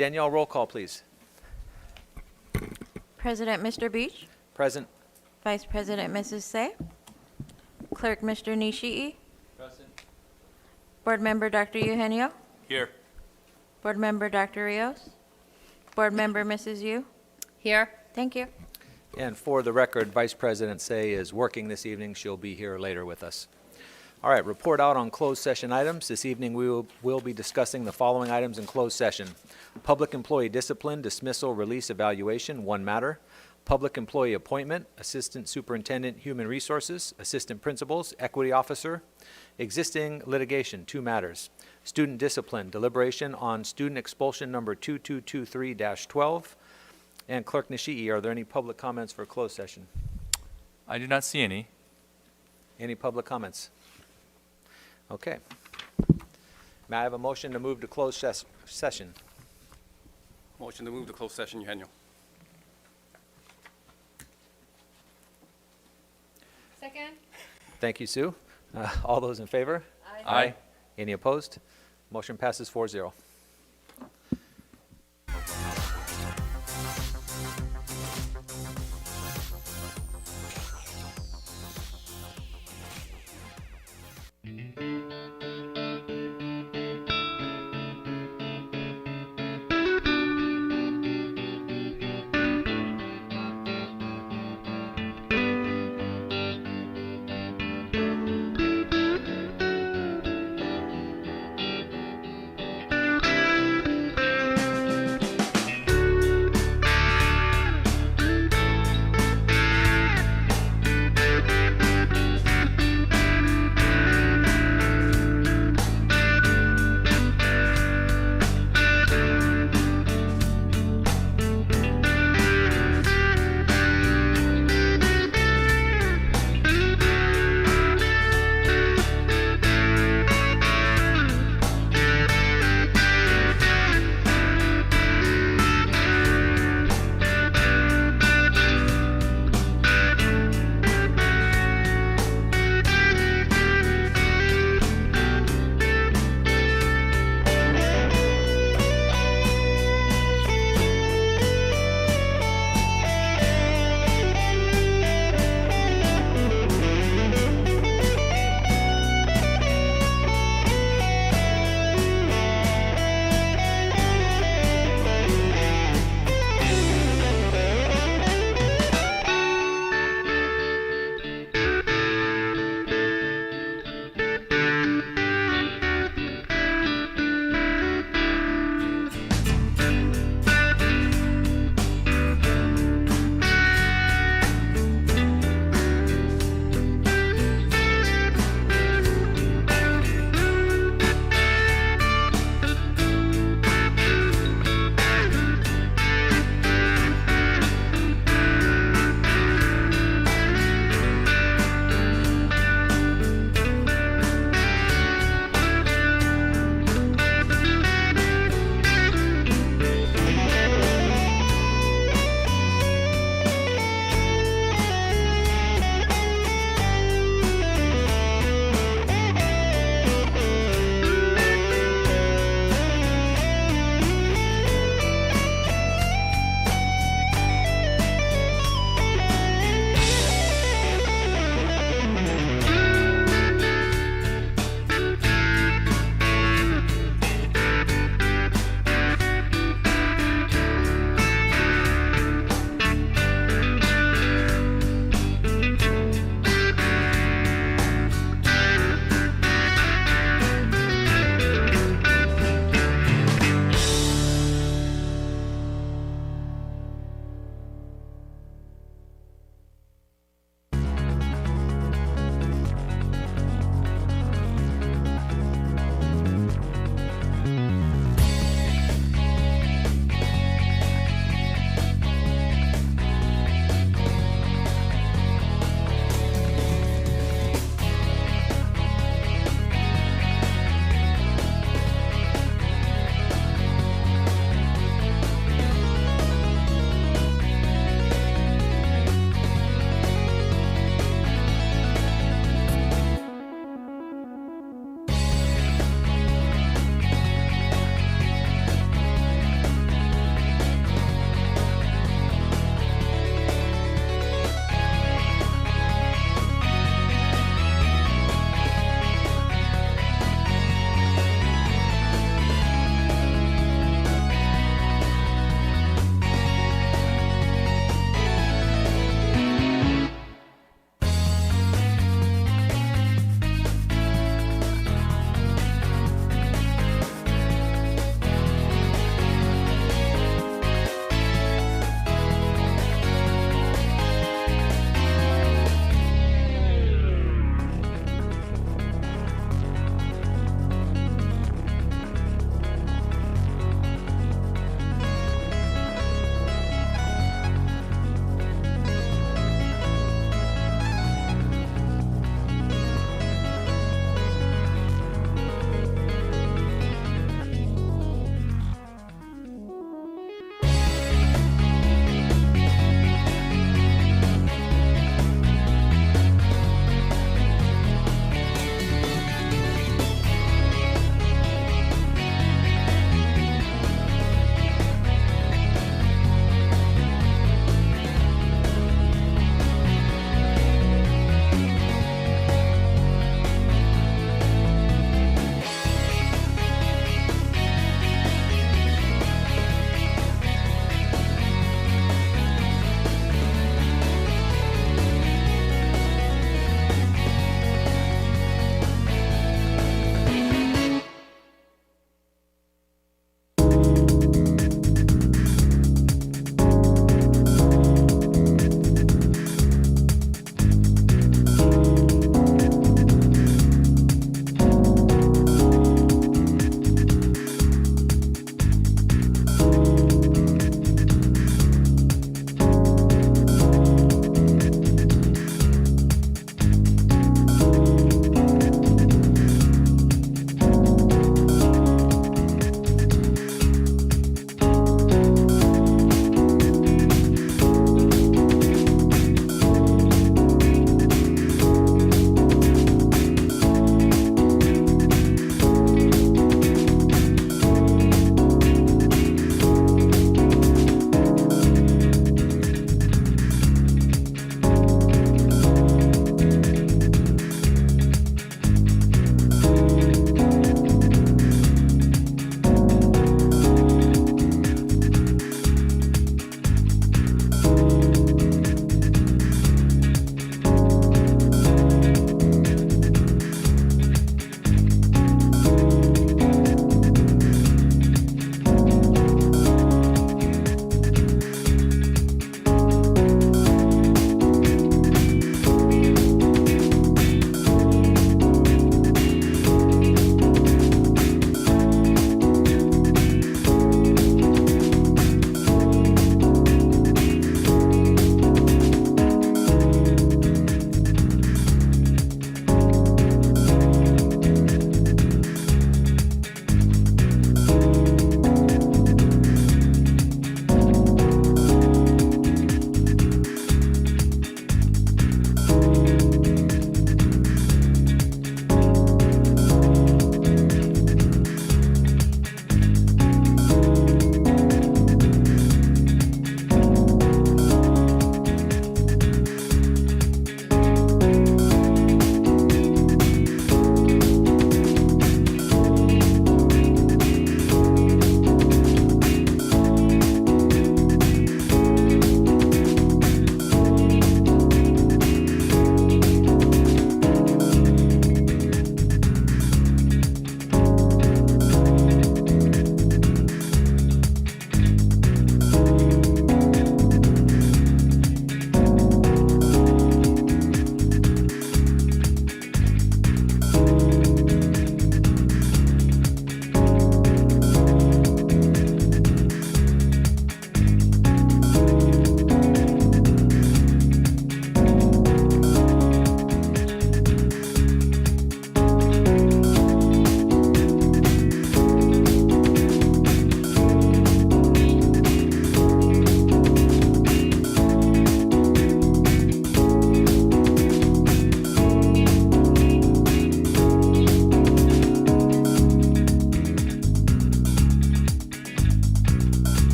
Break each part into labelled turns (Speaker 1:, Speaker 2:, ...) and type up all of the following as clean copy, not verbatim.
Speaker 1: Danielle, roll call, please.
Speaker 2: President Mr. Beach,
Speaker 1: Present.
Speaker 2: Vice President Mrs. Say, Clerk Mr. Nishii,
Speaker 1: Present.
Speaker 2: Board Member Dr. Eugenio,
Speaker 3: Here.
Speaker 2: Board Member Dr. Rios, Board Member Mrs. Yu.
Speaker 4: Here.
Speaker 2: Thank you.
Speaker 1: And for the record, Vice President Say is working this evening. She'll be here later with us. All right, report out on closed session items. This evening we will be discussing the following items in closed session. Public employee discipline, dismissal, release, evaluation, 1 matter. Public employee appointment, Assistant Superintendent, Human Resources, Assistant Principals, Equity Officer. Existing litigation, 2 matters. Student discipline, deliberation on student expulsion number 2223-12. And Clerk Nishii, are there any public comments for closed session?
Speaker 3: I do not see any.
Speaker 1: Any public comments? Okay. May I have a motion to move to closed session?
Speaker 5: Motion to move to closed session, Eugenio.
Speaker 4: Second.
Speaker 1: Thank you, Sue. All those in favor?
Speaker 3: Aye.
Speaker 1: Any opposed? Motion passes 4-0.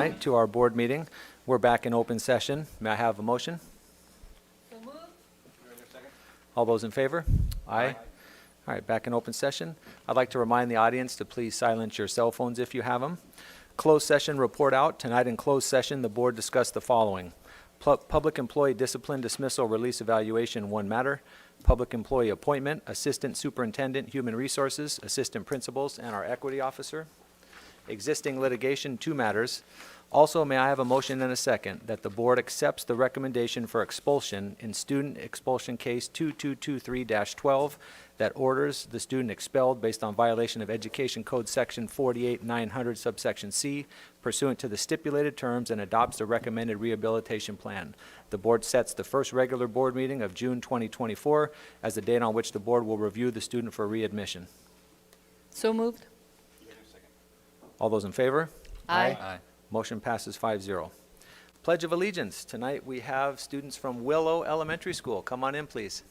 Speaker 1: Tonight to our board meeting. We're back in open session. May I have a motion? All those in favor? Aye. All right, back in open session. I'd like to remind the audience to please silence your cell phones if you have them. Closed session report out. Tonight in closed session, the board discussed the following. Public employee discipline, dismissal, release, evaluation, one matter. Public employee appointment, assistant superintendent, human resources, assistant principals, and our equity officer. Existing litigation, two matters. Also, may I have a motion and a second that the board accepts the recommendation for expulsion in student expulsion case 2223-12 that orders the student expelled based on violation of Education Code Section 48-900 subsection C pursuant to the stipulated terms and adopts the recommended rehabilitation plan. The board sets the first regular board meeting of June 2024 as the date on which the board will review the student for readmission.
Speaker 4: So moved.
Speaker 1: All those in favor?
Speaker 4: Aye.
Speaker 3: Aye.
Speaker 1: Motion passes 5-0. Pledge of Allegiance. Tonight we have students from Willow Elementary School. Come on in, please.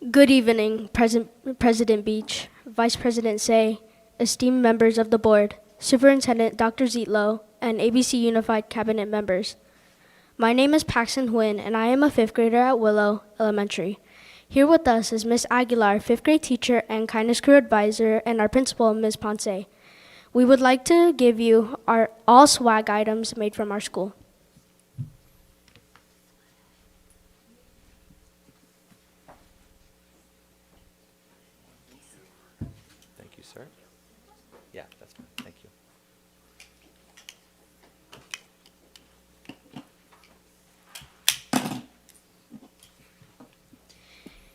Speaker 6: Good evening, President Beach, Vice President Say, esteemed members of the board, Superintendent Dr. Zietlow, and ABC Unified Cabinet members. My name is Paxton Nguyen, and I am a fifth grader at Willow Elementary. Here with us is Ms. Aguilar, fifth grade teacher and Kindness Crew advisor, and our principal, Ms. Ponce. We would like to give you our all swag items made from our school.
Speaker 1: Thank you, sir. Yeah, that's fine. Thank you.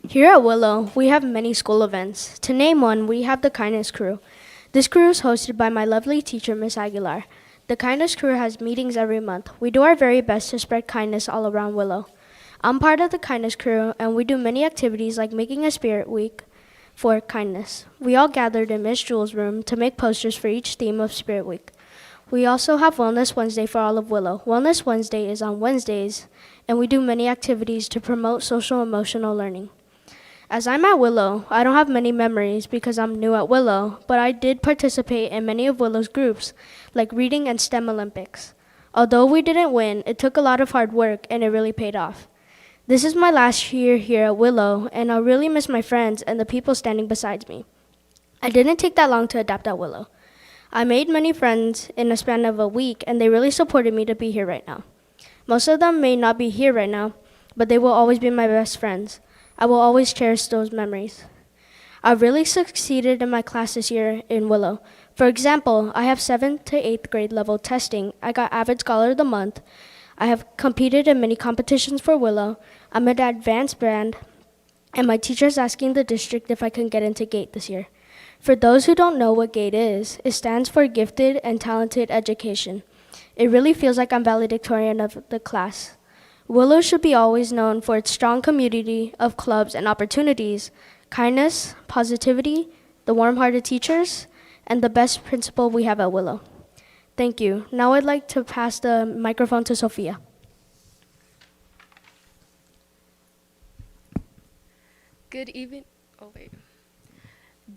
Speaker 6: Here at Willow, we have many school events. To name one, we have the Kindness Crew. This crew is hosted by my lovely teacher, Ms. Aguilar. The Kindness Crew has meetings every month. We do our very best to spread kindness all around Willow. I'm part of the Kindness Crew, and we do many activities like making a spirit week for kindness. We all gathered in Miss Jewel's room to make posters for each theme of Spirit Week. We also have Wellness Wednesday for all of Willow. Wellness Wednesday is on Wednesdays, and we do many activities to promote social emotional learning. As I'm at Willow, I don't have many memories because I'm new at Willow, but I did participate in many of Willow's groups, like Reading and STEM Olympics. Although we didn't win, it took a lot of hard work and it really paid off. This is my last year here at Willow, and I'll really miss my friends and the people standing beside me. I didn't take that long to adapt at Willow. I made many friends in a span of a week, and they really supported me to be here right now. Most of them may not be here right now, but they will always be my best friends. I will always cherish those memories. I really succeeded in my class this year in Willow. For example, I have 7th to 8th grade level testing. I got Avid Scholar of the Month. I have competed in many competitions for Willow. I'm an advanced band, and my teacher is asking the district if I can get into GATE this year. For those who don't know what GATE is, it stands for Gifted and Talented Education. It really feels like I'm valedictorian of the class. Willow should be always known for its strong community of clubs and opportunities, kindness, positivity, the warm-hearted teachers, and the best principal we have at Willow. Thank you. Now I'd like to pass the microphone to Sophia.
Speaker 7: Good evening.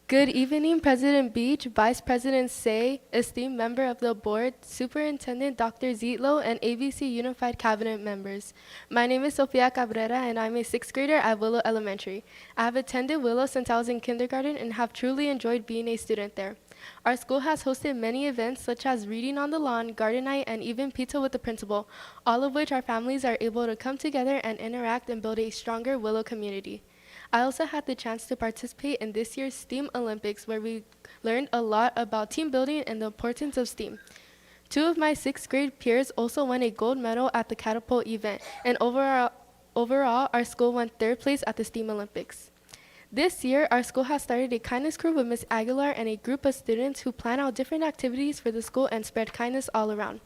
Speaker 7: Good evening, President Beach, Vice President Say, esteemed member of the board, Superintendent Dr. Zietlow, and ABC Unified Cabinet members. My name is Sofia Cabrera, and I'm a sixth grader at Willow Elementary. I have attended Willow since I was in kindergarten and have truly enjoyed being a student there. Our school has hosted many events such as Reading on the Lawn, Garden Night, and even Pizza with the Principal, all of which our families are able to come together and interact and build a stronger Willow community. I also had the chance to participate in this year's STEAM Olympics, where we learned a lot about team building and the importance of STEAM. Two of my sixth grade peers also won a gold medal at the catapult event, and overall our school won third place at the STEAM Olympics. This year, our school has started a kindness crew with Ms. Aguilar and a group of students who plan out different activities for the school and spread kindness all around.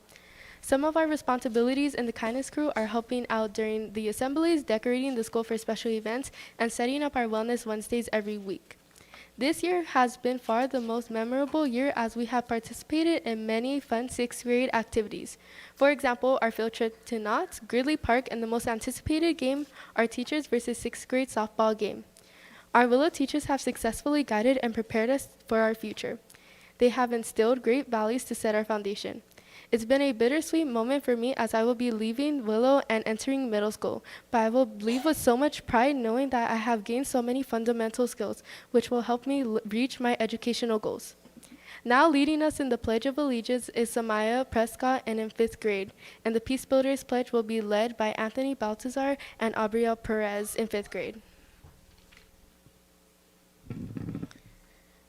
Speaker 7: Some of our responsibilities in the kindness crew are helping out during the assemblies, decorating the school for special events, and setting up our Wellness Wednesdays every week. This year has been far the most memorable year as we have participated in many fun sixth grade activities. For example, our field trip to Knott's, Gridley Park, and the most anticipated game, our teachers versus sixth grade softball game. Our Willow teachers have successfully guided and prepared us for our future. They have instilled great values to set our foundation. It's been a bittersweet moment for me as I will be leaving Willow and entering middle school, but I will leave with so much pride knowing that I have gained so many fundamental skills, which will help me reach my educational goals. Now leading us in the Pledge of Allegiance is Samaya Prescott and in 5th grade, and the Peace Builders Pledge will be led by Anthony Baltazar and Abriel Perez in 5th grade.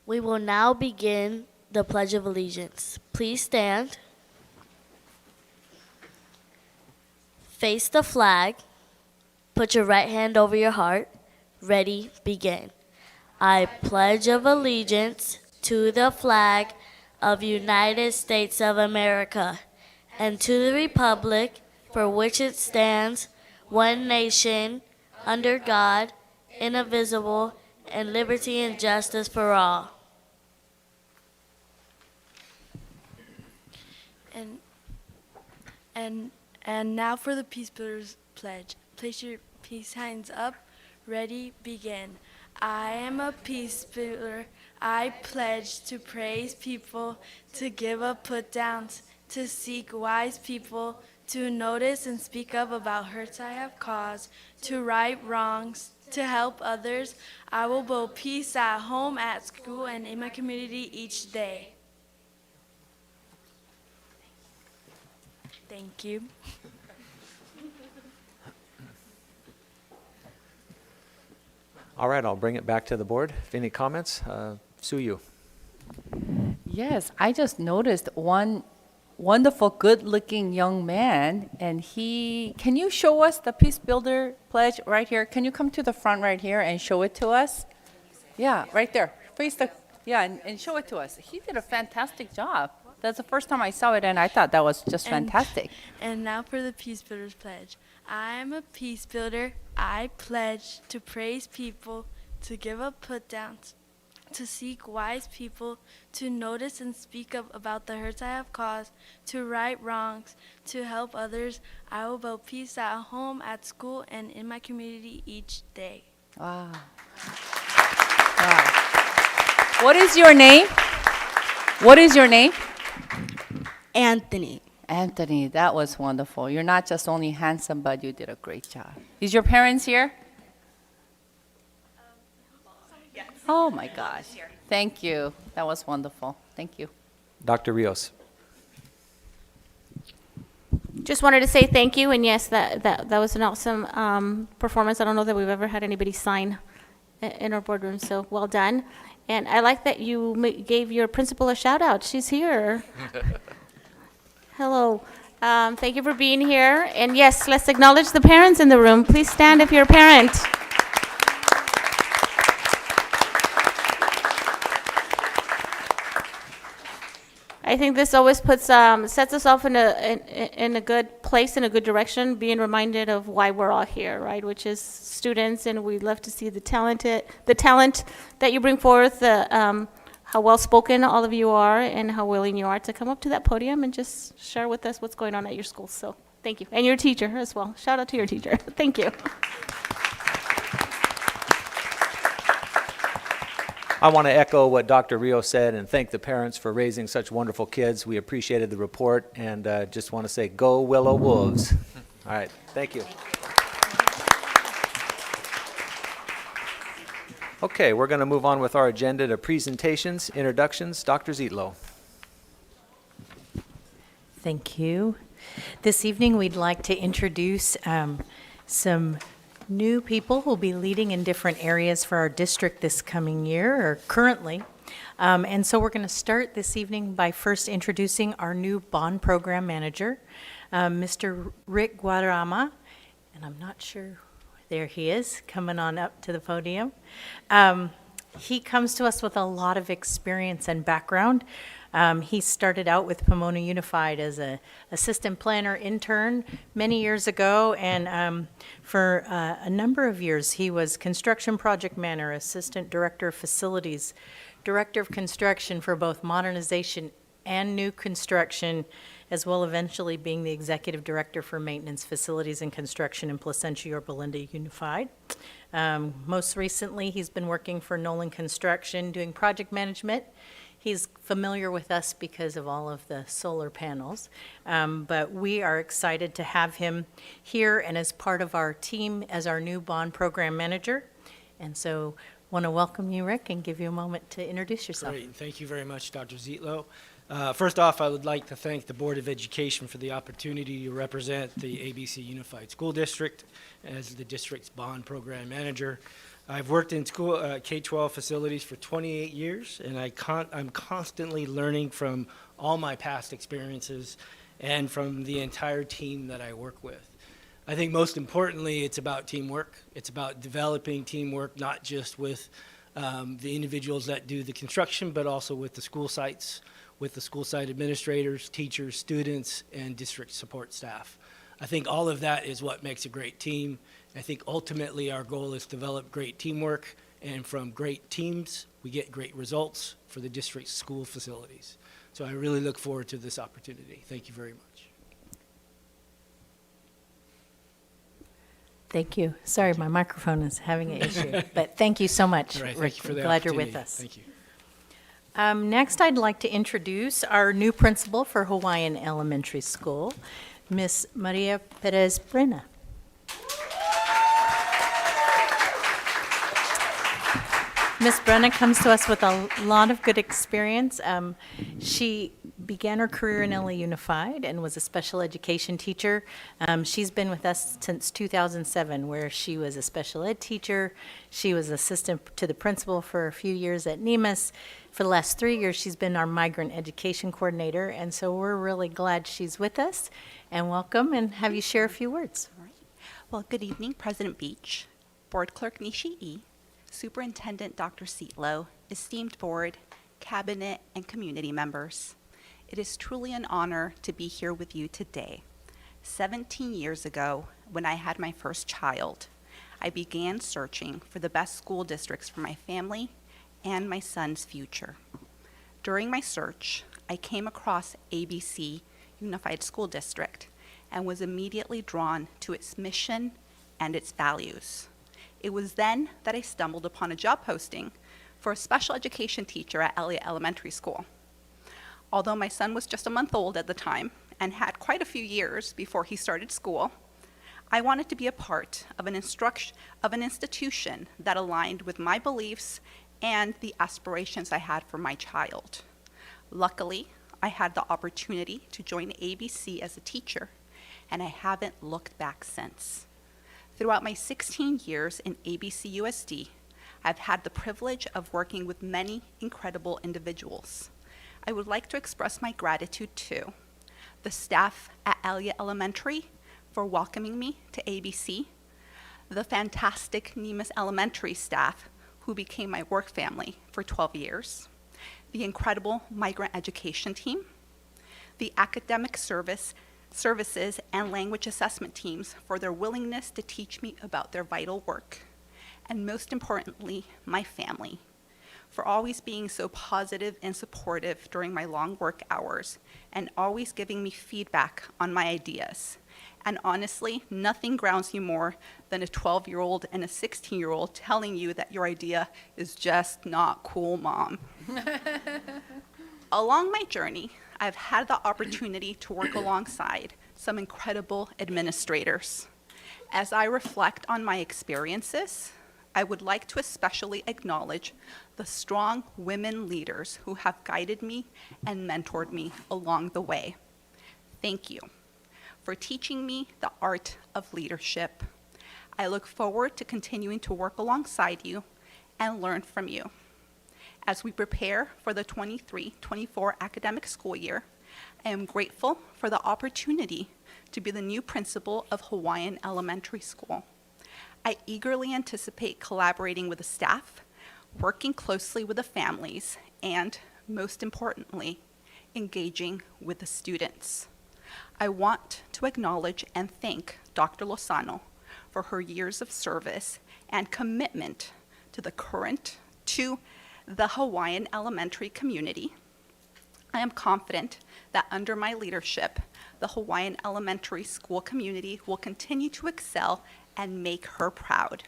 Speaker 8: We will now begin the Pledge of Allegiance. Please stand. Face the flag. Put your right hand over your heart. Ready, begin. I pledge of allegiance to the flag of United States of America and to the republic for which it stands, one nation, under God, indivisible, and liberty and justice for all.
Speaker 9: And now for the Peace Builders Pledge. Place your peace signs up. Ready, begin. I am a peace builder. I pledge to praise people, to give up put-downs, to seek wise people, to notice and speak up about hurts I have caused, to right wrongs, to help others. I will build peace at home, at school, and in my community each day. Thank you.
Speaker 1: All right, I'll bring it back to the board. If any comments, Suyu.
Speaker 4: Yes, I just noticed one wonderful, good-looking young man, and can you show us the Peace Builder Pledge right here? Can you come to the front right here and show it to us? Yeah, right there. And show it to us. He did a fantastic job. That's the first time I saw it, and I thought that was just fantastic.
Speaker 9: And now for the Peace Builders Pledge. I am a peace builder. I pledge to praise people, to give up put-downs, to seek wise people, to notice and speak up about the hurts I have caused, to right wrongs, to help others. I will build peace at home, at school, and in my community each day.
Speaker 4: Wow. Wow. What is your name? What is your name?
Speaker 9: Anthony.
Speaker 4: Anthony, that was wonderful. You're not just only handsome, but you did a great job. Is your parents here? Yes. Oh my gosh. Thank you. That was wonderful. Thank you.
Speaker 1: Dr. Rios.
Speaker 2: Just wanted to say thank you, and yes, that was an awesome performance. I don't know that we've ever had anybody sign in our boardroom, so well done. And I like that you gave your principal a shout out. She's here. Hello. Thank you for being here. And yes, let's acknowledge the parents in the room. Please stand if you're a parent. I think this always sets us off in a good place, in a good direction, being reminded of why we're all here, right? Which is students, and we love to see the talent that you bring forth, how well-spoken all of you are, and how willing you are to come up to that podium and just share with us what's going on at your school. So thank you. And your teacher as well. Shout out to your teacher. Thank you.
Speaker 1: I want to echo what Dr. Rios said and thank the parents for raising such wonderful kids. We appreciated the report and just want to say, go Willow Wolves. All right, thank you. Okay, we're going to move on with our agenda to presentations, introductions. Dr. Zietlow.
Speaker 10: Thank you. This evening, we'd like to introduce some new people who will be leading in different areas for our district this coming year, or currently. And so we're going to start this evening by first introducing our new bond program manager, Mr. Rick Guadarrama, and I'm not sure. There he is, coming on up to the podium. He comes to us with a lot of experience and background He started out with Pomona Unified as a assistant planner intern many years ago, and for a number of years, he was construction project manager, assistant director of facilities, director of construction for both modernization and new construction, as well eventually being the executive director for maintenance, facilities, and construction in Placentia Yorba Linda Unified. Most recently, he's been working for Nolan Construction, doing project management. He's familiar with us because of all of the solar panels, but we are excited to have him here and as part of our team as our new bond program manager. And so want to welcome you, Rick, and give you a moment to introduce yourself.
Speaker 11: Great. Thank you very much, Dr. Zietlow. First off, I would like to thank the Board of Education for the opportunity to represent the ABC Unified School District as the district's bond program manager. I've worked in school K-12 facilities for 28 years, and I'm constantly learning from all my past experiences and from the entire team that I work with. I think most importantly, it's about teamwork. It's about developing teamwork, not just with the individuals that do the construction, but also with the school sites, with the school site administrators, teachers, students, and district support staff. I think all of that is what makes a great team. I think ultimately our goal is to develop great teamwork, and from great teams, we get great results for the district's school facilities. So I really look forward to this opportunity. Thank you very much.
Speaker 10: Thank you. Sorry, my microphone is having an issue, but thank you so much,
Speaker 11: All right,
Speaker 10: Rick.
Speaker 11: thank you for the
Speaker 10: Glad you're
Speaker 11: opportunity.
Speaker 10: with us.
Speaker 11: Thank you.
Speaker 10: Next, I'd like to introduce our new principal for Hawaiian Elementary School, Miss Maria Perez Brena. Miss Brenna comes to us with a lot of good experience. She began her career in LA Unified and was a special education teacher. She's been with us since 2007, where she was a special ed teacher. She was assistant to the principal for a few years at NEMIS. For the last 3 years, she's been our migrant education coordinator, and so we're really glad she's with us. And welcome, and have you share a few words.
Speaker 12: All right. Well, good evening, President Beach, Board Clerk Nishii, Superintendent Dr. Zietlow, esteemed board, cabinet, and community members. It is truly an honor to be here with you today. 17 years ago, when I had my first child, I began searching for the best school districts for my family and my son's future. During my search, I came across ABC Unified School District and was immediately drawn to its mission and its values. It was then that I stumbled upon a job posting for a special education teacher at Elliott Elementary School. Although my son was just a month old at the time and had quite a few years before he started school, I wanted to be a part of an institution that aligned with my beliefs and the aspirations I had for my child. Luckily, I had the opportunity to join ABC as a teacher, and I haven't looked back since. Throughout my 16 years in ABCUSD, I've had the privilege of working with many incredible individuals. I would like to express my gratitude to the staff at Elliott Elementary for welcoming me to ABC, the fantastic NEMIS Elementary staff who became my work family for 12 years, the incredible migrant education team, the academic services and language assessment teams for their willingness to teach me about their vital work, and most importantly, my family, for always being so positive and supportive during my long work hours and always giving me feedback on my ideas. And honestly, nothing grounds you more than a 12-year-old and a 16-year-old telling you that your idea is just not cool, Mom. Along my journey, I've had the opportunity to work alongside some incredible administrators. As I reflect on my experiences, I would like to especially acknowledge the strong women leaders who have guided me and mentored me along the way. Thank you for teaching me the art of leadership. I look forward to continuing to work alongside you and learn from you. As we prepare for the 23-24 academic school year, I am grateful for the opportunity to be the new principal of Hawaiian Elementary School. I eagerly anticipate collaborating with the staff, working closely with the families, and most importantly, engaging with the students. I want to acknowledge and thank Dr. Lozano for her years of service and commitment to the Hawaiian elementary community. I am confident that under my leadership, the Hawaiian elementary school community will continue to excel and make her proud.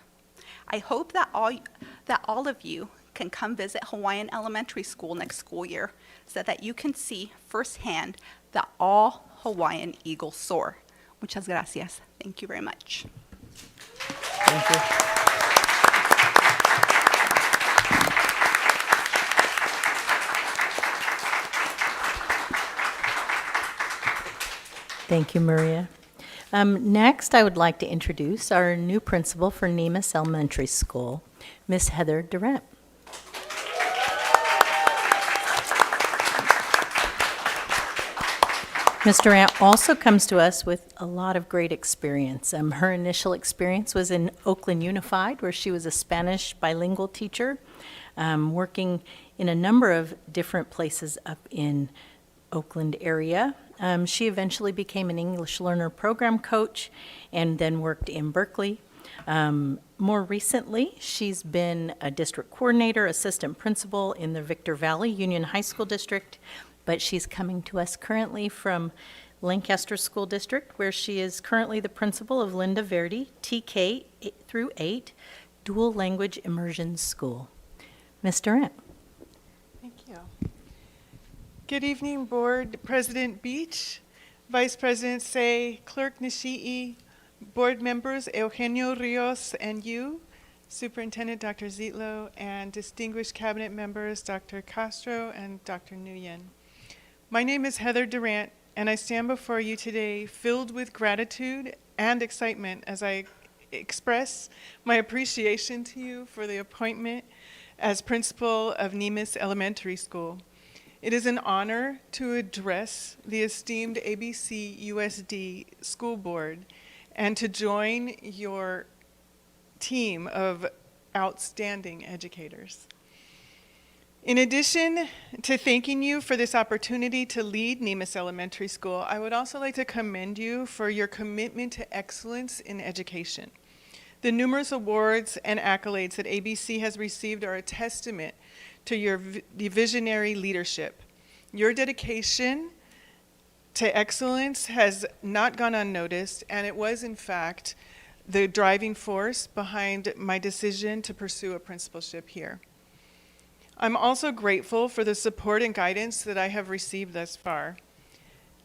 Speaker 12: I hope that all of you can come visit Hawaiian Elementary School next school year so that you can see firsthand that all Hawaiian eagles soar. Muchas gracias. Thank you very much.
Speaker 11: Thank you.
Speaker 10: Thank you, Maria. Next, I would like to introduce our new principal for Nemus Elementary School, Miss Heather Durant. Ms. Durant also comes to us with a lot of great experience. Her initial experience was in Oakland Unified, where she was a Spanish bilingual teacher, working in a number of different places up in Oakland area. She eventually became an English learner program coach and then worked in Berkeley. More recently, she's been a district coordinator, assistant principal in the Victor Valley Union High School District, but she's coming to us currently from Lancaster School District, where she is currently the principal of Linda Verdi TK through 8 Dual Language Immersion School. Ms. Durant.
Speaker 13: Thank you. Good evening, Board President Beach, Vice President Say, Clerk Nishii, Board members Eugenio Rios and you, Superintendent Dr. Zietlow, and distinguished cabinet members Dr. Castro and Dr. Nguyen. My name is Heather Durant, and I stand before you today filled with gratitude and excitement as I express my appreciation to you for the appointment as principal of Nemus Elementary School. It is an honor to address the esteemed ABCUSD School Board and to join your team of outstanding educators. In addition to thanking you for this opportunity to lead Nemus Elementary School, I would also like to commend you for your commitment to excellence in education. The numerous awards and accolades that ABC has received are a testament to your visionary leadership. Your dedication to excellence has not gone unnoticed, and it was, in fact, the driving force behind my decision to pursue a principalship here. I'm also grateful for the support and guidance that I have received thus far.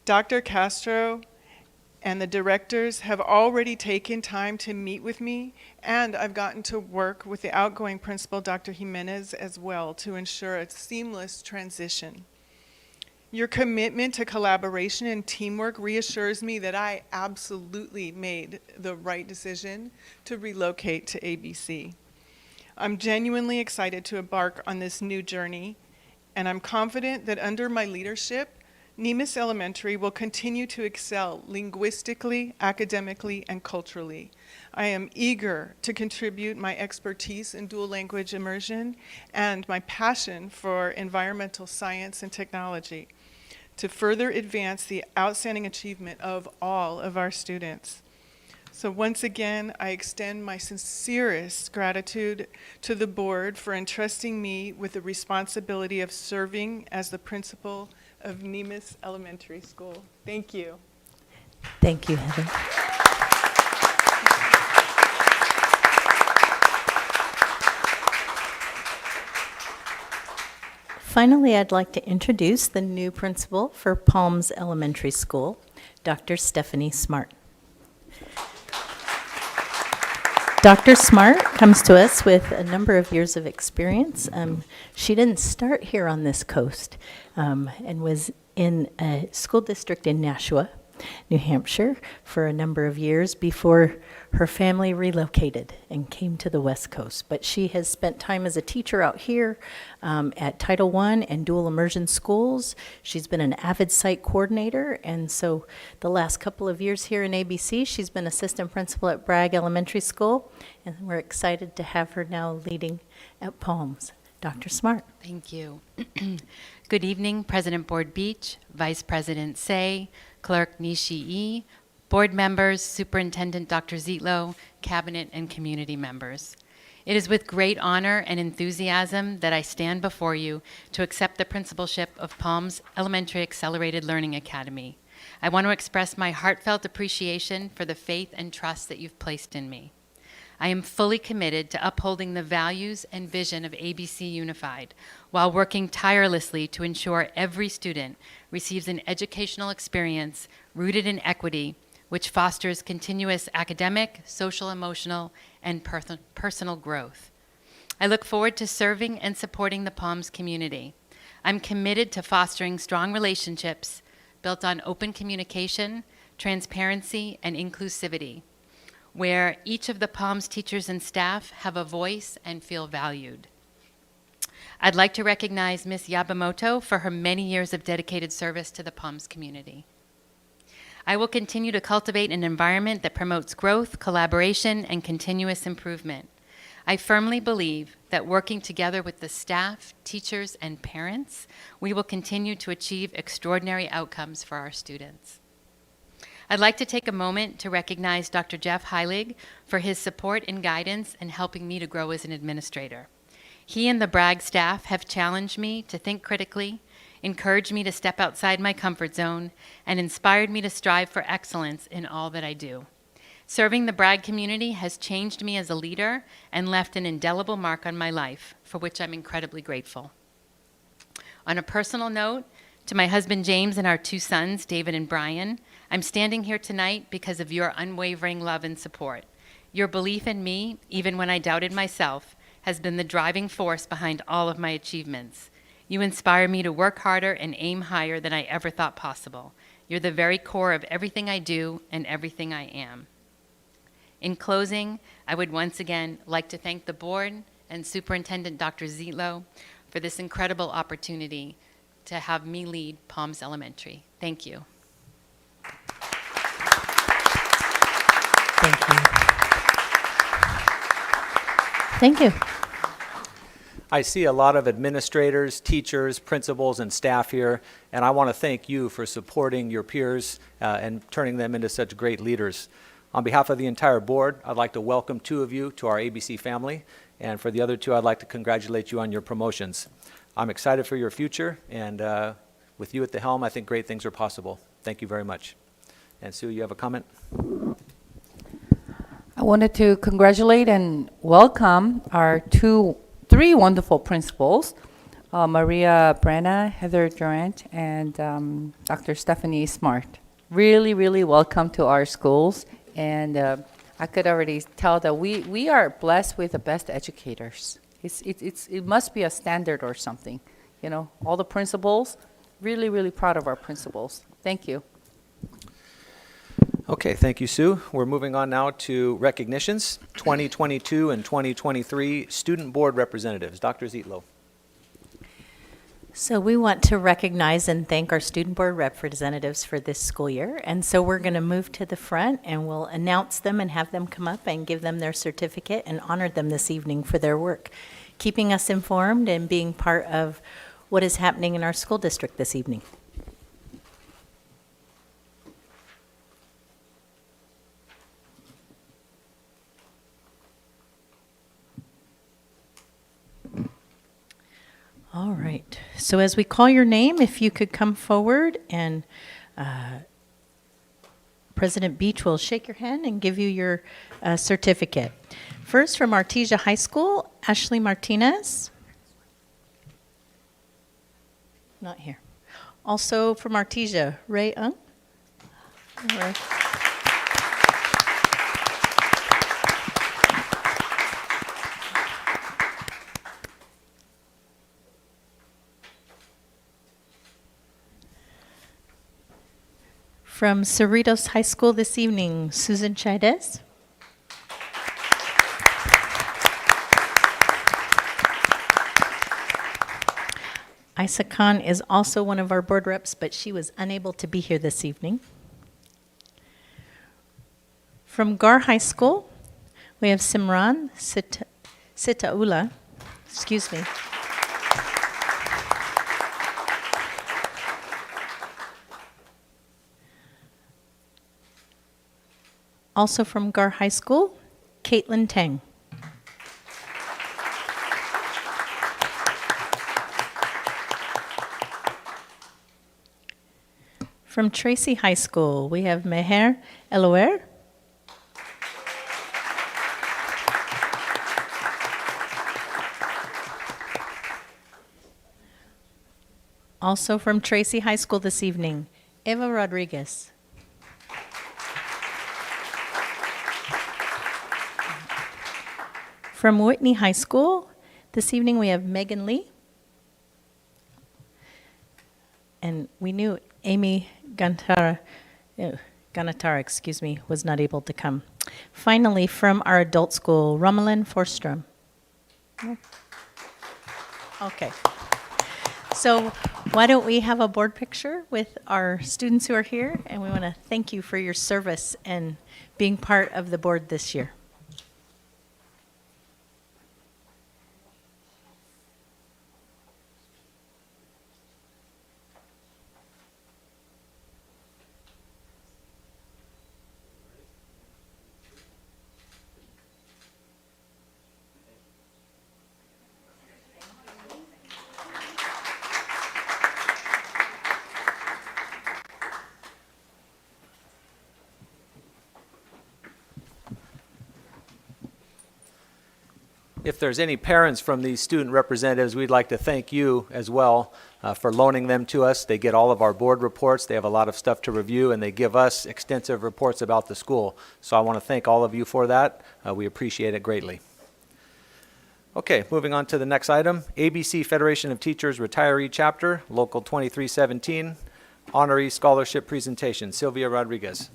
Speaker 13: Dr. Castro and the directors have already taken time to meet with me, and I've gotten to work with the outgoing principal, Dr. Jimenez, as well, to ensure a seamless transition. Your commitment to collaboration and teamwork reassures me that I absolutely made the right decision to relocate to ABC. I'm genuinely excited to embark on this new journey, and I'm confident that under my leadership, Nemus Elementary will continue to excel linguistically, academically, and culturally. I am eager to contribute my expertise in dual language immersion and my passion for environmental science and technology to further advance the outstanding achievement of all of our students. So once again, I extend my sincerest gratitude to the board for entrusting me with the responsibility of serving as the principal of Nemus Elementary School. Thank you.
Speaker 10: Thank you, Heather. Finally, I'd like to introduce the new principal for Palms Elementary School, Dr. Stephanie Smart. Dr. Smart comes to us with a number of years of experience. She didn't start here on this coast and was in a school district in Nashua, New Hampshire, for a number of years before her family relocated and came to the West Coast. But she has spent time as a teacher out here at Title I and dual immersion schools. She's been an avid site coordinator, and so the last couple of years here in ABC, she's been assistant principal at Bragg Elementary School, and we're excited to have her now leading at Palms. Dr. Smart.
Speaker 14: Thank you. Good evening, President Board Beach, Vice President Say, Clerk Nishii, board members, Superintendent Dr. Zietlow, cabinet and community members. It is with great honor and enthusiasm that I stand before you to accept the principalship of Palms Elementary Accelerated Learning Academy. I want to express my heartfelt appreciation for the faith and trust that you've placed in me. I am fully committed to upholding the values and vision of ABC Unified while working tirelessly to ensure every student receives an educational experience rooted in equity, which fosters continuous academic, social, emotional, and personal growth. I look forward to serving and supporting the Palms community. I'm committed to fostering strong relationships built on open communication, transparency, and inclusivity, where each of the Palms teachers and staff have a voice and feel valued. I'd like to recognize Ms. Yabamoto for her many years of dedicated service to the Palms community. I will continue to cultivate an environment that promotes growth, collaboration, and continuous improvement. I firmly believe that working together with the staff, teachers, and parents, we will continue to achieve extraordinary outcomes for our students. I'd like to take a moment to recognize Dr. Jeff Heilig for his support and guidance in helping me to grow as an administrator. He and the Bragg staff have challenged me to think critically, encouraged me to step outside my comfort zone, and inspired me to strive for excellence in all that I do. Serving the Bragg community has changed me as a leader and left an indelible mark on my life, for which I'm incredibly grateful. On a personal note, to my husband James and our two sons, David and Brian, I'm standing here tonight because of your unwavering love and support. Your belief in me, even when I doubted myself, has been the driving force behind all of my achievements. You inspire me to work harder and aim higher than I ever thought possible. You're the very core of everything I do and everything I am. In closing, I would once again like to thank the board and Superintendent Dr. Zietlow for this incredible opportunity to have me lead Palms Elementary. Thank you.
Speaker 10: Thank you. Thank you.
Speaker 1: I see a lot of administrators, teachers, principals, and staff here, and I want to thank you for supporting your peers and turning them into such great leaders. On behalf of the entire board, I'd like to welcome two of you to our ABC family, and for the other two, I'd like to congratulate you on your promotions. I'm excited for your future, and with you at the helm, I think great things are possible. Thank you very much. And Sue, you have a comment?
Speaker 4: I wanted to congratulate and welcome our three wonderful principals, Maria Brenna, Heather Durant, and Dr. Stephanie Smart. Really, really welcome to our schools. And I could already tell that we are blessed with the best educators. It must be a standard or something. You know, all the principals, really, really proud of our principals. Thank you.
Speaker 1: Okay, thank you, Sue. We're moving on now to recognitions, 2022 and 2023 Student Board Representatives. Dr. Zietlow.
Speaker 10: So we want to recognize and thank our student board representatives for this school year. And so we're going to move to the front and we'll announce them and have them come up and give them their certificate and honor them this evening for their work, keeping us informed and being part of what is happening in our school district this evening. All right. So as we call your name, if you could come forward, and President Beach will shake your hand and give you your certificate. First, from Artesia High School, Ashley Martinez. Not here. Also from Artesia, Ray Ung. All right. From Cerritos High School this evening, Susan Chaidez. Isa Khan is also one of our board reps, but she was unable to be here this evening. From Gar High School, we have Simran Sitaula. Excuse me. Also from Gar High School, Caitlin Tang. From Tracy High School, we have Meher Eloer. Also from Tracy High School this evening, Eva Rodriguez. From Whitney High School, this evening we have Megan Lee. And we knew Amy Ganatara, was not able to come. Finally, from our adult school, Romelin Forstrom. Okay. So why don't we have a board picture with our students who are here, and we want to thank you for your service and being part of the board this year.
Speaker 1: If there's any parents from these student representatives, we'd like to thank you as well for loaning them to us. They get all of our board reports. They have a lot of stuff to review, and they give us extensive reports about the school. So I want to thank all of you for that. We appreciate it greatly. Okay, moving on to the next item. ABC Federation of Teachers Retiree Chapter, Local 2317, Honoree Scholarship Presentation. Sylvia Rodriguez.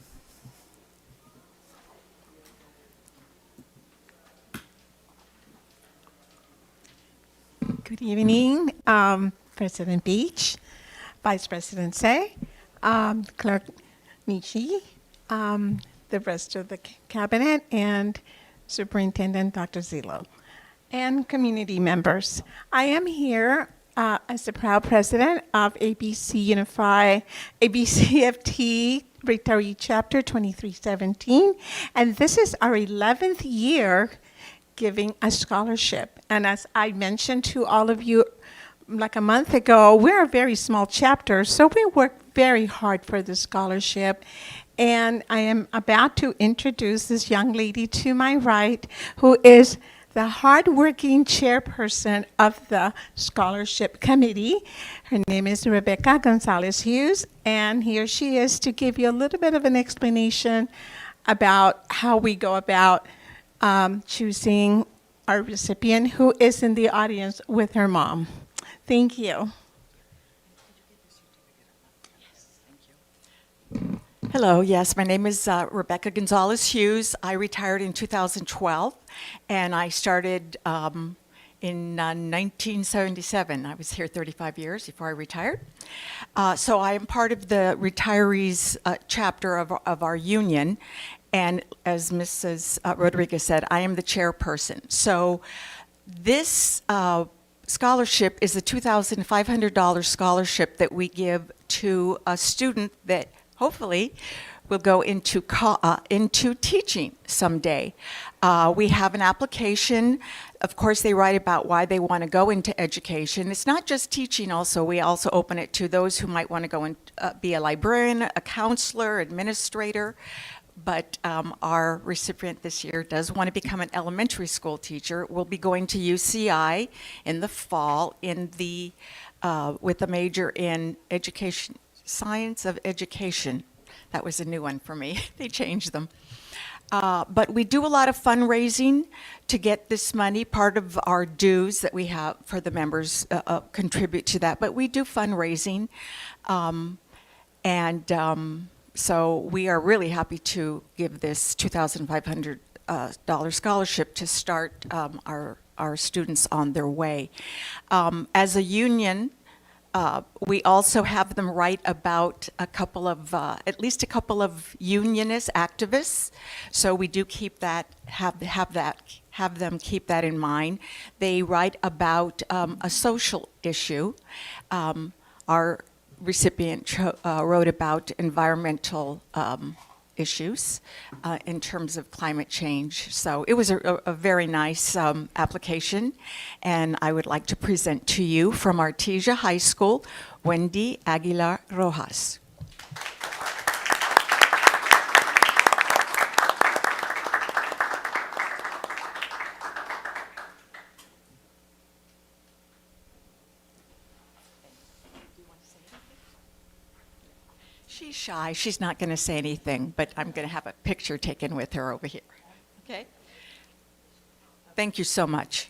Speaker 15: Good evening, President Beach, Vice President Say, Clerk Nishi, the rest of the cabinet, and Superintendent Dr. Zillow, and community members. I am here as the proud president of ABCFT Retiree Chapter 2317, and this is our 11th year giving a scholarship. And as I mentioned to all of you like a month ago, we're a very small chapter, so we work very hard for the scholarship. And I am about to introduce this young lady to my right, who is the hardworking chairperson of the scholarship committee. Her name is Rebecca Gonzalez Hughes, and here she is to give you a little bit of an explanation about how we go about choosing our recipient, who is in the audience with her mom. Thank you.
Speaker 16: Hello, yes, my name is Rebecca Gonzalez Hughes. I retired in 2012, and I started in 1977. I was here 35 years before I retired. So I am part of the retirees chapter of our union. And as Mrs. Rodriguez said, I am the chairperson. So this scholarship is a $2,500 scholarship that we give to a student that hopefully will go into teaching someday. We have an application. Of course, they write about why they want to go into education. It's not just teaching also. We also open it to those who might want to go and be a librarian, a counselor, administrator. But our recipient this year does want to become an elementary school teacher. We'll be going to UCI in the fall with a major in education, science of education. That was a new one for me. They changed them. But we do a lot of fundraising to get this money. Part of our dues that we have for the members contribute to that. But we do fundraising. So we are really happy to give this $2,500 scholarship to start our students on their way. As a union, we also have them write about at least a couple of unionist activists. So we do keep that, have them keep that in mind. They write about a social issue. Our recipient wrote about environmental issues in terms of climate change. So it was a very nice application, and I would like to present to you from Artesia High School, Wendy Aguilar Rojas. She's shy. She's not going to say anything, but I'm going to have a picture taken with her over here. Okay? Thank you so much.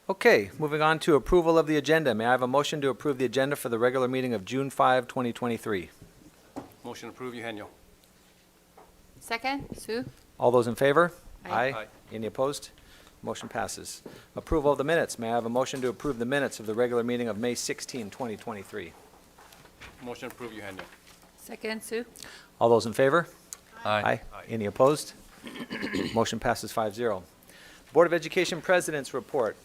Speaker 1: Okay, moving on to approval of the agenda. May I have a motion to approve the agenda for the regular meeting of June 5, 2023?
Speaker 5: Motion approved, Eugenio.
Speaker 4: Second, Sue?
Speaker 1: All those in favor?
Speaker 4: Aye.
Speaker 5: Aye.
Speaker 1: Any opposed? Motion passes. Approval of the minutes. May I have a motion to approve the minutes of the regular meeting of May 16, 2023?
Speaker 5: Motion approved, Eugenio.
Speaker 4: Second, Sue?
Speaker 1: All those in favor?
Speaker 3: Aye.
Speaker 1: Any opposed? Motion passes 5-0. Board of Education President's Report.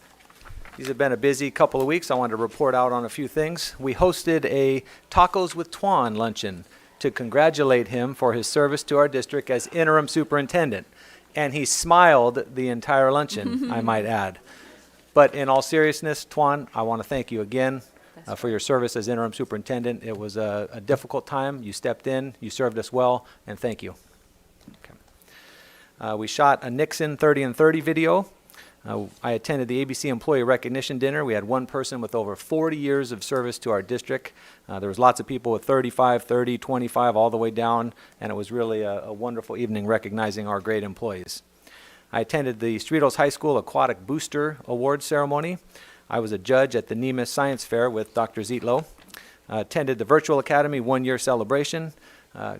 Speaker 1: These have been a busy couple of weeks. I wanted to report out on a few things. We hosted a Tacos with Tuan luncheon to congratulate him for his service to our district as interim superintendent. And he smiled the entire luncheon, I might add. But in all seriousness, Tuan, I want to thank you again for your service as interim superintendent. It was a difficult time. You stepped in, you served us well, and thank you. Okay. We shot a Nixon 30 and 30 video. I attended the ABC Employee Recognition Dinner. We had one person with over 40 years of service to our district. There was lots of people with 35, 30, 25, all the way down, and it was really a wonderful evening recognizing our great employees. I attended the Cerritos High School Aquatic Booster Award Ceremony. I was a judge at the NEMIS Science Fair with Dr. Zietlow. Attended the Virtual Academy one-year celebration.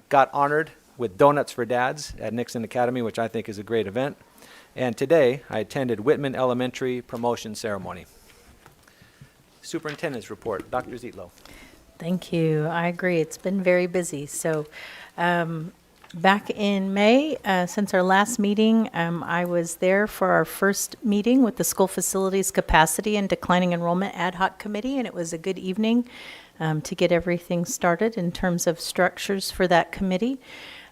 Speaker 1: Got honored with Donuts for Dads at Nixon Academy, which I think is a great event. And today, I attended Whitman Elementary promotion ceremony. Superintendent's report, Dr. Zietlow.
Speaker 10: Thank you. I agree. It's been very busy. So back in May, since our last meeting, I was there for our first meeting with the School Facilities Capacity and Declining Enrollment Ad Hoc Committee, and it was a good evening to get everything started in terms of structures for that committee.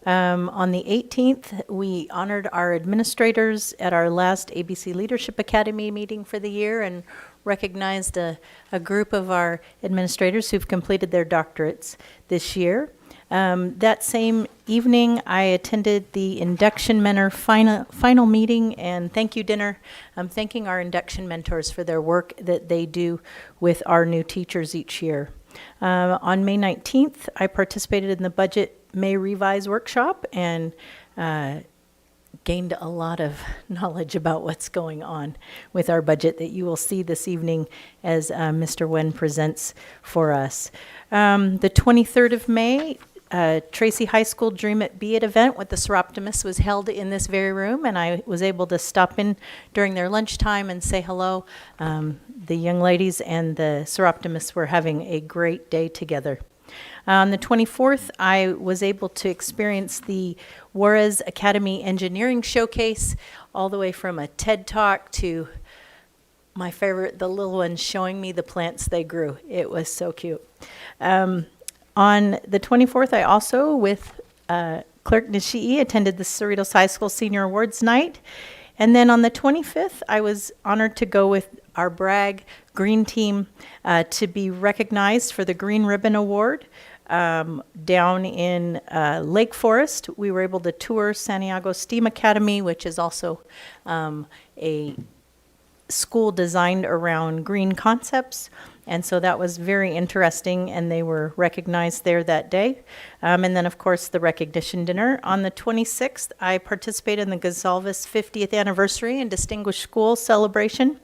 Speaker 10: On the 18th, we honored our administrators at our last ABC Leadership Academy meeting for the year and recognized a group of our administrators who've completed their doctorates this year. That same evening, I attended the induction mentor final meeting and thank you dinner. I'm thanking our induction mentors for their work that they do with our new teachers each year. On May 19th, I participated in the Budget May Revise workshop and gained a lot of knowledge about what's going on with our budget that you will see this evening as Mr. Wen presents for us. The 23rd of May, Tracy High School Dream It Be It event with the Seroptimists was held in this very room, and I was able to stop in during their lunchtime and say hello. The young ladies and the Seroptimists were having a great day together. On the 24th, I was able to experience the Juarez Academy Engineering Showcase, all the way from a TED Talk to my favorite, the little ones showing me the plants they grew. It was so cute. On the 24th, I also, with Clerk Nishii, attended the Cerritos High School Senior Awards Night. And then on the 25th, I was honored to go with our Bragg Green Team to be recognized for the Green Ribbon Award. Down in Lake Forest, we were able to tour Santiago STEAM Academy, which is also a school designed around green concepts. And so that was very interesting, and they were recognized there that day. And then, of course, the recognition dinner. On the 26th, I participated in the Gonzalez 50th Anniversary and Distinguished School Celebration.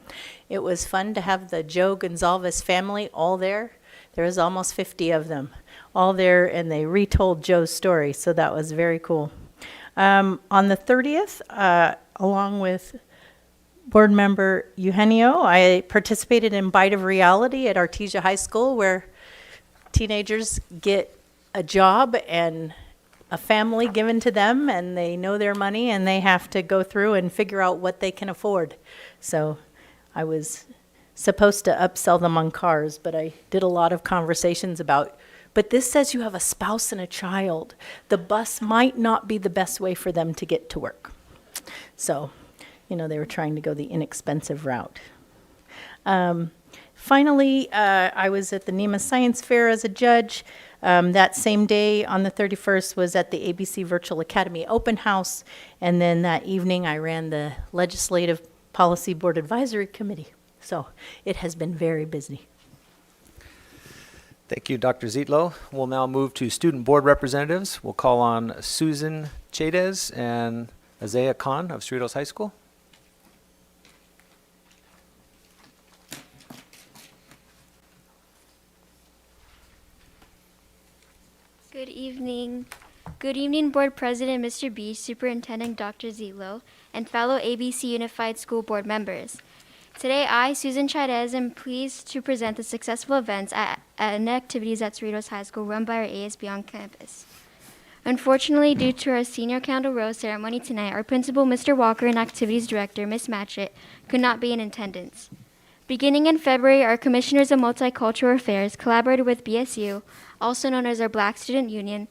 Speaker 10: It was fun to have the Joe Gonzalez family all there. There was almost 50 of them all there, and they retold Joe's story, so that was very cool. On the 30th, along with Board Member Eugenio, I participated in Bite of Reality at Artesia High School, where teenagers get a job and a family given to them, and they know their money, and they have to go through and figure out what they can afford. So I was supposed to upsell them on cars, but I did a lot of conversations about, but this says you have a spouse and a child. The bus might not be the best way for them to get to work. So, you know, they were trying to go the inexpensive route. Finally, I was at the NEMA Science Fair as a judge. That same day, on the 31st, was at the ABC Virtual Academy Open House. And then that evening, I ran the Legislative Policy Board Advisory Committee. So it has been very busy.
Speaker 1: Thank you, Dr. Zietlow. We'll now move to student board representatives. We'll call on Susan Chaydez and Isaiah Khan of Cerritos High School.
Speaker 17: Good evening. Good evening, Board President Mr. B, Superintendent Dr. Zietlow, and fellow ABC Unified School Board members. Today, I, Susan Chaydez, am pleased to present the successful events and activities at Cerritos High School run by our ASB on campus. Unfortunately, due to our senior candle rose ceremony tonight, our principal, Mr. Walker, and activities director, Ms. Matchett, could not be in attendance. Beginning in February, our Commissioners of Multicultural Affairs collaborated with BSU, also known as our Black Student Union,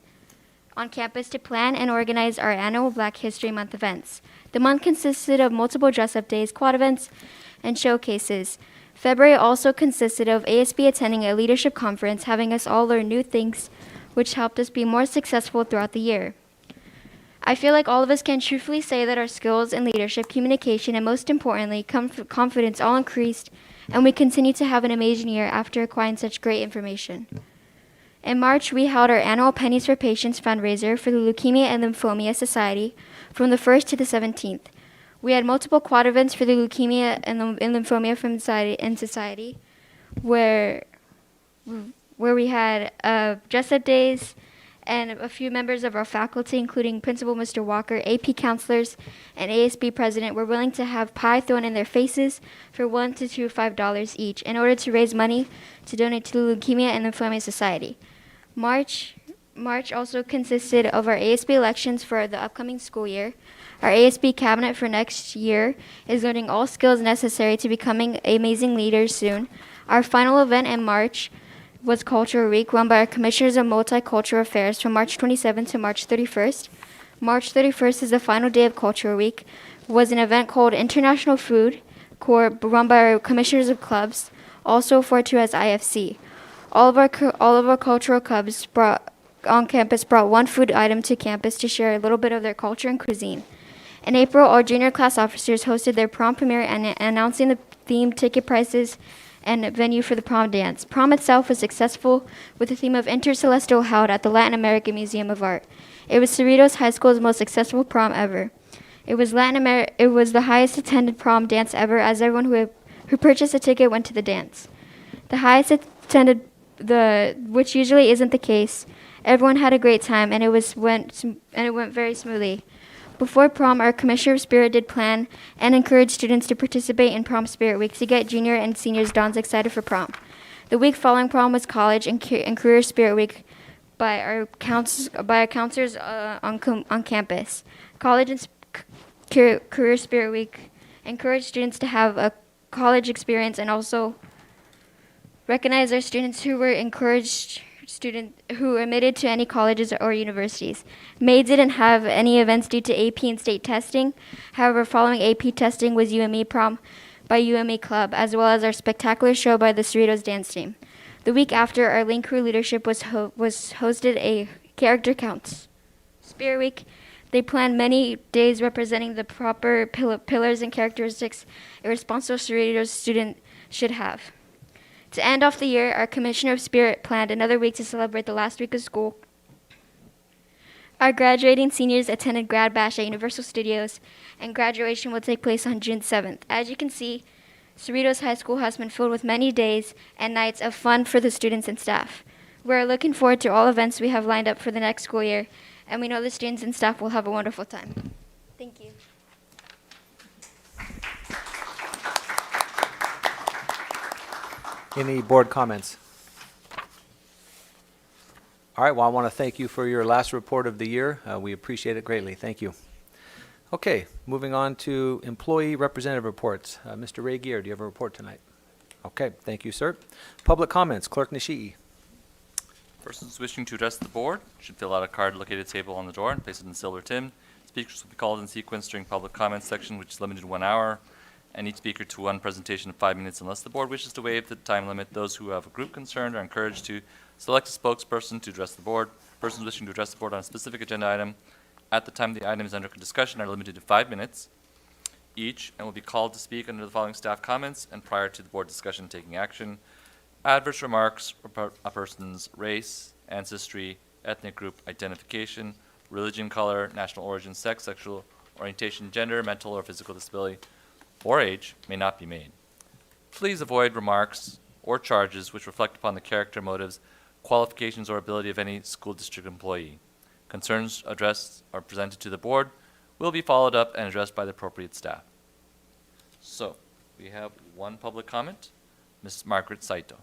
Speaker 17: on campus to plan and organize our annual Black History Month events. The month consisted of multiple dress-up days, quad events, and showcases. February also consisted of ASB attending a leadership conference, having us all learn new things, which helped us be more successful throughout the year. I feel like all of us can truthfully say that our skills in leadership, communication, and most importantly, confidence all increased, and we continue to have an amazing year after acquiring such great information. In March, we held our annual Pennies for Patients fundraiser for the Leukemia and Lymphoma Society from the 1st to the 17th. We had multiple quad events for the Leukemia and Lymphoma Society, where we had dress-up days, and a few members of our faculty, including Principal Mr. Walker, AP counselors, and ASB president, were willing to have pie thrown in their faces for $1 to $5 each in order to raise money to donate to the Leukemia and Lymphoma Society. March also consisted of our ASB elections for the upcoming school year. Our ASB cabinet for next year is learning all skills necessary to becoming amazing leaders soon. Our final event in March was Culture Week, run by our Commissioners of Multicultural Affairs from March 27th to March 31st. March 31st is the final day of Culture Week. Was an event called International Food Corps, run by our Commissioners of Clubs, also referred to as IFC. All of our cultural clubs on campus brought one food item to campus to share a little bit of their culture and cuisine. In April, our junior class officers hosted their prom premiere and announcing the theme, ticket prices, and venue for the prom dance. Prom itself was successful with the theme of Intercelestial held at the Latin American Museum of Art. It was Cerritos High School's most successful prom ever. It was the highest attended prom dance ever, as everyone who purchased a ticket went to the dance. The highest attended, which usually isn't the case. Everyone had a great time, and it went very smoothly. Before prom, our Commissioner of Spirit did plan and encourage students to participate in Prom Spirit Week to get junior and seniors dons excited for prom. The week following prom was College and Career Spirit Week by our counselors on campus. College and Career Spirit Week encouraged students to have a college experience and also recognize our students who were encouraged, students who admitted to any colleges or universities. May didn't have any events due to AP and state testing. However, following AP testing was UME prom by UME Club, as well as our spectacular show by the Cerritos dance team. The week after, our Link Crew leadership was hosted a character counts. Spirit Week, they planned many days representing the proper pillars and characteristics a responsible Cerritos student should have. To end off the year, our Commissioner of Spirit planned another week to celebrate the last week of school. Our graduating seniors attended Grad Bash at Universal Studios, and graduation will take place on June 7th. As you can see, Cerritos High School has been filled with many days and nights of fun for the students and staff. We're looking forward to all events we have lined up for the next school year, and we know the students and staff will have a wonderful time. Thank you.
Speaker 1: Any board comments? All right, well, I want to thank you for your last report of the year. We appreciate it greatly. Thank you. Okay, moving on to employee representative reports. Mr. Ray Gear, do you have a report tonight? Okay, thank you, sir. Public comments, Clerk Nishii.
Speaker 3: Persons wishing to address the board should fill out a card located at the table on the door and place it in the silver tin. Speakers will be called in sequence during public comments section, which is limited to 1 hour, and each speaker to one presentation of 5 minutes. Unless the board wishes to waive the time limit, those who have a group concern are encouraged to select a spokesperson to address the board. Persons wishing to address the board on a specific agenda item at the time the item is under discussion are limited to 5 minutes each and will be called to speak under the following staff comments and prior to the board discussion taking action. Adverse remarks about a person's race, ancestry, ethnic group identification, religion, color, national origin, sex, sexual orientation, gender, mental or physical disability, or age may not be made. Please avoid remarks or charges which reflect upon the character, motives, qualifications, or ability of any school district employee. Concerns addressed or presented to the board will be followed up and addressed by the appropriate staff. So, we have one public comment, Ms. Margaret Saito.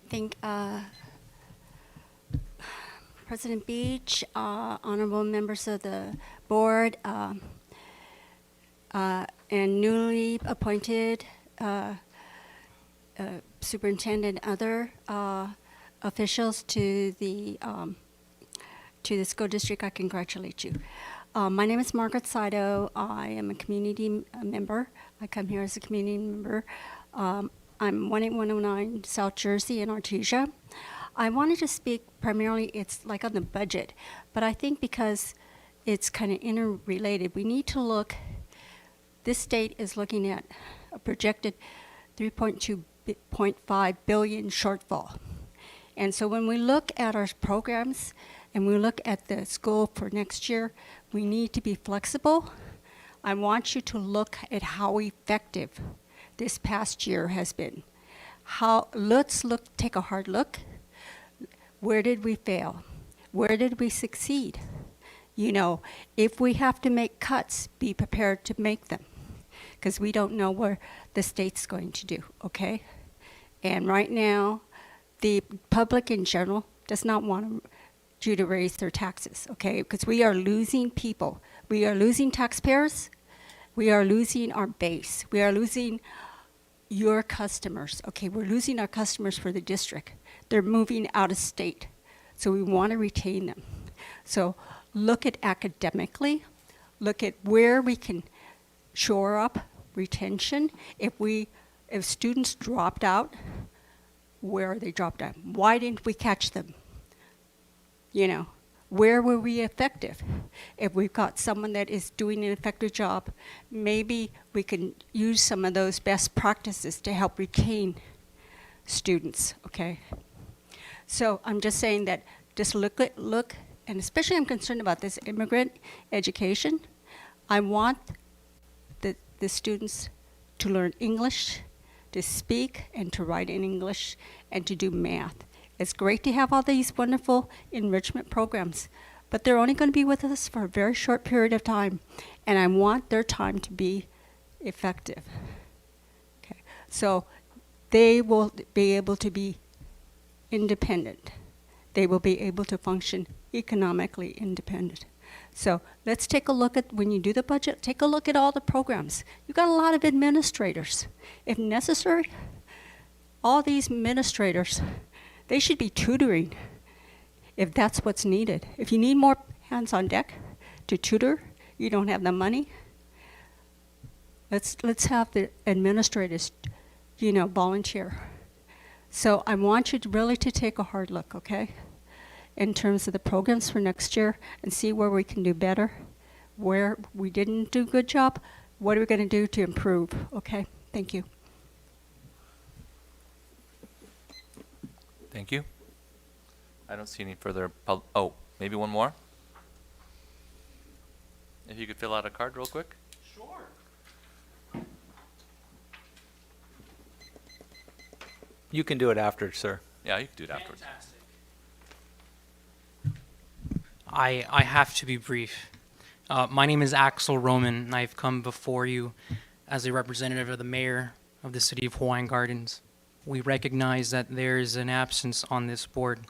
Speaker 18: Thank President Beach, honorable members of the board, and newly appointed superintendent and other officials to the school district. I congratulate you. My name is Margaret Saito. I am a community member. I come here as a community member. I'm 18109 South Jersey in Artesia. I wanted to speak primarily, it's like on the budget, but I think because it's kind of interrelated, we need to look, this state is looking at a projected 3.5 billion shortfall. And so when we look at our programs and we look at the school for next year, we need to be flexible. I want you to look at how effective this past year has been. Let's take a hard look. Where did we fail? Where did we succeed? You know, if we have to make cuts, be prepared to make them, because we don't know where the state's going to do, okay? And right now, the public in general does not want you to raise their taxes, okay? Because we are losing people. We are losing taxpayers. We are losing our base. We are losing your customers, okay? We're losing our customers for the district. They're moving out of state, so we want to retain them. So look at academically, look at where we can shore up retention. If students dropped out, where are they dropped out? Why didn't we catch them? You know, where were we effective? If we've got someone that is doing an effective job, maybe we can use some of those best practices to help retain students, okay? So I'm just saying that just look, and especially I'm concerned about this immigrant education. I want the students to learn English, to speak and to write in English and to do math. It's great to have all these wonderful enrichment programs, but they're only going to be with us for a very short period of time, and I want their time to be effective. Okay. So they will be able to be independent. They will be able to function economically independent. So let's take a look at, when you do the budget, take a look at all the programs. You've got a lot of administrators. If necessary, all these administrators, they should be tutoring if that's what's needed. If you need more hands on deck to tutor, you don't have the money, let's have the administrators, volunteer. So I want you to really to take a hard look, okay, in terms of the programs for next year and see where we can do better, where we didn't do a good job, what are we going to do to improve, okay? Thank you.
Speaker 3: Thank you. I don't see any further maybe one more? If you could fill out a card real quick.
Speaker 1: You can do it after, sir.
Speaker 3: Yeah, you can do it afterwards.
Speaker 19: I have to be brief. My name is Axel Roman, and I've come before you as a representative of the mayor of the city of Hawaiian Gardens. We recognize that there is an absence on this board,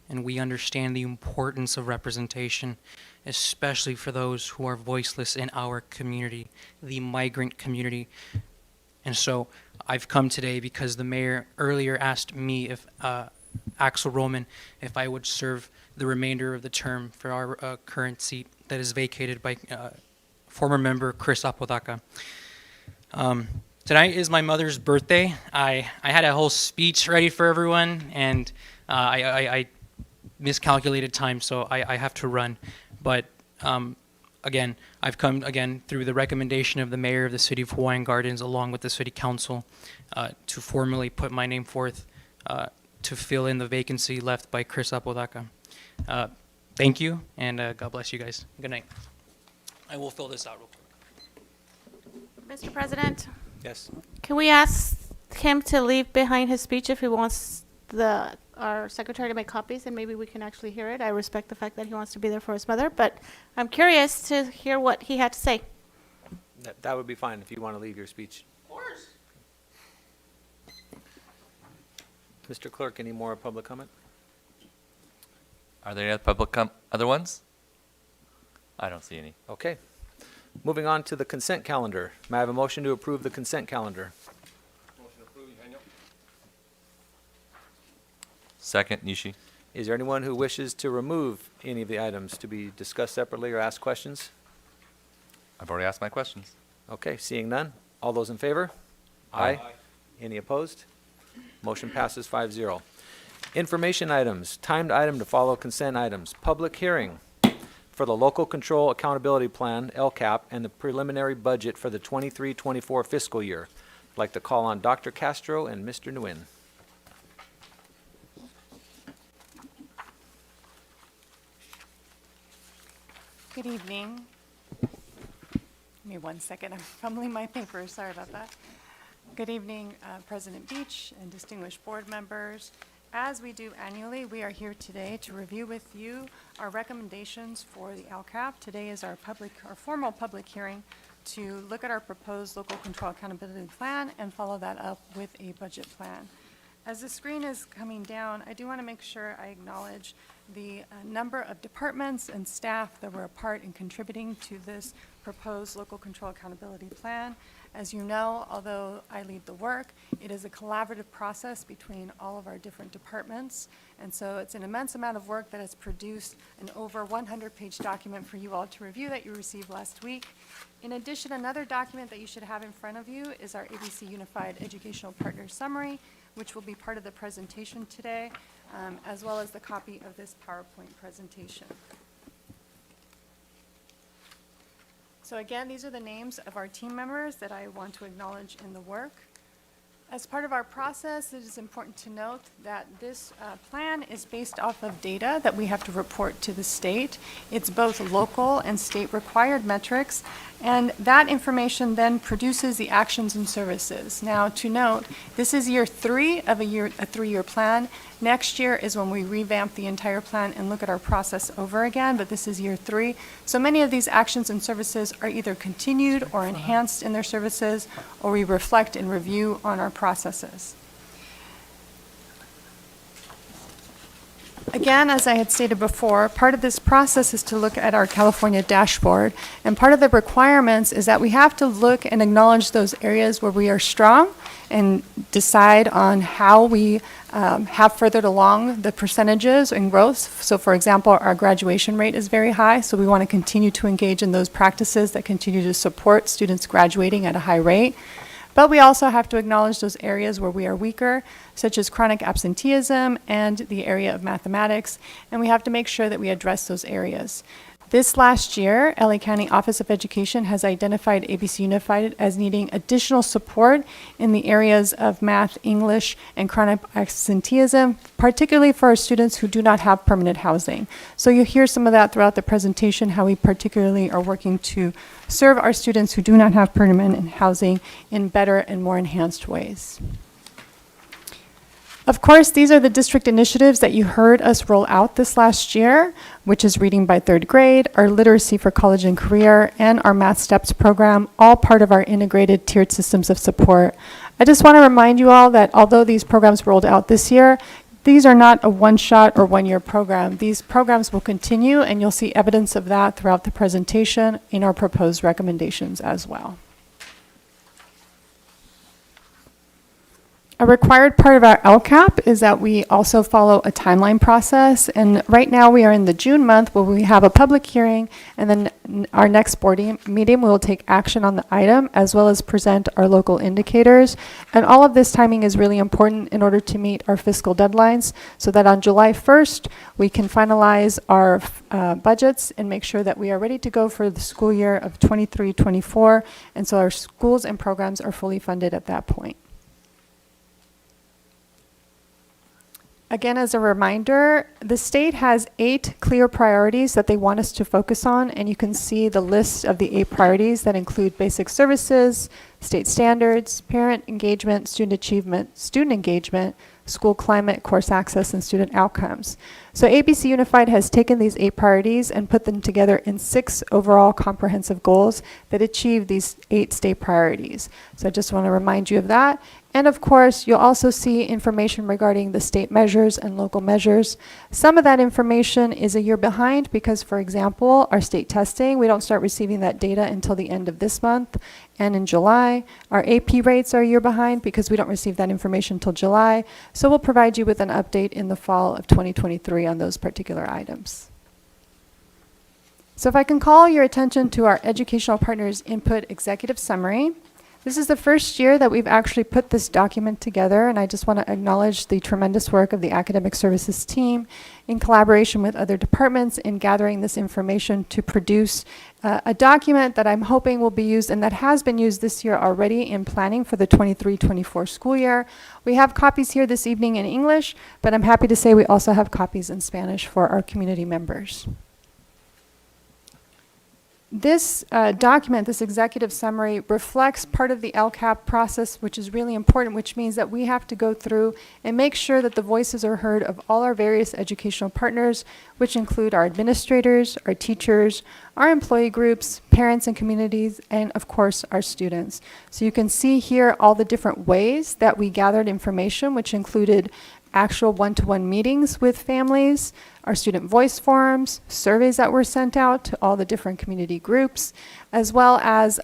Speaker 19: and we understand the importance of representation, especially for those who are voiceless in our community, the migrant community. And so I've come today because the mayor earlier asked me, if Axel Roman, if I would serve the remainder of the term for our current seat that is vacated by former member Chris Apodaca. Tonight is my mother's birthday. I had a whole speech ready for everyone, and I miscalculated time, so I have to run. But again, I've come again through the recommendation of the mayor of the city of Hawaiian Gardens, along with the city council, to formally put my name forth to fill in the vacancy left by Chris Apodaca. Thank you, and God bless you guys. Good night. I will fill this out real quick.
Speaker 2: Mr. President,
Speaker 1: Yes.
Speaker 2: can we ask him to leave behind his speech if he wants our secretary to make copies, and maybe we can actually hear it? I respect the fact that he wants to be there for his mother, but I'm curious to hear what he had to say.
Speaker 1: That would be fine if you want to leave your speech.
Speaker 2: Of course.
Speaker 1: Mr. Clerk, any more public comment?
Speaker 3: Are there any other ones? I don't see any.
Speaker 1: Okay. Moving on to the consent calendar. May I have a motion to approve the consent calendar?
Speaker 5: Motion approved, Eugenio.
Speaker 3: Second, Nishi.
Speaker 1: Is there anyone who wishes to remove any of the items to be discussed separately or ask questions?
Speaker 3: I've already asked my questions.
Speaker 1: Okay, seeing none. All those in favor?
Speaker 3: Aye.
Speaker 1: Any opposed? Motion passes 5-0. Information items, timed item to follow consent items, public hearing for the Local Control Accountability Plan, LCAP, and the preliminary budget for the 23-24 fiscal year. I'd like to call on Dr. Castro and Mr. Nguyen.
Speaker 20: Good evening. Give me 1 second. I'm fumbling my papers. Sorry about that. Good evening, President Beach and distinguished board members. As we do annually, we are here today to review with you our recommendations for the LCAP. Today is our formal public hearing to look at our proposed local control accountability plan and follow that up with a budget plan. As the screen is coming down, I do want to make sure I acknowledge the number of departments and staff that were a part in contributing to this proposed local control accountability plan. As you know, although I lead the work, it is a collaborative process between all of our different departments. And so it's an immense amount of work that has produced an over 100-page document for you all to review that you received last week. In addition, another document that you should have in front of you is our ABC Unified Educational Partner Summary, which will be part of the presentation today, as well as the copy of this PowerPoint presentation. So again, these are the names of our team members that I want to acknowledge in the work. As part of our process, it is important to note that this plan is based off of data that we have to report to the state. It's both local and state required metrics, and that information then produces the actions and services. Now, to note, this is year 3 of a 3-year plan. Next year is when we revamp the entire plan and look at our process over again, but this is year 3. So many of these actions and services are either continued or enhanced in their services, or we reflect and review on our processes. Again, as I had stated before, part of this process is to look at our California dashboard, and part of the requirements is that we have to look and acknowledge those areas where we are strong and decide on how we have furthered along the percentages and growth. So for example, our graduation rate is very high, so we want to continue to engage in those practices that continue to support students graduating at a high rate. But we also have to acknowledge those areas where we are weaker, such as chronic absenteeism and the area of mathematics, and we have to make sure that we address those areas. This last year, LA County Office of Education has identified ABC Unified as needing additional support in the areas of math, English, and chronic absenteeism, particularly for our students who do not have permanent housing. So you'll hear some of that throughout the presentation, how we particularly are working to serve our students who do not have permanent housing in better and more enhanced ways. Of course, these are the district initiatives that you heard us roll out this last year, which is reading by 3rd grade, our literacy for college and career, and our Math Steps program, all part of our integrated tiered systems of support. I just want to remind you all that although these programs rolled out this year, these are not a one-shot or one-year program. These programs will continue, and you'll see evidence of that throughout the presentation in our proposed recommendations as well. A required part of our LCAP is that we also follow a timeline process, and right now we are in the June month where we have a public hearing, and then our next board meeting we will take action on the item as well as present our local indicators. And all of this timing is really important in order to meet our fiscal deadlines so that on July 1st we can finalize our budgets and make sure that we are ready to go for the school year of 23-24, and so our schools and programs are fully funded at that point. Again, as a reminder, the state has 8 clear priorities that they want us to focus on, and you can see the list of the 8 priorities that include basic services, state standards, parent engagement, student achievement, student engagement, school climate, course access, and student outcomes. So ABC Unified has taken these 8 priorities and put them together in 6 overall comprehensive goals that achieve these 8 state priorities. So I just want to remind you of that. And of course, you'll also see information regarding the state measures and local measures. Some of that information is a year behind because, for example, our state testing, we don't start receiving that data until the end of this month and in July. Our AP rates are a year behind because we don't receive that information until July. So we'll provide you with an update in the fall of 2023 on those particular items. So if I can call your attention to our Educational Partners Input Executive Summary. This is the first year that we've actually put this document together, and I just want to acknowledge the tremendous work of the Academic Services team in collaboration with other departments in gathering this information to produce a document that I'm hoping will be used, and that has been used this year already in planning for the 23-24 school year. We have copies here this evening in English, but I'm happy to say we also have copies in Spanish for our community members. This document, this executive summary, reflects part of the LCAP process, which is really important, which means that we have to go through and make sure that the voices are heard of all our various educational partners, which include our administrators, our teachers, our employee groups, parents and communities, and of course, our students. So you can see here all the different ways that we gathered information, which included actual one-to-one meetings with families, our student voice forums, surveys that were sent out to all the different community groups, as well as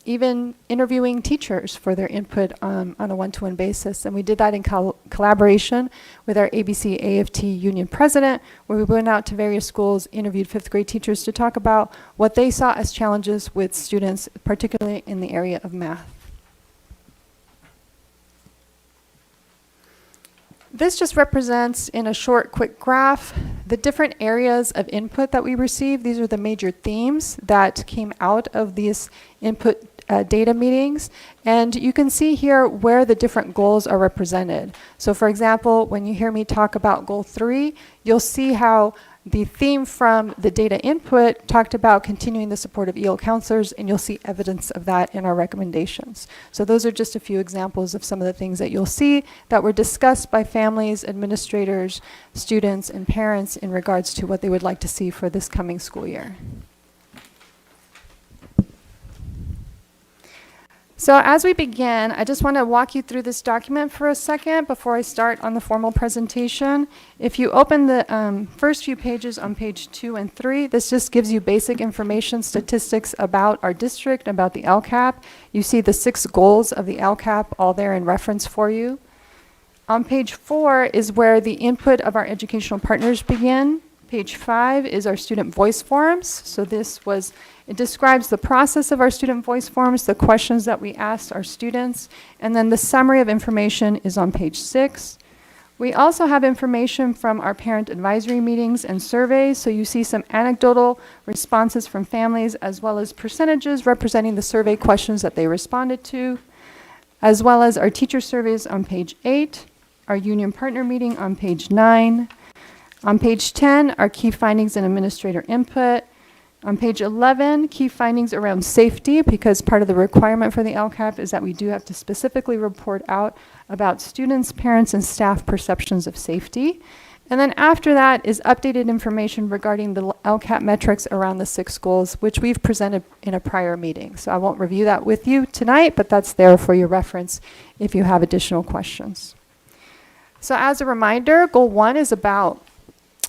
Speaker 20: even interviewing teachers for their input on a one-to-one basis. And we did that in collaboration with our ABC AFT union president, where we went out to various schools, interviewed 5th grade teachers to talk about what they saw as challenges with students, particularly in the area of math. This just represents, in a short, quick graph, the different areas of input that we received. These are the major themes that came out of this input
Speaker 21: data meetings, and you can see here where the different goals are represented. So for example, when you hear me talk about goal 3, you'll see how the theme from the data input talked about continuing the support of EL counselors, and you'll see evidence of that in our recommendations. So those are just a few examples of some of the things that you'll see that were discussed by families, administrators, students, and parents in regards to what they would like to see for this coming school year. So as we begin, I just want to walk you through this document for a second before I start on the formal presentation. If you open the first few pages on page 2 and 3, this just gives you basic information, statistics about our district, about the LCAP. You see the 6 goals of the LCAP all there in reference for you. On page 4 is where the input of our educational partners begin. Page 5 is our student voice forums. So it describes the process of our student voice forums, the questions that we asked our students, and then the summary of information is on page 6. We also have information from our parent advisory meetings and surveys, so you see some anecdotal responses from families as well as percentages representing the survey questions that they responded to, as well as our teacher surveys on page 8, our union partner meeting on page 9. On page 10, our key findings and administrator input. On page 11, key findings around safety, because part of the requirement for the LCAP is that we do have to specifically report out about students, parents, and staff perceptions of safety. And then after that is updated information regarding the LCAP metrics around the 6 goals, which we've presented in a prior meeting. So I won't review that with you tonight, but that's there for your reference if you have additional questions. So as a reminder, goal 1 is about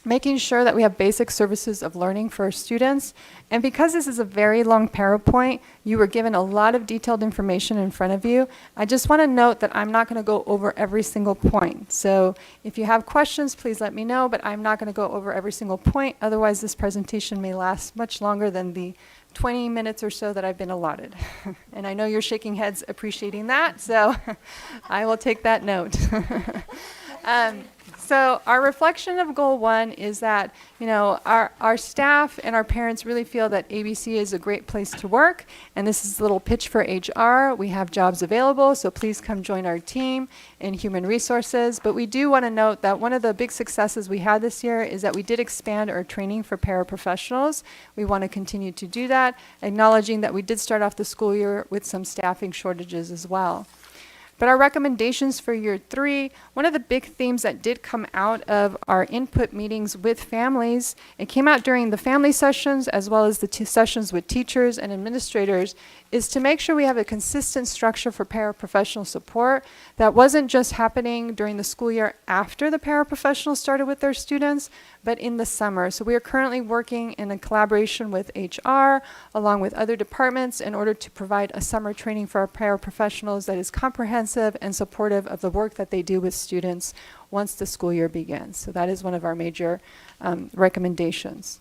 Speaker 21: making sure that we have basic services of learning for our students. And because this is a very long PowerPoint, you were given a lot of detailed information in front of you. I just want to note that I'm not going to go over every single point. So if you have questions, please let me know, but I'm not going to go over every single point. Otherwise, this presentation may last much longer than the 20 minutes or so that I've been allotted. And I know you're shaking heads appreciating that, so I will take that note. So our reflection of goal 1 is that, our staff and our parents really feel that ABC is a great place to work. And this is a little pitch for HR. We have jobs available, so please come join our team in human resources. But we do want to note that one of the big successes we had this year is that we did expand our training for paraprofessionals. We want to continue to do that, acknowledging that we did start off the school year with some staffing shortages as well. But our recommendations for year 3, one of the big themes that did come out of our input meetings with families, it came out during the family sessions as well as the sessions with teachers and administrators, is to make sure we have a consistent structure for paraprofessional support that wasn't just happening during the school year after the paraprofessionals started with their students, but in the summer. So we are currently working in a collaboration with HR along with other departments in order to provide a summer training for our paraprofessionals that is comprehensive and supportive of the work that they do with students once the school year begins. So that is one of our major recommendations.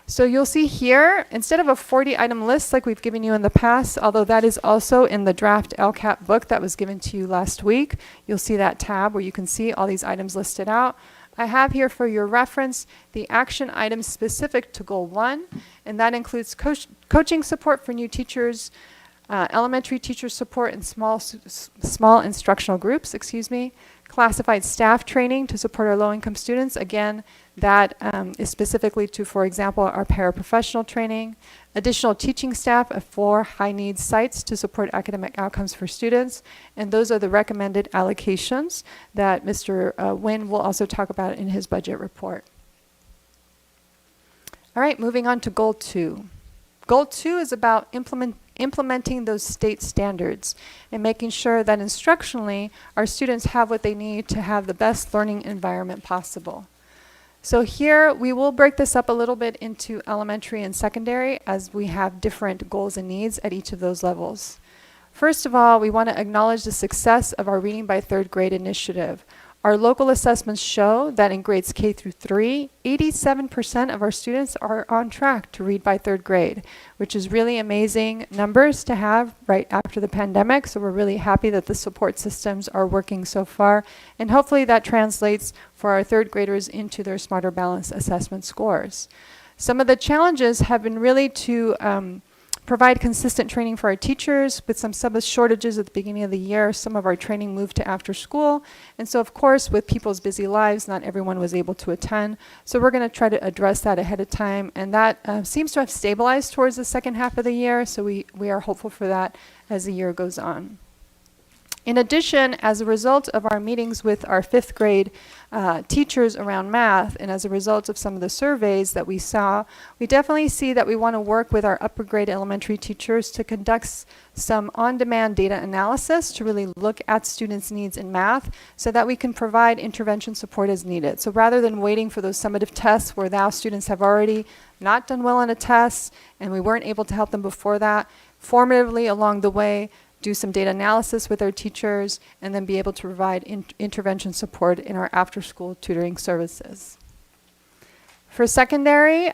Speaker 21: So you'll see here, instead of a 40-item list like we've given you in the past, although that is also in the draft LCAP book that was given to you last week, you'll see that tab where you can see all these items listed out. I have here for your reference the action items specific to Goal 1, and that includes coaching support for new teachers, elementary teacher support in small instructional groups, classified staff training to support our low-income students. Again, that is specifically to, for example, our paraprofessional training, additional teaching staff at 4 high-needs sites to support academic outcomes for students, and those are the recommended allocations that Mr. Nguyen will also talk about in his budget report. All right, moving on to Goal 2. Goal 2 is about implementing those state standards and making sure that instructionally our students have what they need to have the best learning environment possible. So here we will break this up a little bit into elementary and secondary as we have different goals and needs at each of those levels. First of all, we want to acknowledge the success of our Reading by Third Grade initiative. Our local assessments show that in grades K through 3, 87% of our students are on track to read by 3rd grade, which is really amazing numbers to have right after the pandemic. So we're really happy that the support systems are working so far. And hopefully that translates for our 3rd graders into their Smarter Balanced assessment scores. Some of the challenges have been really to provide consistent training for our teachers. With some shortages at the beginning of the year, some of our training moved to after school. And so, of course, with people's busy lives, not everyone was able to attend. So we're going to try to address that ahead of time. And that seems to have stabilized towards the second half of the year. So we are hopeful for that as the year goes on. In addition, as a result of our meetings with our 5th grade teachers around math, and as a result of some of the surveys that we saw, we definitely see that we want to work with our upper grade elementary teachers to conduct some on-demand data analysis to really look at students' needs in math so that we can provide intervention support as needed. So rather than waiting for those summative tests where now students have already not done well on a test and we weren't able to help them before that, formatively along the way, do some data analysis with our teachers, and then be able to provide intervention support in our after-school tutoring services. For secondary,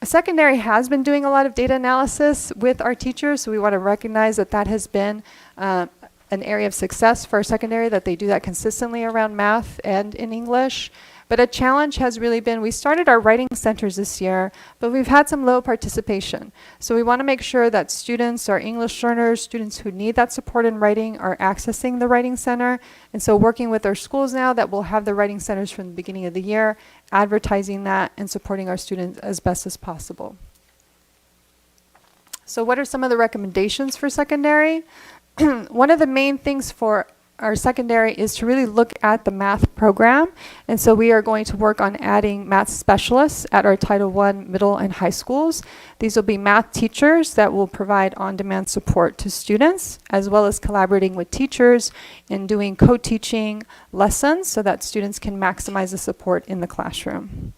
Speaker 21: secondary has been doing a lot of data analysis with our teachers, so we want to recognize that that has been an area of success for our secondary, that they do that consistently around math and in English. But a challenge has really been, we started our writing centers this year, but we've had some low participation. So we want to make sure that students, our English learners, students who need that support in writing are accessing the writing center. And so working with our schools now that we'll have the writing centers from the beginning of the year, advertising that and supporting our students as best as possible. So what are some of the recommendations for secondary? One of the main things for our secondary is to really look at the math program. And so we are going to work on adding math specialists at our Title I middle and high schools. These will be math teachers that will provide on-demand support to students, as well as collaborating with teachers and doing co-teaching lessons so that students can maximize the support in the classroom.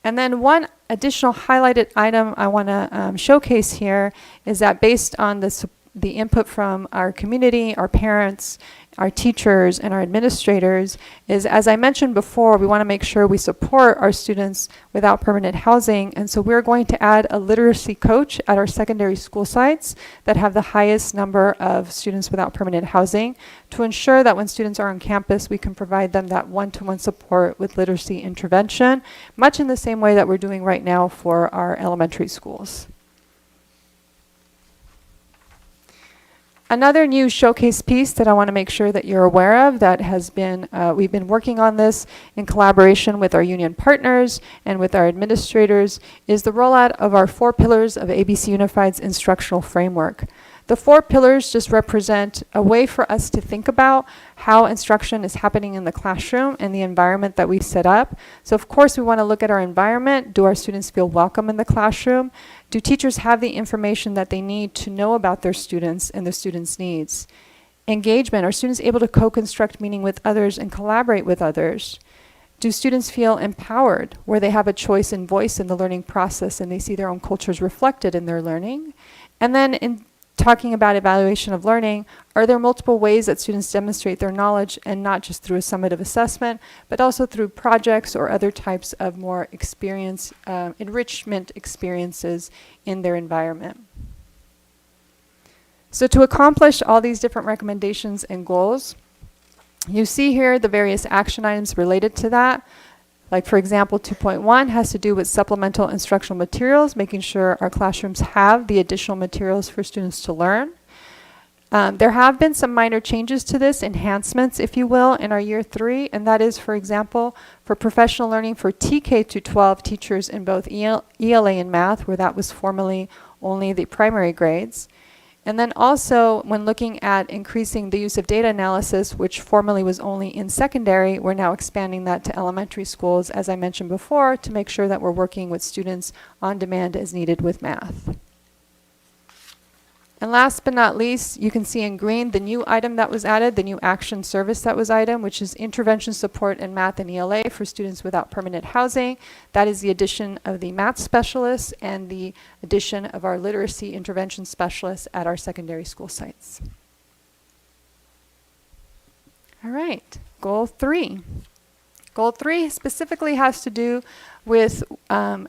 Speaker 21: And then one additional highlighted item I want to showcase here is that based on the input from our community, our parents, our teachers, and our administrators is, as I mentioned before, we want to make sure we support our students without permanent housing. And so we're going to add a literacy coach at our secondary school sites that have the highest number of students without permanent housing to ensure that when students are on campus, we can provide them that one-to-one support with literacy intervention, much in the same way that we're doing right now for our elementary schools. Another new showcase piece that I want to make sure that you're aware of that has been, we've been working on this in collaboration with our union partners and with our administrators, is the rollout of our 4 pillars of ABC Unified's instructional framework. The 4 pillars just represent a way for us to think about how instruction is happening in the classroom and the environment that we've set up. So of course we want to look at our environment. Do our students feel welcome in the classroom? Do teachers have the information that they need to know about their students and their students' needs? Engagement. Are students able to co-construct meaning with others and collaborate with others? Do students feel empowered, where they have a choice and voice in the learning process and they see their own cultures reflected in their learning? And then in talking about evaluation of learning, are there multiple ways that students demonstrate their knowledge, and not just through a summative assessment, but also through projects or other types of more enrichment experiences in their environment? So to accomplish all these different recommendations and goals, you see here the various action items related to that. Like for example, 2.1 has to do with supplemental instructional materials, making sure our classrooms have the additional materials for students to learn. There have been some minor changes to this, enhancements, if you will, in our year 3, and that is, for example, for professional learning for TK to 12 teachers in both ELA and math, where that was formerly only the primary grades. And then also, when looking at increasing the use of data analysis, which formerly was only in secondary, we're now expanding that to elementary schools, as I mentioned before, to make sure that we're working with students on demand as needed with math. And last but not least, you can see in green the new item that was added, the new action service that was item, which is intervention support in math and ELA for students without permanent housing. That is the addition of the math specialists and the addition of our literacy intervention specialists at our secondary school sites. All right, goal 3. Goal 3 specifically has to do with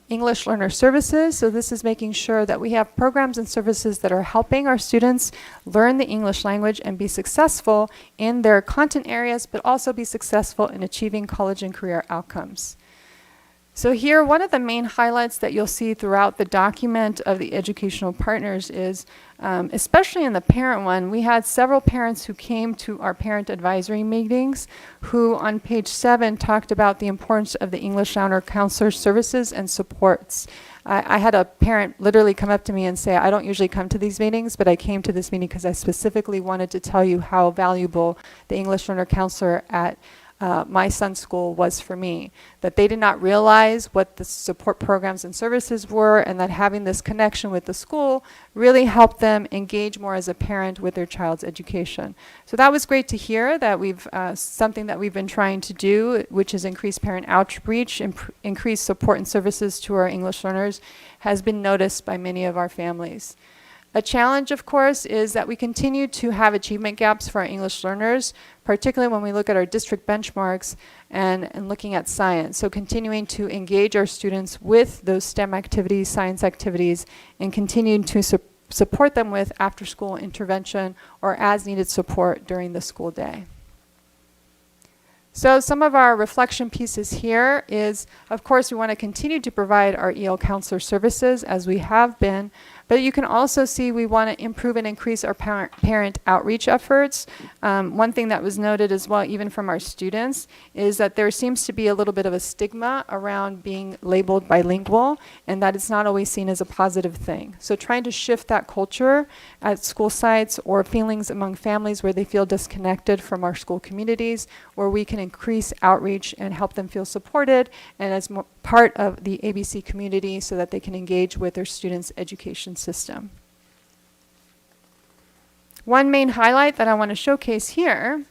Speaker 21: English learner services. So this is making sure that we have programs and services that are helping our students learn the English language and be successful in their content areas, but also be successful in achieving college and career outcomes. So here, one of the main highlights that you'll see throughout the document of the educational partners is, especially in the parent one, we had several parents who came to our parent advisory meetings who on page 7 talked about the importance of the English Learner Counselor services and supports. I had a parent literally come up to me and say, I don't usually come to these meetings, but I came to this meeting because I specifically wanted to tell you how valuable the English Learner Counselor at my son's school was for me, that they did not realize what the support programs and services were, and that having this connection with the school really helped them engage more as a parent with their child's education. So that was great to hear that we've, something that we've been trying to do, which is increase parent outreach, increase support and services to our English learners, has been noticed by many of our families. A challenge, of course, is that we continue to have achievement gaps for our English learners, particularly when we look at our district benchmarks and looking at science. So continuing to engage our students with those STEM activities, science activities, and continuing to support them with after-school intervention or as-needed support during the school day. So some of our reflection pieces here is, of course, we want to continue to provide our EL counselor services as we have been, but you can also see we want to improve and increase our parent outreach efforts. One thing that was noted as well, even from our students, is that there seems to be a little bit of a stigma around being labeled bilingual, and that it's not always seen as a positive thing. So trying to shift that culture at school sites or feelings among families where they feel disconnected from our school communities, where we can increase outreach and help them feel supported and as part of the ABC community so that they can engage with their students' education system. One main highlight that I want to showcase here,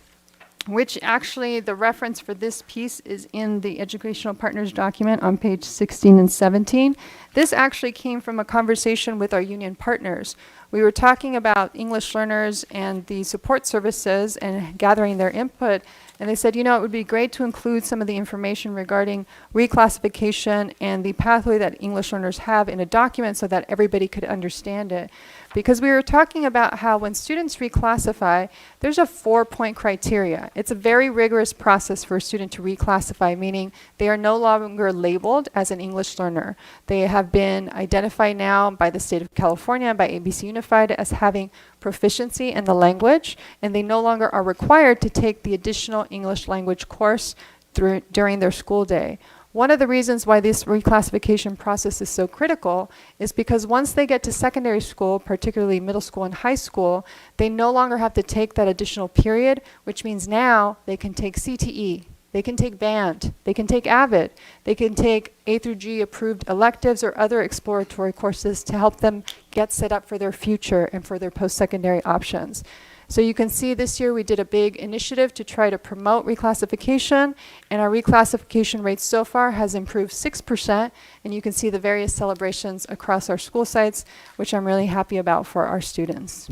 Speaker 21: which actually the reference for this piece is in the Educational Partners document on page 16 and 17. This actually came from a conversation with our union partners. We were talking about English learners and the support services and gathering their input, and they said, you know, it would be great to include some of the information regarding reclassification and the pathway that English learners have in a document so that everybody could understand it. Because we were talking about how when students reclassify, there's a 4-point criteria. It's a very rigorous process for a student to reclassify, meaning they are no longer labeled as an English learner. They have been identified now by the state of California, by ABC Unified, as having proficiency in the language, and they no longer are required to take the additional English language course during their school day. One of the reasons why this reclassification process is so critical is because once they get to secondary school, particularly middle school and high school, they no longer have to take that additional period, which means now they can take CTE, they can take BAND, they can take AVID, they can take A through G approved electives or other exploratory courses to help them get set up for their future and for their post-secondary options. So you can see this year we did a big initiative to try to promote reclassification, and our reclassification rate so far has improved 6%, and you can see the various celebrations across our school sites, which I'm really happy about for our students.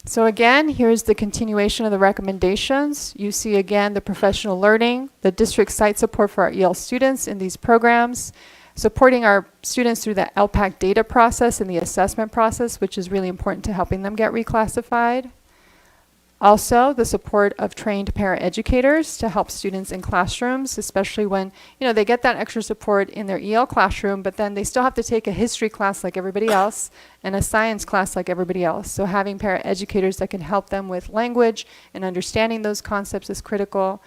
Speaker 21: So again, here's the continuation of the recommendations. You see again the professional learning, the district site support for our EL students in these programs, supporting our students through the LPAC data process and the assessment process, which is really important to helping them get reclassified. Also, the support of trained paraeducators to help students in classrooms, especially when, you know, they get that extra support in their EL classroom, but then they still have to take a history class like everybody else and a science class like everybody else. So having paraeducators that can help them with language and understanding those concepts is critical.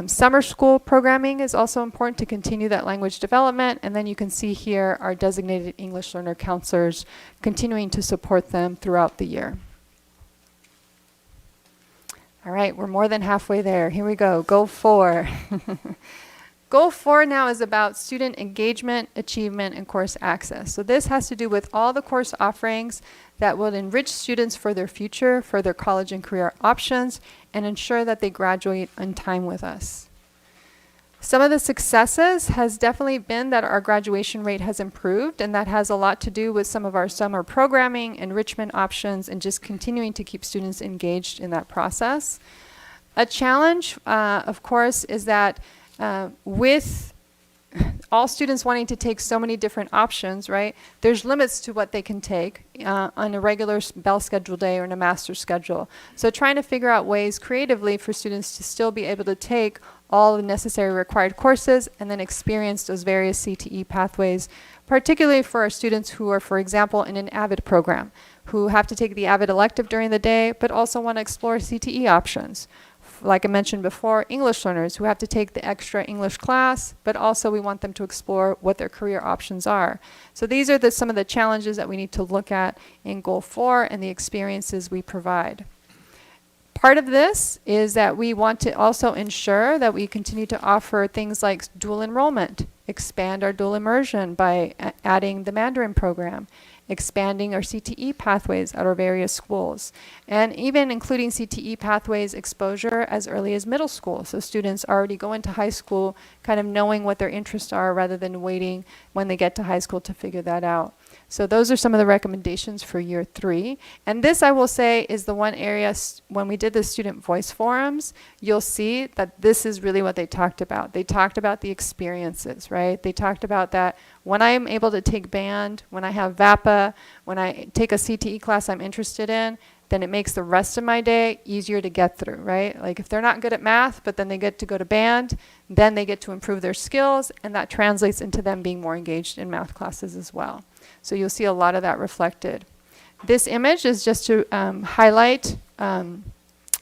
Speaker 21: Summer school programming is also important to continue that language development, and then you can see here our designated English learner counselors continuing to support them throughout the year. All right, we're more than halfway there. Here we go. Goal 4. Goal 4 now is about student engagement, achievement, and course access. So this has to do with all the course offerings that will enrich students for their future, for their college and career options, and ensure that they graduate on time with us. Some of the successes has definitely been that our graduation rate has improved, and that has a lot to do with some of our summer programming, enrichment options, and just continuing to keep students engaged in that process. A challenge, of course, is that with all students wanting to take so many different options, right? There's limits to what they can take on a regular bell schedule day or in a master schedule. So trying to figure out ways creatively for students to still be able to take all the necessary required courses and then experience those various CTE pathways, particularly for our students who are, for example, in an AVID program, who have to take the AVID elective during the day, but also want to explore CTE options. Like I mentioned before, English learners who have to take the extra English class, but also we want them to explore what their career options are. So these are some of the challenges that we need to look at in Goal 4 and the experiences we provide. Part of this is that we want to also ensure that we continue to offer things like dual enrollment, expand our dual immersion by adding the Mandarin program, expanding our CTE pathways at our various schools, and even including CTE pathways exposure as early as middle school. So students already go into high school kind of knowing what their interests are rather than waiting when they get to high school to figure that out. So those are some of the recommendations for year 3. And this, I will say, is the one area when we did the student voice forums, you'll see that this is really what they talked about. They talked about the experiences, right? They talked about that when I am able to take band, when I have VAPA, when I take a CTE class I'm interested in, then it makes the rest of my day easier to get through, right? Like if they're not good at math, but then they get to go to band, then they get to improve their skills, and that translates into them being more engaged in math classes as well. So you'll see a lot of that reflected. This image is just to highlight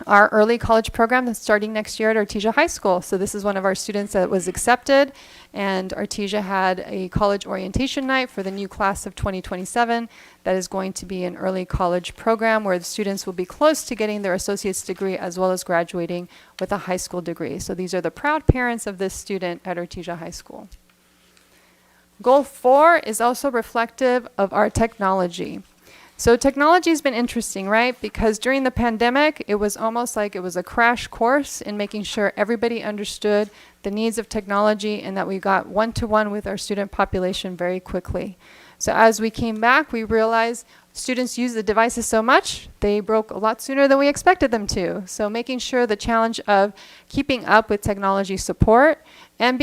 Speaker 21: our early college program that's starting next year at Artesia High School. So this is one of our students that was accepted, and Artesia had a college orientation night for the new class of 2027 that is going to be an early college program where the students will be close to getting their associate's degree as well as graduating with a high school degree. So these are the proud parents of this student at Artesia High School. Goal 4 is also reflective of our technology. So technology has been interesting, right? Because during the pandemic, it was almost like it was a crash course in making sure everybody understood the needs of technology and that we got one-to-one with our student population very quickly. So as we came back, we realized students use the devices so much, they broke a lot sooner than we expected them to. So making sure the challenge of keeping up with technology support and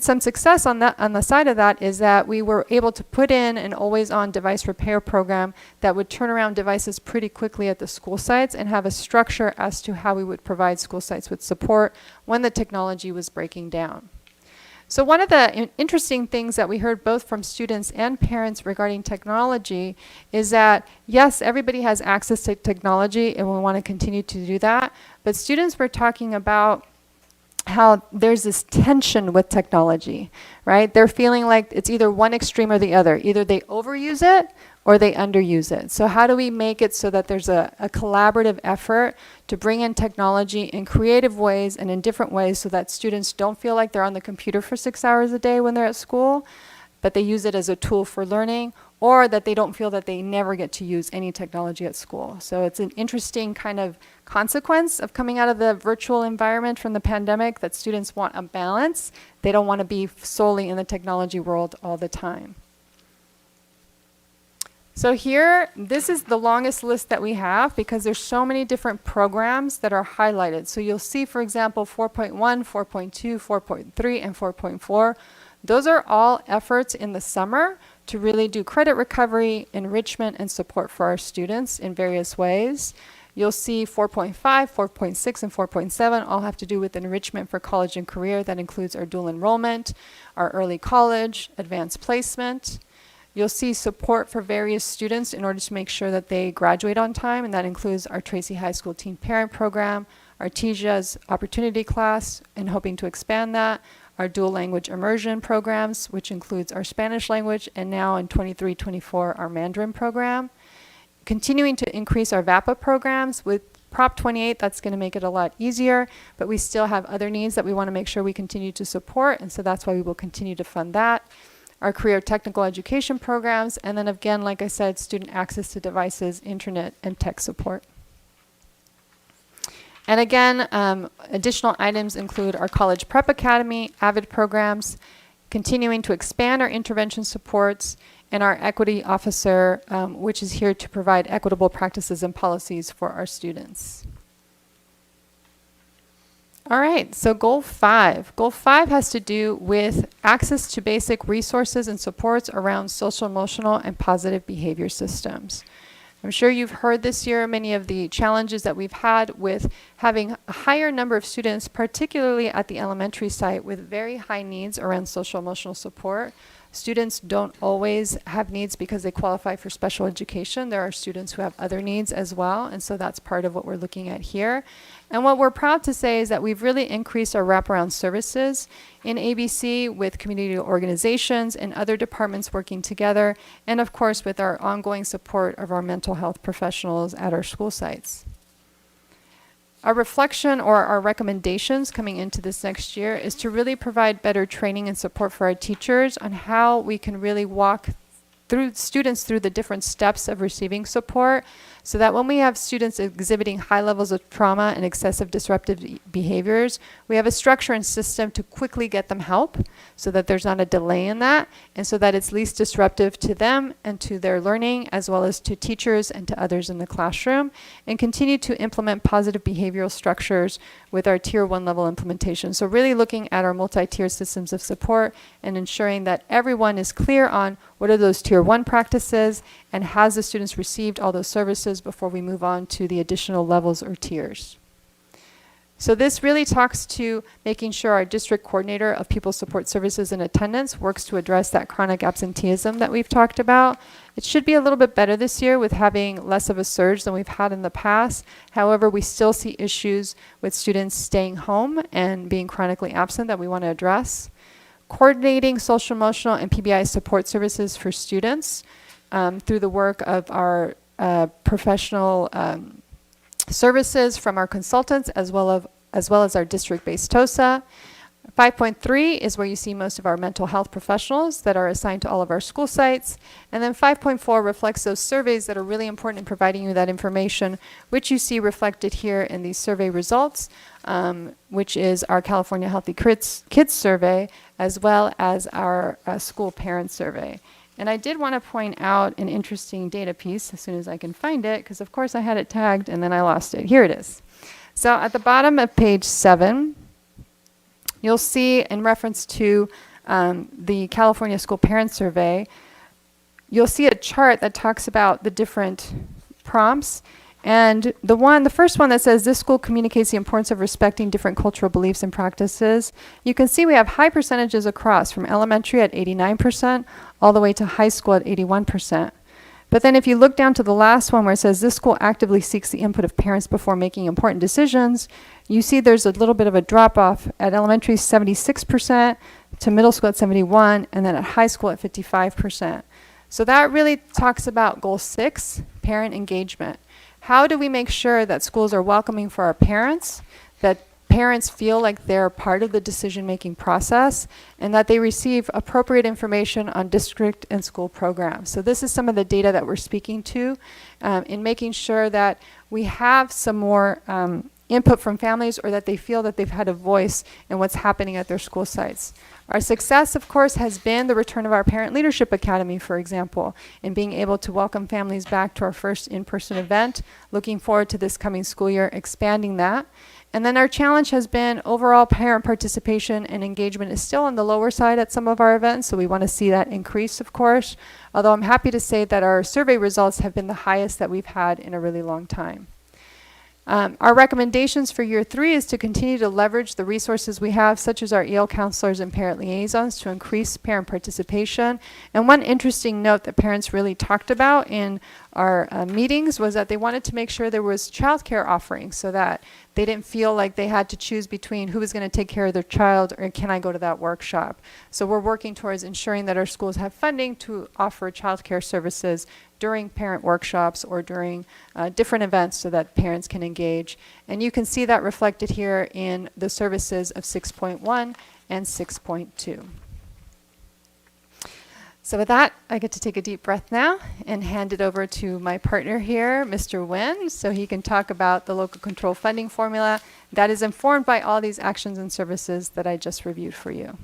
Speaker 21: some success on the side of that is that we were able to put in an always-on device repair program that would turn around devices pretty quickly at the school sites and have a structure as to how we would provide school sites with support when the technology was breaking down. So one of the interesting things that we heard both from students and parents regarding technology is that, yes, everybody has access to technology and we want to continue to do that, but students were talking about how there's this tension with technology, right? They're feeling like it's either one extreme or the other. Either they overuse it or they underuse it. So how do we make it so that there's a collaborative effort to bring in technology in creative ways and in different ways so that students don't feel like they're on the computer for 6 hours a day when they're at school, but they use it as a tool for learning, or that they don't feel that they never get to use any technology at school. So it's an interesting kind of consequence of coming out of the virtual environment from the pandemic that students want a balance. They don't want to be solely in the technology world all the time. So here, this is the longest list that we have because there's so many different programs that are highlighted. So you'll see, for example, 4.1, 4.2, 4.3, and 4.4. Those are all efforts in the summer to really do credit recovery, enrichment, and support for our students in various ways. You'll see 4.5, 4.6, and 4.7 all have to do with enrichment for college and career. That includes our dual enrollment, our early college, advanced placement. You'll see support for various students in order to make sure that they graduate on time, and that includes our Tracy High School Teen Parent Program, Artesia's Opportunity Class, and hoping to expand that, our dual language immersion programs, which includes our Spanish language, and now in 23-24, our Mandarin program. Continuing to increase our VAPA programs with Prop 28, that's going to make it a lot easier, but we still have other needs that we want to make sure we continue to support, and so that's why we will continue to fund that. Our career technical education programs, and then again, like I said, student access to devices, internet, and tech support. And again, additional items include our College Prep Academy, AVID programs, continuing to expand our intervention supports, and our equity officer, which is here to provide equitable practices and policies for our students. All right, so goal 5. Goal 5 has to do with access to basic resources and supports around social, emotional, and positive behavior systems. I'm sure you've heard this year many of the challenges that we've had with having a higher number of students, particularly at the elementary site, with very high needs around social emotional support. Students don't always have needs because they qualify for special education. There are students who have other needs as well, and so that's part of what we're looking at here. And what we're proud to say is that we've really increased our wraparound services in ABC with community organizations and other departments working together, and of course with our ongoing support of our mental health professionals at our school sites. Our reflection or our recommendations coming into this next year is to really provide better training and support for our teachers on how we can really walk students through the different steps of receiving support, so that when we have students exhibiting high levels of trauma and excessive disruptive behaviors, we have a structure and system to quickly get them help so that there's not a delay in that, and so that it's least disruptive to them and to their learning, as well as to teachers and to others in the classroom, and continue to implement positive behavioral structures with our Tier 1 level implementation. So really looking at our multi-tier systems of support and ensuring that everyone is clear on what are those Tier 1 practices and has the students received all those services before we move on to the additional levels or tiers. So this really talks to making sure our district coordinator of pupil support services and attendance works to address that chronic absenteeism that we've talked about. It should be a little bit better this year with having less of a surge than we've had in the past. However, we still see issues with students staying home and being chronically absent that we want to address. Coordinating social, emotional, and PBI support services for students through the work of our professional services from our consultants, as well as our district-based TOSA. 5.3 is where you see most of our mental health professionals that are assigned to all of our school sites. And then 5.4 reflects those surveys that are really important in providing you that information, which you see reflected here in these survey results, which is our California Healthy Kids survey, as well as our school parent survey. And I did want to point out an interesting data piece as soon as I can find it, because of course I had it tagged and then I lost it. Here it is. So at the bottom of page 7, you'll see in reference to the California School Parent Survey, you'll see a chart that talks about the different prompts. And the first one that says this school communicates the importance of respecting different cultural beliefs and practices. You can see we have high percentages across, from elementary at 89% all the way to high school at 81%. But then if you look down to the last one where it says this school actively seeks the input of parents before making important decisions, you see there's a little bit of a drop off at elementary 76%, to middle school at 71%, and then at high school at 55%. So that really talks about goal 6, parent engagement. How do we make sure that schools are welcoming for our parents, that parents feel like they're part of the decision-making process, and that they receive appropriate information on district and school programs? So this is some of the data that we're speaking to in making sure that we have some more input from families, or that they feel that they've had a voice in what's happening at their school sites. Our success, of course, has been the return of our Parent Leadership Academy, for example, and being able to welcome families back to our first in-person event. Looking forward to this coming school year, expanding that. And then our challenge has been overall parent participation and engagement is still on the lower side at some of our events, so we want to see that increase, of course. Although I'm happy to say that our survey results have been the highest that we've had in a really long time. Our recommendations for year 3 is to continue to leverage the resources we have, such as our EL counselors and parent liaisons, to increase parent participation. And one interesting note that parents really talked about in our meetings was that they wanted to make sure there was childcare offerings, so that they didn't feel like they had to choose between who was going to take care of their child or can I go to that workshop. So we're working towards ensuring that our schools have funding to offer childcare services during parent workshops or during different events so that parents can engage. And you can see that reflected here in the services of 6.1 and 6.2. So with that, I get to take a deep breath now and hand it over to my partner here, Mr. Nguyen, so he can talk about the local control funding formula that is informed by all these actions and services that I just reviewed for you.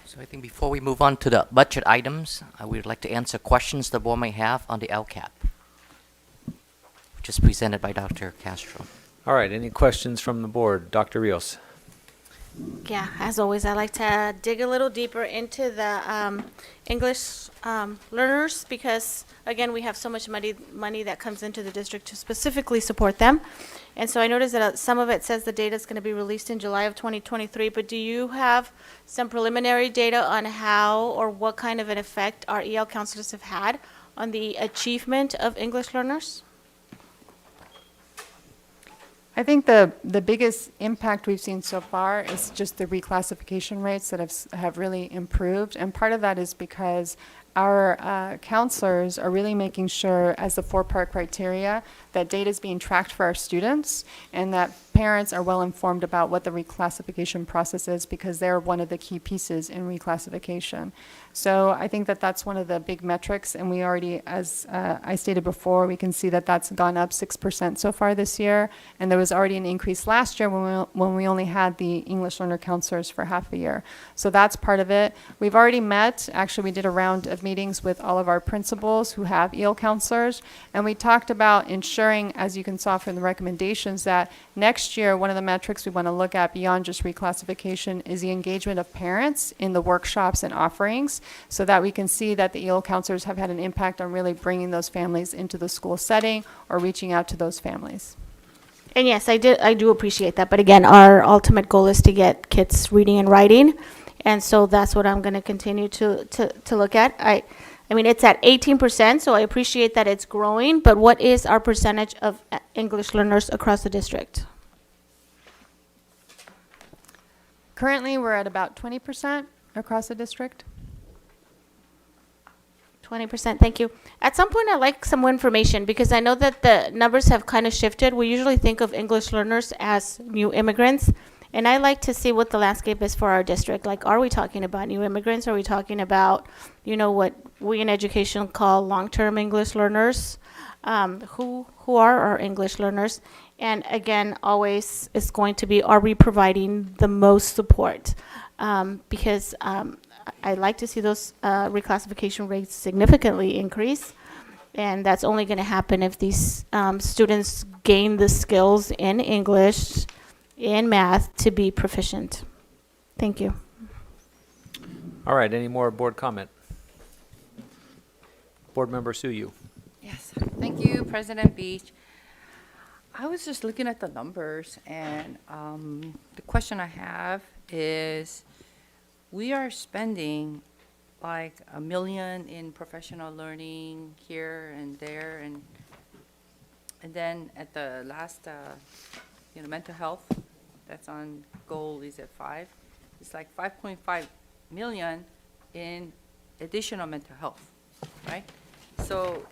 Speaker 6: So I think before we move on to the budget items, we would like to answer questions the board may have on the LCAP. Would which is presented by Dr. Castro.
Speaker 1: All right, any questions from the board? Dr. Rios?
Speaker 2: Yeah, as always, I like to dig a little deeper into the English learners because, again, we have so much money that comes into the district to specifically support them. And so I noticed that some of it says the data is going to be released in July of 2023, but do you have some preliminary data on how or what kind of an effect our EL counselors have had on the achievement of English learners?
Speaker 21: I think the biggest impact we've seen so far is just the reclassification rates that have really improved. And part of that is because our counselors are really making sure, as the 4-part criteria, that data is being tracked for our students and that parents are well informed about what the reclassification process is because they're one of the key pieces in reclassification. So I think that that's one of the big metrics, and we already, as I stated before, we can see that that's gone up 6% so far this year, and there was already an increase last year when we only had the English learner counselors for half a year. So that's part of it. We've already met, actually we did a round of meetings with all of our principals who have EL counselors, and we talked about ensuring, as you can saw from the recommendations, that next year one of the metrics we want to look at beyond just reclassification is the engagement of parents in the workshops and offerings, so that we can see that the EL counselors have had an impact on really bringing those families into the school setting or reaching out to those families.
Speaker 2: And yes, I do appreciate that. But again, our ultimate goal is to get kids reading and writing. And so that's what I'm going to continue to look at. I mean, it's at 18%, so I appreciate that it's growing. But what is our percentage of English learners across the district?
Speaker 21: Currently, we're at about 20% across the district.
Speaker 2: 20%, thank you. At some point, I'd like some more information because I know that the numbers have kind of shifted. We usually think of English learners as new immigrants, and I like to see what the landscape is for our district. Like, are we talking about new immigrants? Are we talking about, you know, what we in education call long-term English learners? Who are our English learners? And again, always it's going to be, are we providing the most support? Because I'd like to see those reclassification rates significantly increase. And that's only going to happen if these students gain the skills in English, in math, to be proficient. Thank you.
Speaker 1: All right, any more board comment? Board Member Suyu.
Speaker 4: Yes, thank you, President Beach. I was just looking at the numbers, and the question I have is, we are spending like $1 million in professional learning here and there, and then at the last, mental health, that's on goal is at 5. It's like 5.5 million in additional mental health, right? So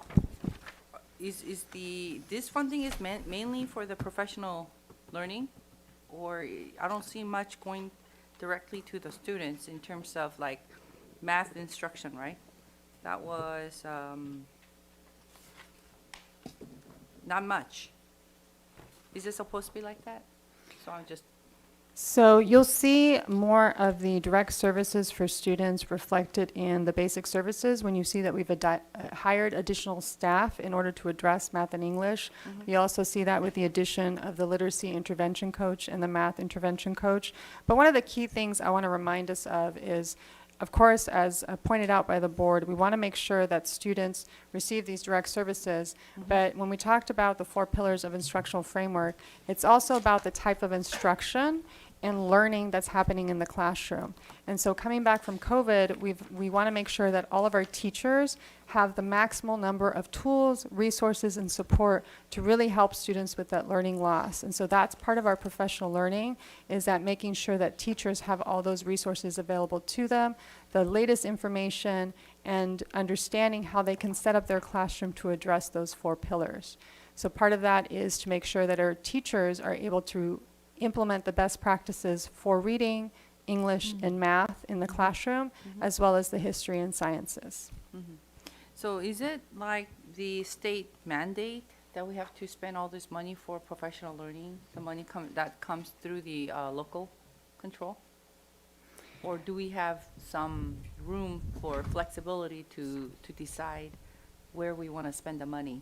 Speaker 4: this funding is mainly for the professional learning, or I don't see much going directly to the students in terms of like math instruction, right? That was not much. Is it supposed to be like that?
Speaker 21: So you'll see more of the direct services for students reflected in the basic services when you see that we've hired additional staff in order to address math and English.
Speaker 4: Mm-hmm.
Speaker 21: You also see that with the addition of the literacy intervention coach and the math intervention coach. But one of the key things I want to remind us of is, of course, as pointed out by the board, we want to make sure that students receive these direct services.
Speaker 4: Mm-hmm.
Speaker 21: But when we talked about the 4 pillars of instructional framework, it's also about the type of instruction and learning that's happening in the classroom. And so coming back from COVID, we want to make sure that all of our teachers have the maximal number of tools, resources, and support to really help students with that learning loss. And so that's part of our professional learning, is that making sure that teachers have all those resources available to them, the latest information, and understanding how they can set up their classroom to address those 4 pillars. So part of that is to make sure that our teachers are able to implement the best practices for reading, English, and math in the classroom, as well as the history and sciences.
Speaker 4: So is it like the state mandate that we have to spend all this money for professional learning, the money that comes through the local control? Or do we have some room for flexibility to decide where we want to spend the money?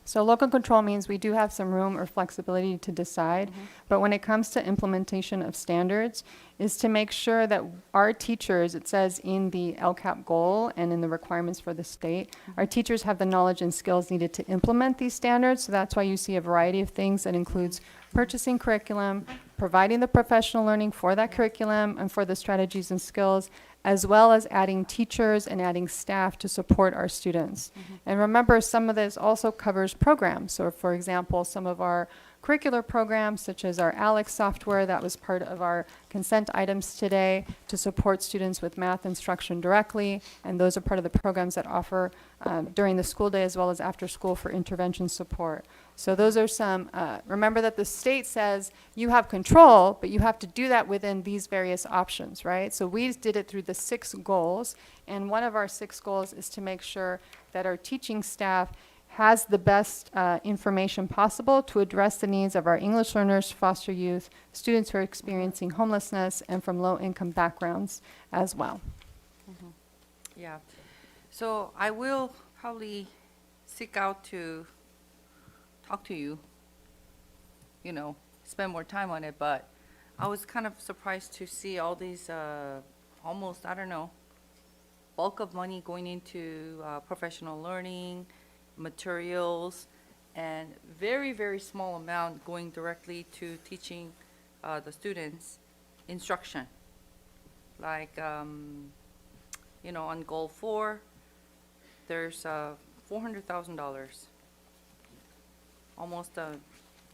Speaker 21: So local control means we do have some room or flexibility to decide, but when it comes to implementation of standards, is to make sure that our teachers, it says in the LCAP goal and in the requirements for the state, our teachers have the knowledge and skills needed to implement these standards. So that's why you see a variety of things that includes purchasing curriculum, providing the professional learning for that curriculum and for the strategies and skills, as well as adding teachers and adding staff to support our students. And remember, some of this also covers programs. So for example, some of our curricular programs, such as our ALEX software, that was part of our consent items today to support students with math instruction directly. And those are part of the programs that offer during the school day as well as after school for intervention support. So those are some, remember that the state says you have control, but you have to do that within these various options, right? So we did it through the 6 goals, and one of our 6 goals is to make sure that our teaching staff has the best information possible to address the needs of our English learners, foster youth, students who are experiencing homelessness, and from low-income backgrounds as well.
Speaker 4: Yeah. So I will probably seek out to talk to you, you know, spend more time on it, but I was kind of surprised to see all these almost, I don't know, bulk of money going into professional learning, materials, and very, very small amount going directly to teaching the students instruction. Like, you know, on goal 4, there's $400,000. Almost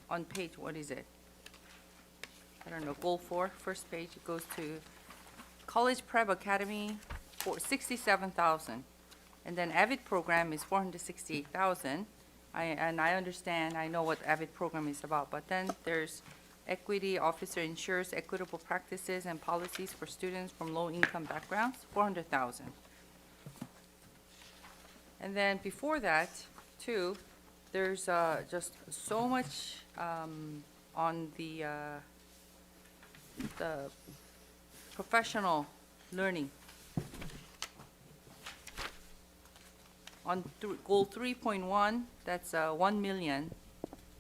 Speaker 4: on page, what is it? I don't know, goal 4, first page, it goes to College Prep Academy for $67,000. And then AVID program is $468,000. And I understand, I know what AVID program is about, but then there's Equity Officer ensures equitable practices and policies for students from low-income backgrounds, $400,000. And then before that, too, there's just so much on the professional learning. On goal 3.1, that's $1 million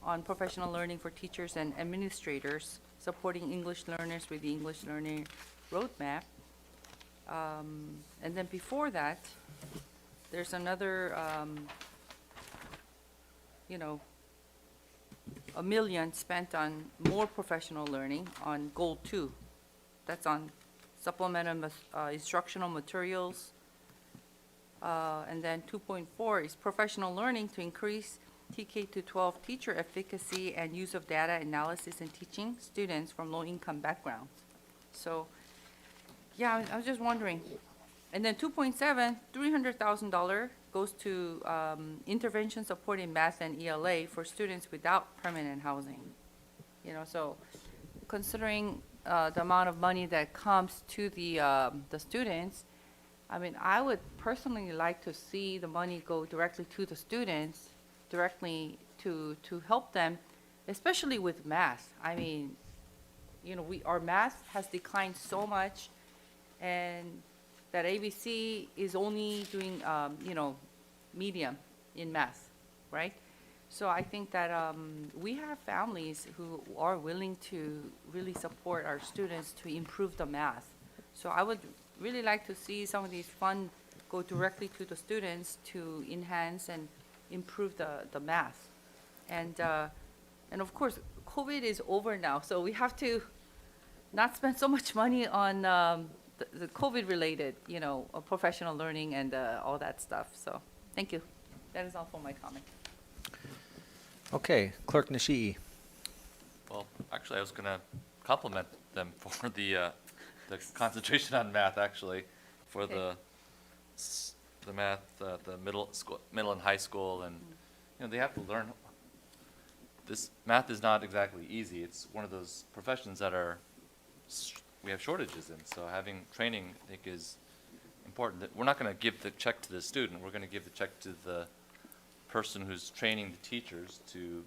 Speaker 4: on professional learning for teachers and administrators, supporting English learners with the English Learning Roadmap. And then before that, there's another, you know, $1 million spent on more professional learning on goal 2. That's on supplemental instructional materials. And then 2.4 is professional learning to increase TK-12 teacher efficacy and use of data analysis in teaching students from low-income backgrounds. So, yeah, I was just wondering. And then 2.7, $300,000 goes to intervention support in math and ELA for students without permanent housing. You know, so considering the amount of money that comes to the students, I mean, I would personally like to see the money go directly to the students, directly to help them, especially with math. I mean, you know, our math has declined so much, and that ABC is only doing, you know, medium in math, right? So I think that we have families who are willing to really support our students to improve the math. So I would really like to see some of these funds go directly to the students to enhance and improve the math. And of course, COVID is over now, so we have to not spend so much money on the COVID-related, you know, professional learning and all that stuff. So thank you. That is all for my comment.
Speaker 1: Okay, Clerk Nishii.
Speaker 3: Well, actually, I was going to compliment them for the concentration on math, actually, for the math, the middle and high school, and you know they have to learn. This math is not exactly easy. It's one of those professions that we have shortages in. So having training, I think, is important. We're not going to give the check to the student. We're going to give the check to the person who's training the teachers to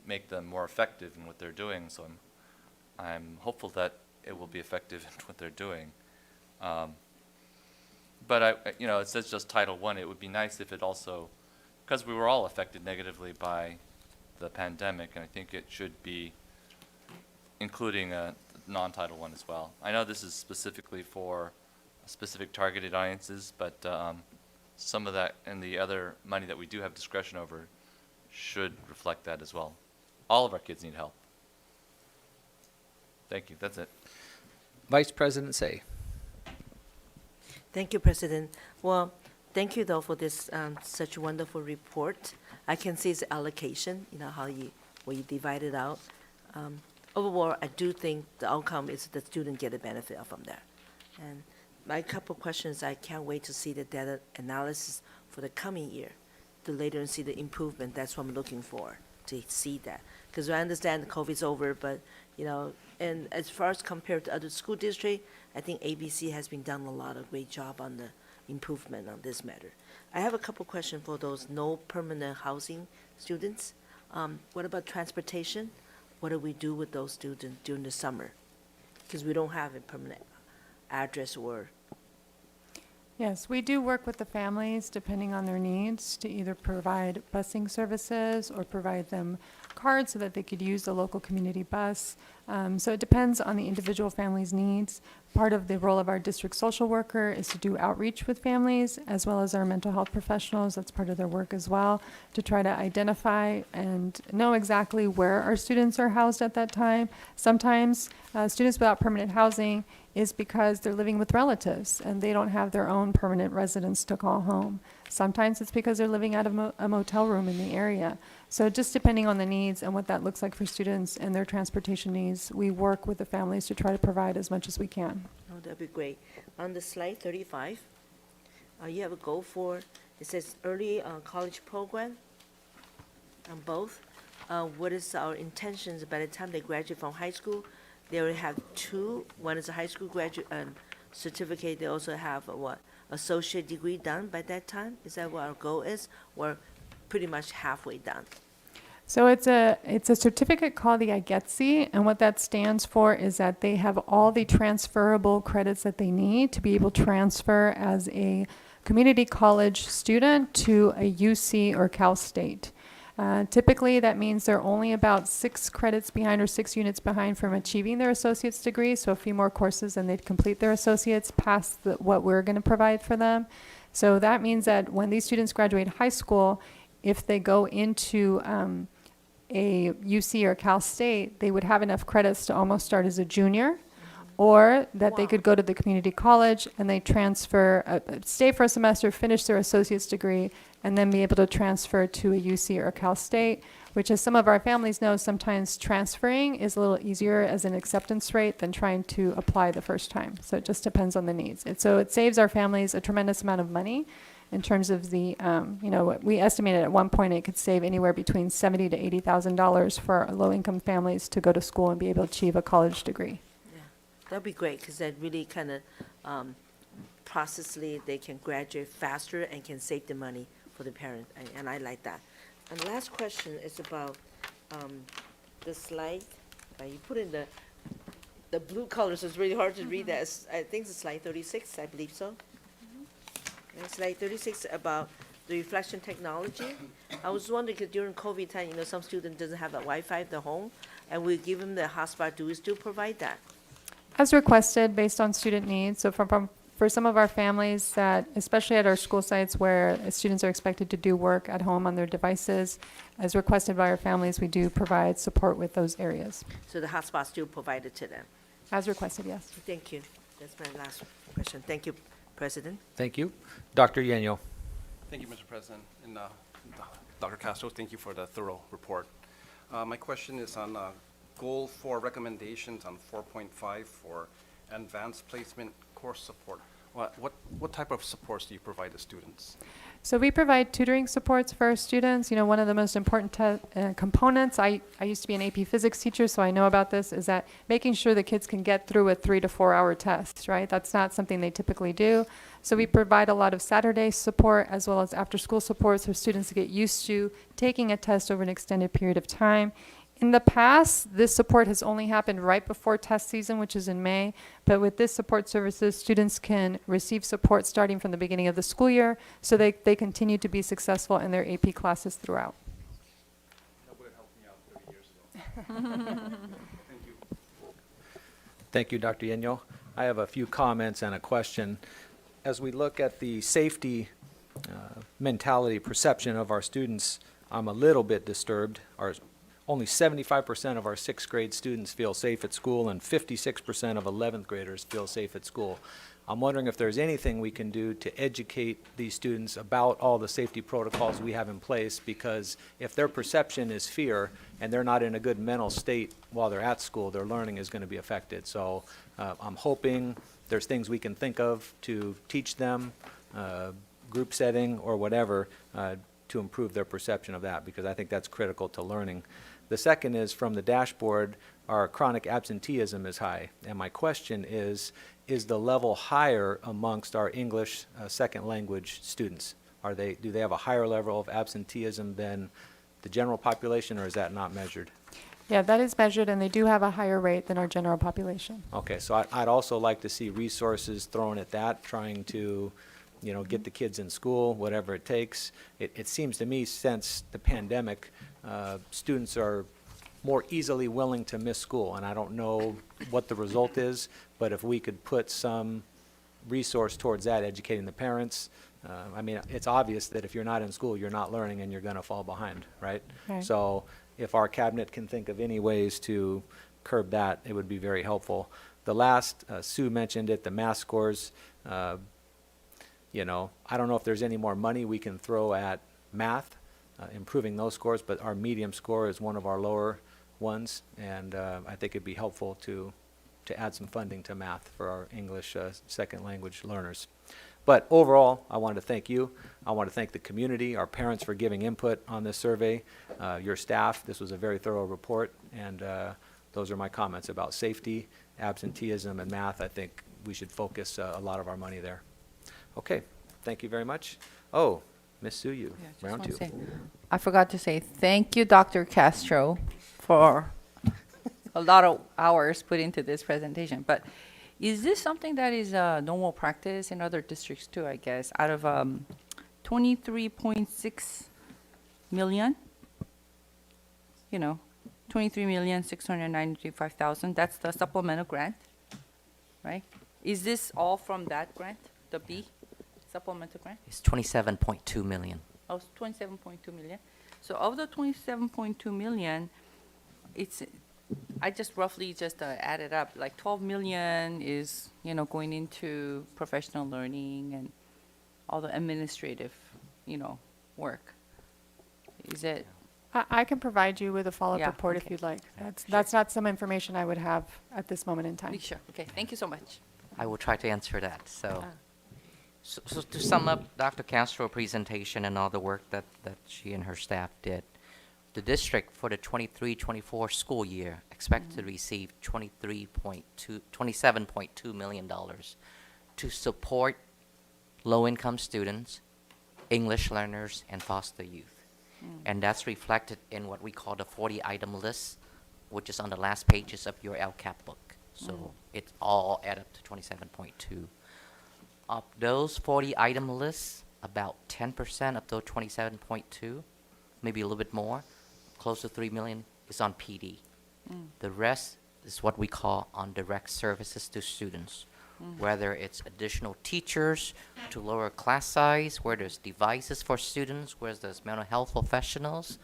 Speaker 3: make them more effective in what they're doing. So I'm hopeful that it will be effective in what they're doing. But you know, it says just Title I. It would be nice if it also because we were all affected negatively by the pandemic, and I think it should be including a non-Title I as well. I know this is specifically for specific targeted audiences, but some of that and the other money that we do have discretion over should reflect that as well. All of our kids need help. Thank you. That's it.
Speaker 1: Vice President Say.
Speaker 7: Thank you, President. Well, thank you though for this such a wonderful report. I can see its allocation, how you divide it out. Overall, I do think the outcome is the student get a benefit from that. And my couple questions, I can't wait to see the data analysis for the coming year, to later see the improvement. That's what I'm looking for, to see that. Because I understand the COVID's over, but, and as far as compared to other school districts, I think ABC has been done a lot of great job on the improvement on this matter. I have a couple questions for those no permanent housing students. What about transportation? What do we do with those students during the summer? Because we don't have a permanent address or.
Speaker 21: Yes, we do work with the families depending on their needs to either provide busing services or provide them cards so that they could use the local community bus. So it depends on the individual family's needs. Part of the role of our district social worker is to do outreach with families, as well as our mental health professionals. That's part of their work as well, to try to identify and know exactly where our students are housed at that time. Sometimes students without permanent housing is because they're living with relatives and they don't have their own permanent residence to call home. Sometimes it's because they're living out of a motel room in the area. So just depending on the needs and what that looks like for students and their transportation needs, we work with the families to try to provide as much as we can.
Speaker 7: Oh, that'd be great. On the slide 35, you have a goal for, it says early college program on both. What is our intentions by the time they graduate from high school? They already have two. One is a high school graduate certificate. They also have a associate degree done by that time. Is that what our goal is? We're pretty much halfway done.
Speaker 21: So it's a certificate called the ABCUSD, and what that stands for is that they have all the transferable credits that they need to be able to transfer as a community college student to a UC or Cal State. Typically, that means they're only about 6 credits behind or 6 units behind from achieving their associate's degree, so a few more courses and they'd complete their associates past what we're going to provide for them. So that means that when these students graduate high school, if they go into a UC or Cal State, they would have enough credits to almost start as a junior, or that they could go to the community college and they transfer, stay for a semester, finish their associate's degree, and then be able to transfer to a UC or Cal State, which, as some of our families know, sometimes transferring is a little easier as an acceptance rate than trying to apply the first time. So it just depends on the needs. And so it saves our families a tremendous amount of money in terms of the, we estimated at one point it could save anywhere between $70,000 to $80,000 for low-income families to go to school and be able to achieve a college degree.
Speaker 7: Yeah, that'd be great, because that really kind of processly they can graduate faster and can save the money for the parent, and I like that. And the last question is about the slide. You put in the blue colors, so it's really hard to read that. I think it's slide 36, I believe so. And slide 36 about the reflection technology. I was wondering, because during COVID time, some student doesn't have a Wi-Fi at the home, and we give them the hotspot. Do we still provide that?
Speaker 21: As requested, based on student needs. So for some of our families that, especially at our school sites where students are expected to do work at home on their devices, as requested by our families, we do provide support with those areas.
Speaker 7: So the hotspot still provided to them?
Speaker 21: As requested, yes.
Speaker 7: Thank you. That's my last question. Thank you, President.
Speaker 1: Thank you. Dr. Yenyo.
Speaker 5: Thank you, Mr. President. And Dr. Castro, thank you for the thorough report. My question is on goal 4 recommendations on 4.5 for advanced placement course support. What type of supports do you provide the students?
Speaker 21: So we provide tutoring supports for our students. One of the most important components, I used to be an AP physics teacher, so I know about this, is that making sure the kids can get through a 3 to 4 hour test, right? That's not something they typically do. So we provide a lot of Saturday support as well as after school support for students to get used to taking a test over an extended period of time. In the past, this support has only happened right before test season, which is in May. But with this support services, students can receive support starting from the beginning of the school year, so they continue to be successful in their AP classes throughout.
Speaker 1: Thank you, Dr. Yenyo. I have a few comments and a question. As we look at the safety mentality perception of our students, I'm a little bit disturbed. Only 75% of our 6th grade students feel safe at school, and 56% of 11th graders feel safe at school. I'm wondering if there's anything we can do to educate these students about all the safety protocols we have in place, because if their perception is fear and they're not in a good mental state while they're at school, their learning is going to be affected. So I'm hoping there's things we can think of to teach them, group setting or whatever, to improve their perception of that, because I think that's critical to learning. The second is, from the dashboard, our chronic absenteeism is high. And my question is the level higher amongst our English second language students? Do they have a higher level of absenteeism than the general population, or is that not measured?
Speaker 21: Yeah, that is measured, and they do have a higher rate than our general population.
Speaker 1: Okay, so I'd also like to see resources thrown at that, trying to, get the kids in school, whatever it takes. It seems to me, since the pandemic, students are more easily willing to miss school, and I don't know what the result is, but if we could put some resource towards that, educating the parents. It's obvious that if you're not in school, you're not learning and you're going to fall behind, right?
Speaker 21: Right.
Speaker 1: So if our cabinet can think of any ways to curb that, it would be very helpful. The last, Sue mentioned it, the math scores. I don't know if there's any more money we can throw at math, improving those scores, but our medium score is one of our lower ones, and I think it'd be helpful to add some funding to math for our English second language learners. But overall, I wanted to thank you. I want to thank the community, our parents, for giving input on this survey, your staff. This was a very thorough report, and those are my comments about safety, absenteeism, and math. I think we should focus a lot of our money there. Okay, thank you very much. Oh, Ms. Suyu, round two.
Speaker 4: I forgot to say thank you, Dr. Castro, for a lot of hours put into this presentation. But is this something that is normal practice in other districts too, I guess? Out of 23.6 million, 23,695,000, that's the supplemental grant, right? Is this all from that grant, the B supplemental grant?
Speaker 6: It's 27.2 million.
Speaker 4: Oh, 27.2 million. So of the 27.2 million, I just roughly added up, like 12 million is, going into professional learning and all the administrative, work. Is it?
Speaker 21: I can provide you with a follow-up
Speaker 4: Yeah,
Speaker 21: report if
Speaker 4: okay.
Speaker 21: you'd like. That's not some information I would have at this moment in time.
Speaker 4: Sure. Okay. Thank you so much.
Speaker 6: I will try to answer that. So to sum up Dr. Castro's presentation and all the work that she and her staff did, the district for the 23-24 school year expected to receive $27.2 million to support low-income students, English learners, and foster youth. And that's reflected in what we call the 40-item list, which is on the last pages of your LCAP book. So it's all add up to 27.2. Of those 40-item lists, about 10% of those 27.2, maybe a little bit more, close to 3 million, is on PD. The rest is what we call on direct services to students, whether it's additional teachers to lower class size, where there's devices for students, where there's mental health professionals.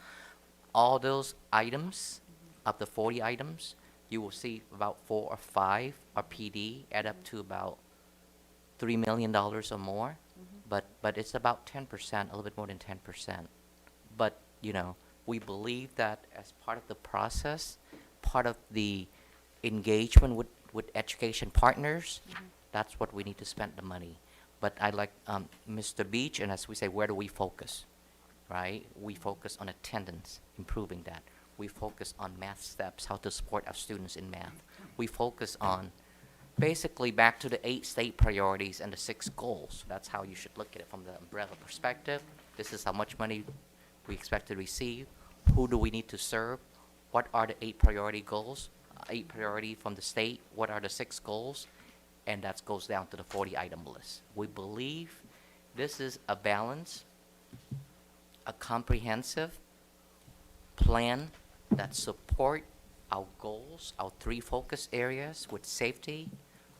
Speaker 6: All those items, of the 40 items, you will see about 4 or 5 are PD, add up to about $3 million or more. But it's about 10%, a little bit more than 10%. But, we believe that as part of the process, part of the engagement with education partners, that's what we need to spend the money. But I like Mr. Beach, and as we say, where do we focus, right? We focus on attendance, improving that. We focus on math steps, how to support our students in math. We focus on basically back to the 8 state priorities and the 6 goals. That's how you should look at it from the umbrella perspective. This is how much money we expect to receive. Who do we need to serve? what are the 8 priority goals, 8 priority from the state, what are the 6 goals, and that goes down to the 40-item list. We believe this is a balance, a comprehensive plan that support our goals, our 3 focus areas with safety,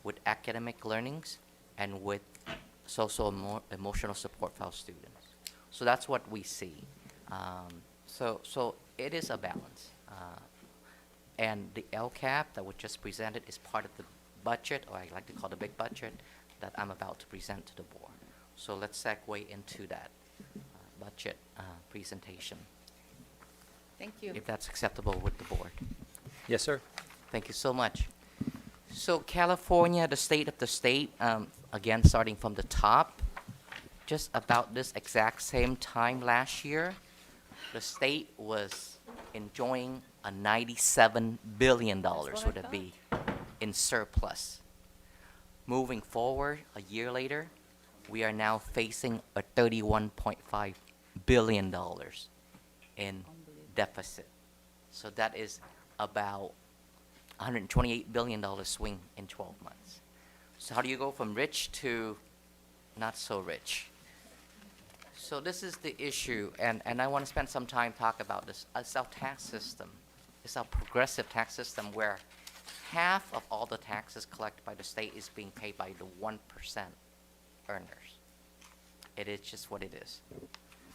Speaker 6: with academic learnings, and with social emotional support for our students. So that's what we see. So it is a balance. And the LCAP that was just presented is part of the budget, or I like to call the big budget, that I'm about to present to the board. So let's segue into that budget presentation,
Speaker 4: Thank you.
Speaker 6: if that's acceptable with the board.
Speaker 1: Yes, sir.
Speaker 6: Thank you so much. So California, the state of the state, again, starting from the top, just about this exact same time last year, the state was enjoying a $97 billion, would it be, in surplus. Moving forward, a year later, we are now facing a $31.5 billion in deficit. So that is about $128 billion swing in 12 months. So how do you go from rich to not so rich? So this is the issue, and I want to spend some time talk about this. It's our tax system. It's our progressive tax system where half of all the taxes collected by the state is being paid by the 1% earners. It is just what it is.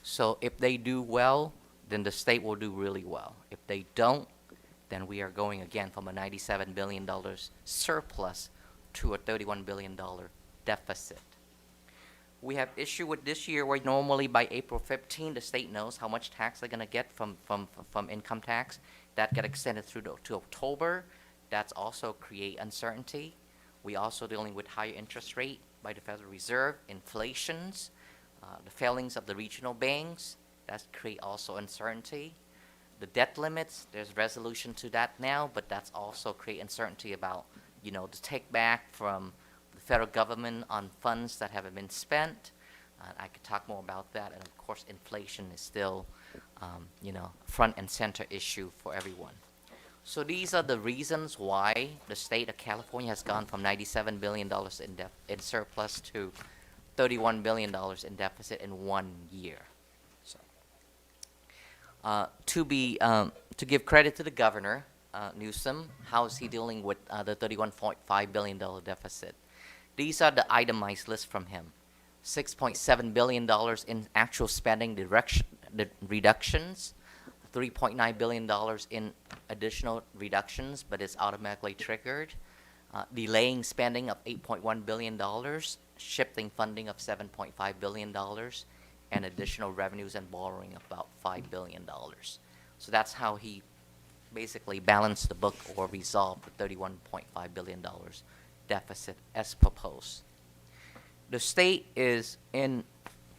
Speaker 6: So if they do well, then the state will do really well. If they don't, then we are going again from a $97 billion surplus to a $31 billion deficit. We have issue with this year where normally by April 15, the state knows how much tax they're going to get from income tax. That got extended through to October. That's also create uncertainty. We also dealing with higher interest rate by the Federal Reserve, inflations, the failings of the regional banks. That create also uncertainty. The debt limits, there's resolution to that now, but that's also create uncertainty about, the take back from the federal government on funds that haven't been spent. I could talk more about that, and of course, inflation is still, front and center issue for everyone. So these are the reasons why the state of California has gone from $97 billion in surplus to $31 billion in deficit in 1 year. To give credit to the governor, Newsom, how is he dealing with the $31.5 billion deficit? These are the itemized list from him. $6.7 billion in actual spending reductions, $3.9 billion in additional reductions, but it's automatically triggered, delaying spending of $8.1 billion, shifting funding of $7.5 billion, and additional revenues and borrowing of about $5 billion. So that's how he basically balanced the book or resolved the $31.5 billion deficit as proposed. The state is in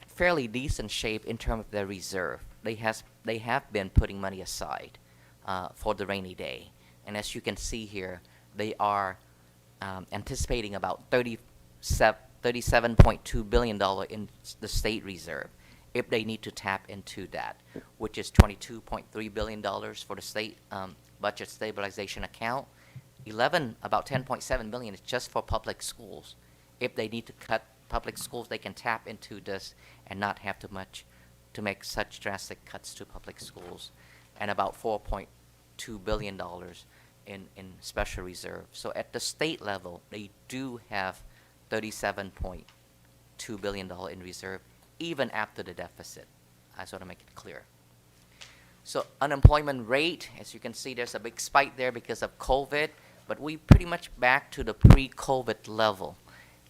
Speaker 6: fairly decent shape in terms of their reserve. They have been putting money aside for the rainy day. And as you can see here, they are anticipating about $37.2 billion in the state reserve if they need to tap into that, which is $22.3 billion for the state budget stabilization account. About $10.7 billion is just for public schools. If they need to cut public schools, they can tap into this and not have to make such drastic cuts to public schools, and about $4.2 billion in special reserve. So at the state level, they do have $37.2 billion in reserve, even after the deficit. I just want to make it clear. So unemployment rate, as you can see, there's a big spike there because of COVID, but we pretty much back to the pre-COVID level.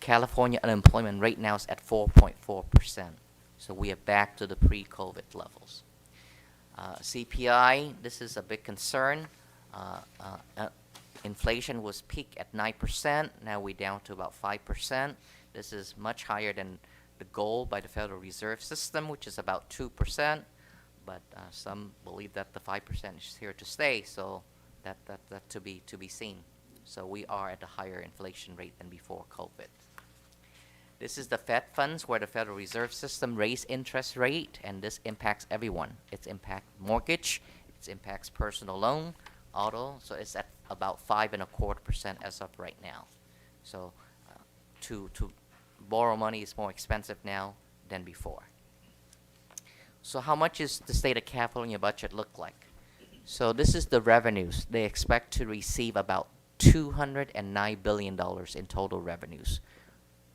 Speaker 6: California unemployment rate now is at 4.4%. So we are back to the pre-COVID levels. CPI, this is a big concern. Inflation was peaked at 9%. Now we're down to about 5%. This is much higher than the goal by the Federal Reserve System, which is about 2%. But some believe that the 5% is here to stay, so that to be seen. So we are at a higher inflation rate than before COVID. This is the Fed funds where the Federal Reserve System raised interest rate, and this impacts everyone. It impacts mortgage, it impacts personal loan, auto, so it's at about 5.25% as of right now. So to borrow money is more expensive now than before. So how much is the state of California budget look like? So this is the revenues. They expect to receive about $209 billion in total revenues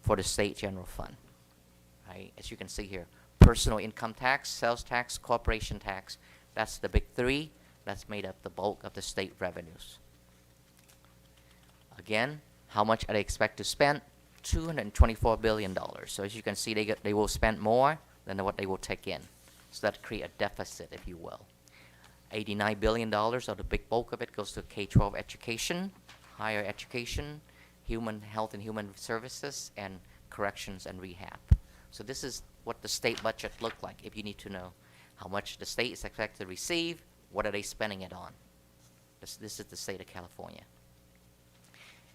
Speaker 6: for the state general fund. Right? As you can see here, personal income tax, sales tax, corporation tax, that's the big three. That's made up the bulk of the state revenues. Again, how much are they expect to spend? $224 billion. So as you can see, they will spend more than what they will take in. So that create a deficit, if you will. $89 billion, or the big bulk of it, goes to K-12 education, higher education, human health and human services, and corrections and rehab. So this is what the state budget look like if you need to know how much the state is expected to receive, what are they spending it on. This is the state of California.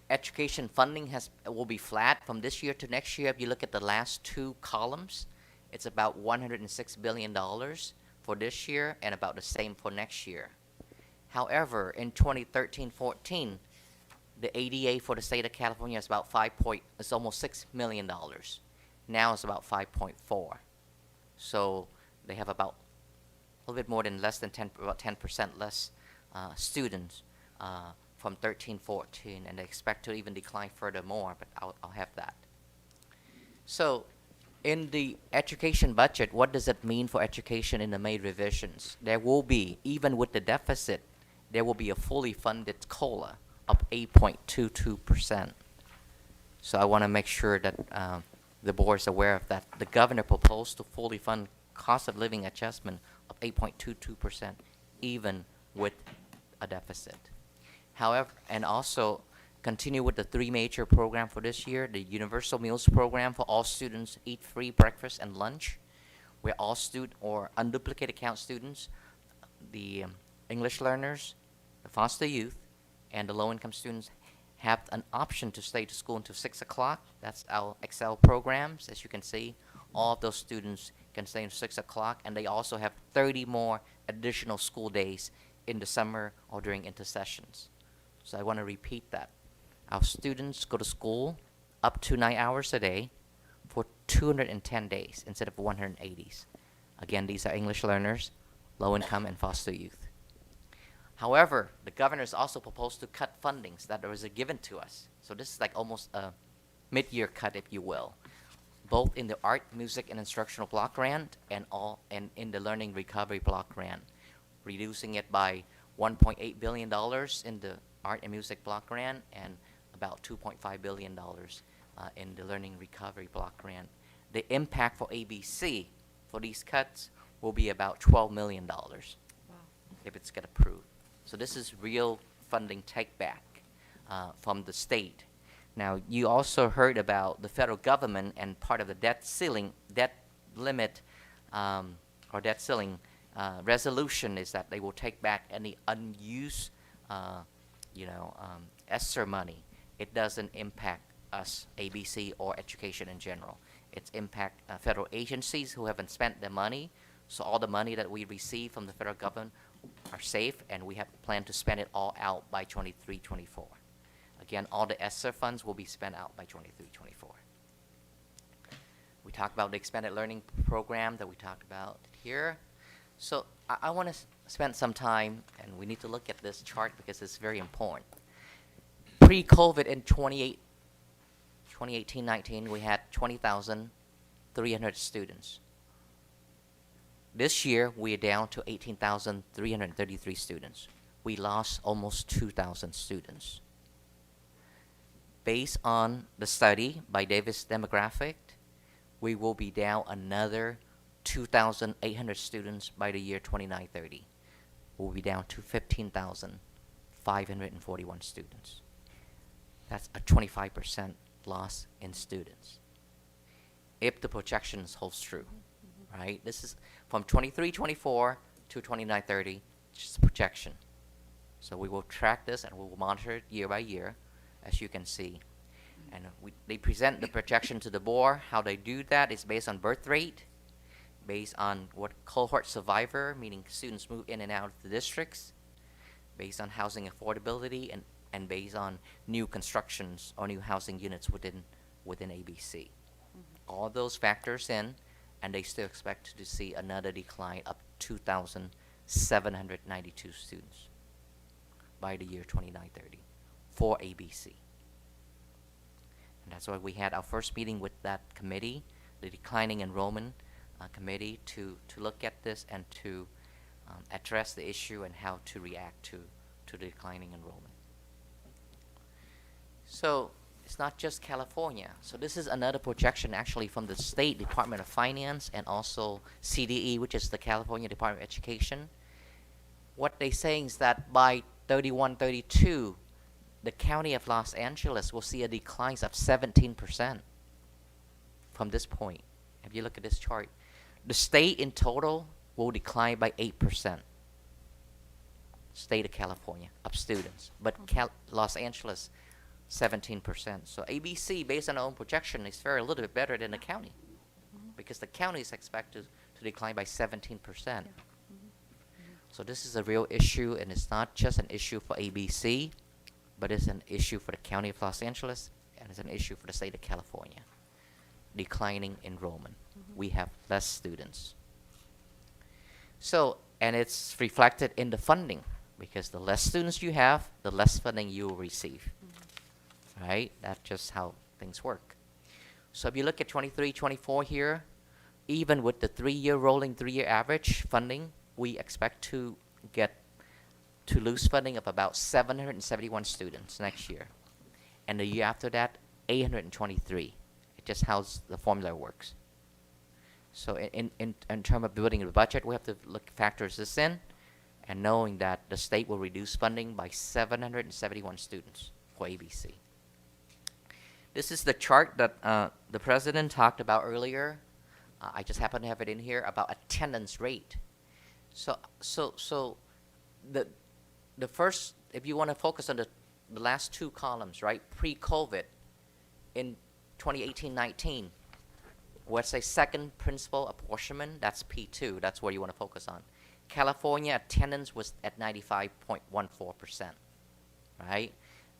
Speaker 6: Education funding will be flat from this year to next year. If you look at the last two columns, it's about $106 billion for this year and about the same for next year. However, in 2013-14, the ADA for the state of California is about it's almost $6 million. Now it's about 5.4. So they have about a little bit more than about 10% less students from 13-14, and they expect to even decline furthermore, but I'll have that. So in the education budget, what does it mean for education in the May revisions? There will be, even with the deficit, there will be a fully funded COLA of 8.22%. So I want to make sure that the board is aware of that. The governor proposed to fully fund cost of living adjustment of 8.22%, even with a deficit. However, and also continue with the three major program for this year, the Universal Meals Program for all students, eat free breakfast and lunch, where all student or unduplicate account students, the English learners, the foster youth, and the low-income students have an option to stay to school until 6 o'clock. That's our Excel programs. As you can see, all of those students can stay until 6 o'clock, and they also have 30 more additional school days in the summer or during intersessions. So I want to repeat that. Our students go to school up to 9 hours a day for 210 days instead of 180s. Again, these are English learners, low income, and foster youth. However, the governor has also proposed to cut fundings that was given to us. So this is like almost a mid-year cut, if you will, both in the art, music, and instructional block grant and in the learning recovery block grant, reducing it by $1.8 billion in the art and music block grant and about $2.5 billion in the learning recovery block grant. The impact for ABC for these cuts will be about $12 million if it's get approved. So this is real funding take back from the state. Now, you also heard about the federal government and part of the debt limit or debt ceiling resolution is that they will take back any unused ESSER money. It doesn't impact us, ABC, or education in general. It's impact federal agencies who haven't spent their money. So all the money that we receive from the federal government are safe, and we have planned to spend it all out by 23-24. Again, all the ESSER funds will be spent out by 23-24. We talked about the expanded learning program that we talked about here. So I want to spend some time, and we need to look at this chart because it's very important. Pre-COVID in 2018-19, we had 20,300 students. This year, we are down to 18,333 students. We lost almost 2,000 students. Based on the study by Davis Demographic, we will be down another 2,800 students by the year 29-30. We'll be down to 15,541 students. That's a 25% loss in students, if the projections holds true, right? This is from 23-24 to 29-30, just a projection. So we will track this and we will monitor it year by year, as you can see. And they present the projection to the board. How they do that is based on birth rate, based on what cohort survivor, meaning students move in and out of the districts, based on housing affordability and based on new constructions or new housing units within ABC. All those factors in, and they still expect to see another decline of 2,792 students by the year 2930 for ABC. And that's why we had our first meeting with that committee, the declining enrollment committee, to look at this and to address the issue and how to react to the declining enrollment. So it's not just California. So this is another projection actually from the State Department of Finance and also CDE, which is the California Department of Education. What they're saying is that by 31-32, the county of Los Angeles will see a decline of 17% from this point. If you look at this chart, the state in total will decline by 8%. State of California of students, but Los Angeles 17%. So ABC, based on our own projection, is faring a little bit better than the county, because the county is expected to decline by 17%. So this is a real issue, and it's not just an issue for ABC, but it's an issue for the county of Los Angeles, and it's an issue for the state of California. Declining enrollment. We have less students. So, and it's reflected in the funding, because the less students you have, the less funding you will receive. Right? That's just how things work. So if you look at 23-24 here, even with the rolling three-year average funding, we expect to lose funding of about 771 students next year. And the year after that, 823. It's just how the formula works. So in terms of building the budget, we have to factors this in, and knowing that the state will reduce funding by 771 students for ABC. This is the chart that the president talked about earlier. I just happen to have it in here about attendance rate. So the first, if you want to focus on the last two columns, right? Pre-COVID, in 2018-19, what's a second principal apportionment? That's P2. That's what you want to focus on. California attendance was at 95.14%, right?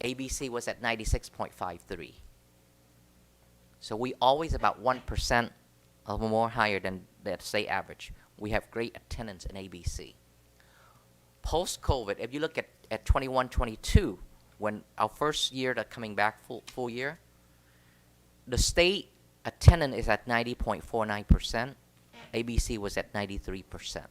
Speaker 6: ABC was at 96.53. So we always about 1% or more higher than the state average. We have great attendance in ABC. Post-COVID, if you look at 21-22, when our first year that coming back full year, the state attendance is at 90.49%. ABC was at 93%.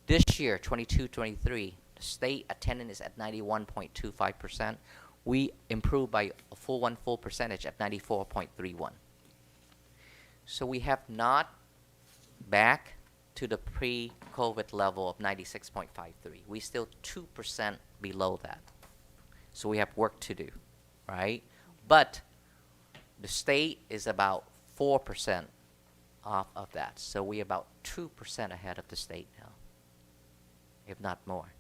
Speaker 6: This year, 22-23, the state attendance is at 91.25%. We improved by a full percentage at 94.31. So we have not back to the pre-COVID level of 96.53. We still 2% below that. So we have work to do, right? But the state is about 4% off of that. So we're about 2% ahead of the state now, if not more.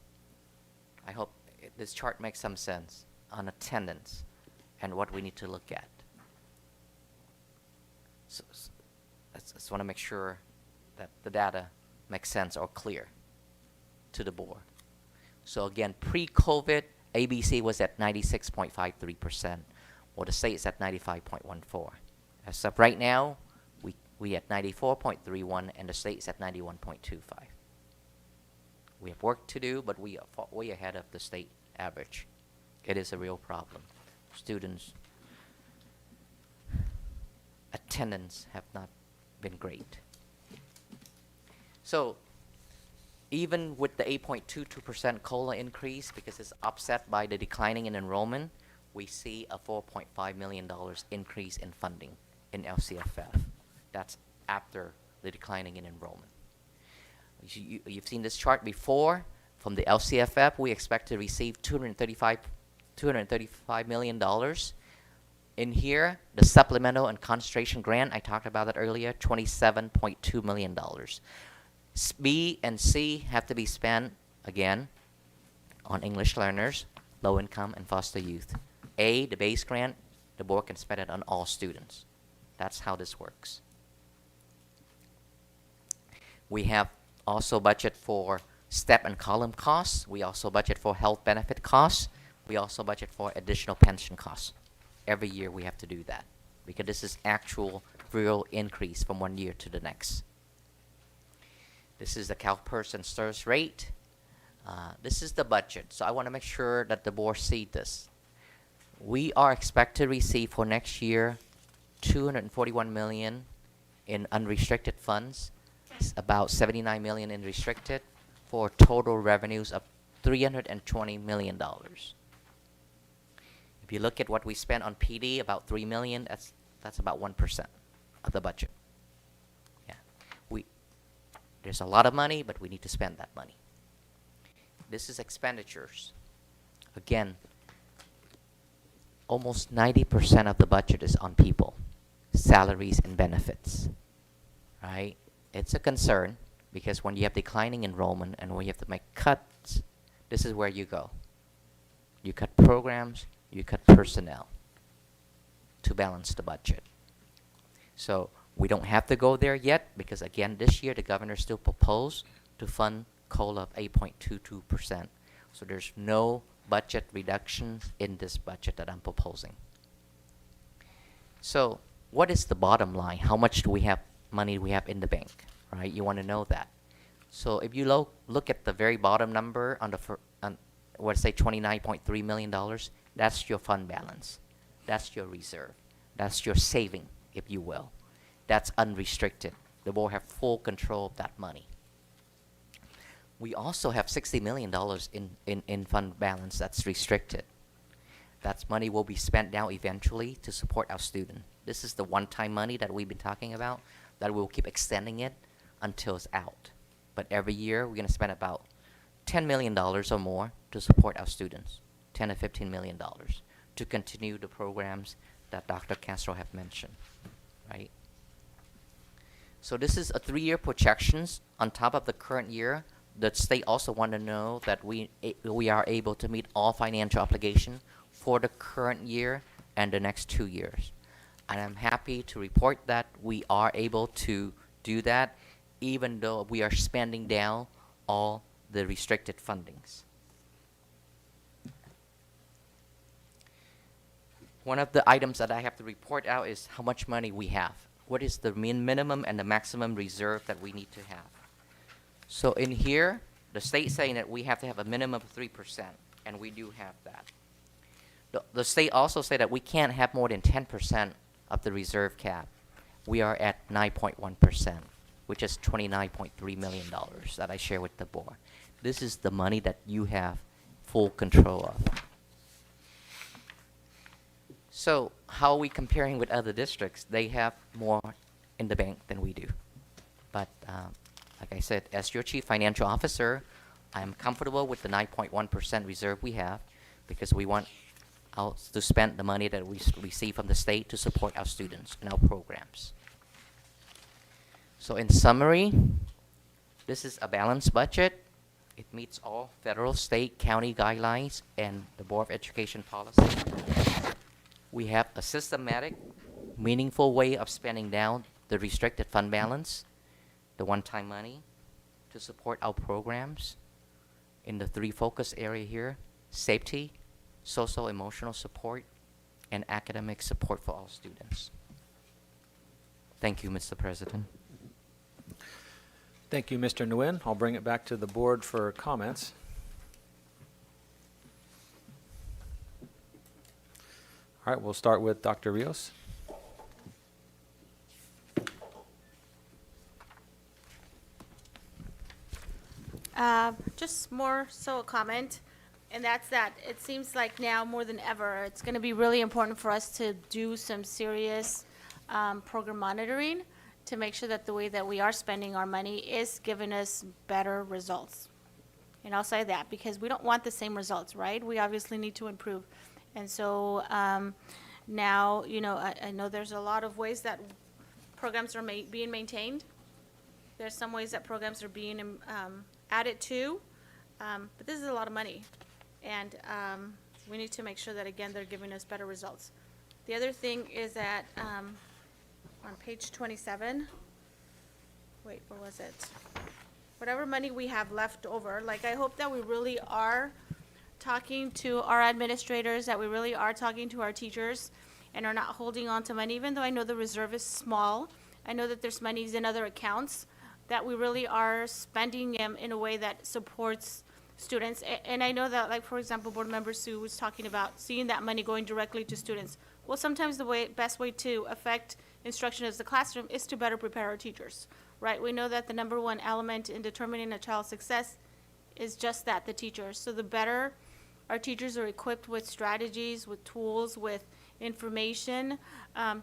Speaker 6: I hope this chart makes some sense on attendance and what we need to look at. So I just want to make sure that the data makes sense or clear to the board. So again, pre-COVID, ABC was at 96.53%, while the state is at 95.14. As of right now, we at 94.31, and the state is at 91.25. We have work to do, but we are way ahead of the state average. It is a real problem. Students' attendance have not been great. So even with the 8.22% COLA increase, because it's offset by the declining in enrollment, we see a $4.5 million increase in funding in LCFF. That's after the declining in enrollment. You've seen this chart before. From the LCFF, we expect to receive $235 million. In here, the supplemental and concentration grant, I talked about that earlier, $27.2 million. B and C have to be spent, again, on English learners, low income, and foster youth. A, the base grant, the board can spend it on all students. That's how this works. We have also budget for step and column costs. We also budget for health benefit costs. We also budget for additional pension costs. Every year we have to do that because this is actual real increase from one year to the next. This is the CalPERS STIRS rate. This is the budget. So I want to make sure that the board see this. We are expected to receive for next year $241 million in unrestricted funds, about $79 million in restricted, for total revenues of $320 million. If you look at what we spent on PD, about $3 million, that's about 1% of the budget. Yeah, there's a lot of money, but we need to spend that money. This is expenditures. Again, almost 90% of the budget is on people, salaries and benefits, right? It's a concern because when you have declining enrollment and when you have to make cuts, this is where you go. You cut programs, you cut personnel to balance the budget. So we don't have to go there yet because, again, this year the governor still proposed to fund COLA of 8.22%. So there's no budget reduction in this budget that I'm proposing. So what is the bottom line? How much do we have money we have in the bank, right? You want to know that. So if you look at the very bottom number on let's say $29.3 million, that's your fund balance. That's your reserve. That's your saving, if you will. That's unrestricted. The board have full control of that money. We also have $60 million in fund balance that's restricted. That money will be spent now eventually to support our student. This is the one-time money that we've been talking about, that we'll keep extending it until it's out. But every year, we're going to spend about $10 million or more to support our students, $10 to $15 million, to continue the programs that Dr. Castro have mentioned, right? So this is a 3-year projections on top of the current year. The state also want to know that we are able to meet all financial obligations for the current year and the next 2 years. And I'm happy to report that we are able to do that even though we are spending down all the restricted fundings. One of the items that I have to report out is how much money we have. What is the minimum and the maximum reserve that we need to have? So in here, the state saying that we have to have a minimum of 3%, and we do have that. The state also say that we can't have more than 10% of the reserve cap. We are at 9.1%, which is $29.3 million that I share with the board. This is the money that you have full control of. So how are we comparing with other districts? They have more in the bank than we do. But like I said, as your chief financial officer, I'm comfortable with the 9.1% reserve we have because we want to spend the money that we receive from the state to support our students and our programs. So in summary, this is a balanced budget. It meets all federal, state, county guidelines and the Board of Education policy. We have a systematic, meaningful way of spending down the restricted fund balance, the one-time money, to support our programs in the 3 focus area here: safety, social emotional support, and academic support for all students. Thank you, Mr. President.
Speaker 1: Thank you, Mr. Nguyen. I'll bring it back to the board for comments. All right, we'll start with Dr. Rios.
Speaker 2: Just more so a comment, and that's that it seems like now more than ever, it's going to be really important for us to do some serious program monitoring to make sure that the way that we are spending our money is giving us better results. And I'll say that because we don't want the same results, right? We obviously need to improve. And so now, you know, I know there's a lot of ways that programs are being maintained. There's some ways that programs are being added to, but this is a lot of money. And we need to make sure that, again, they're giving us better results. The other thing is that on page 27, wait, where was it? whatever money we have left over, like, I hope that we really are talking to our administrators, that we really are talking to our teachers, and are not holding on to money, even though I know the reserve is small. I know that there's monies in other accounts, that we really are spending them in a way that supports students. And I know that, like, for example, Board Member Sue was talking about seeing that money going directly to students. Well, sometimes the best way to affect instruction as the classroom is to better prepare our teachers, right? We know that the number one element in determining a child's success is just that, the teachers. So the better our teachers are equipped with strategies, with tools, with information,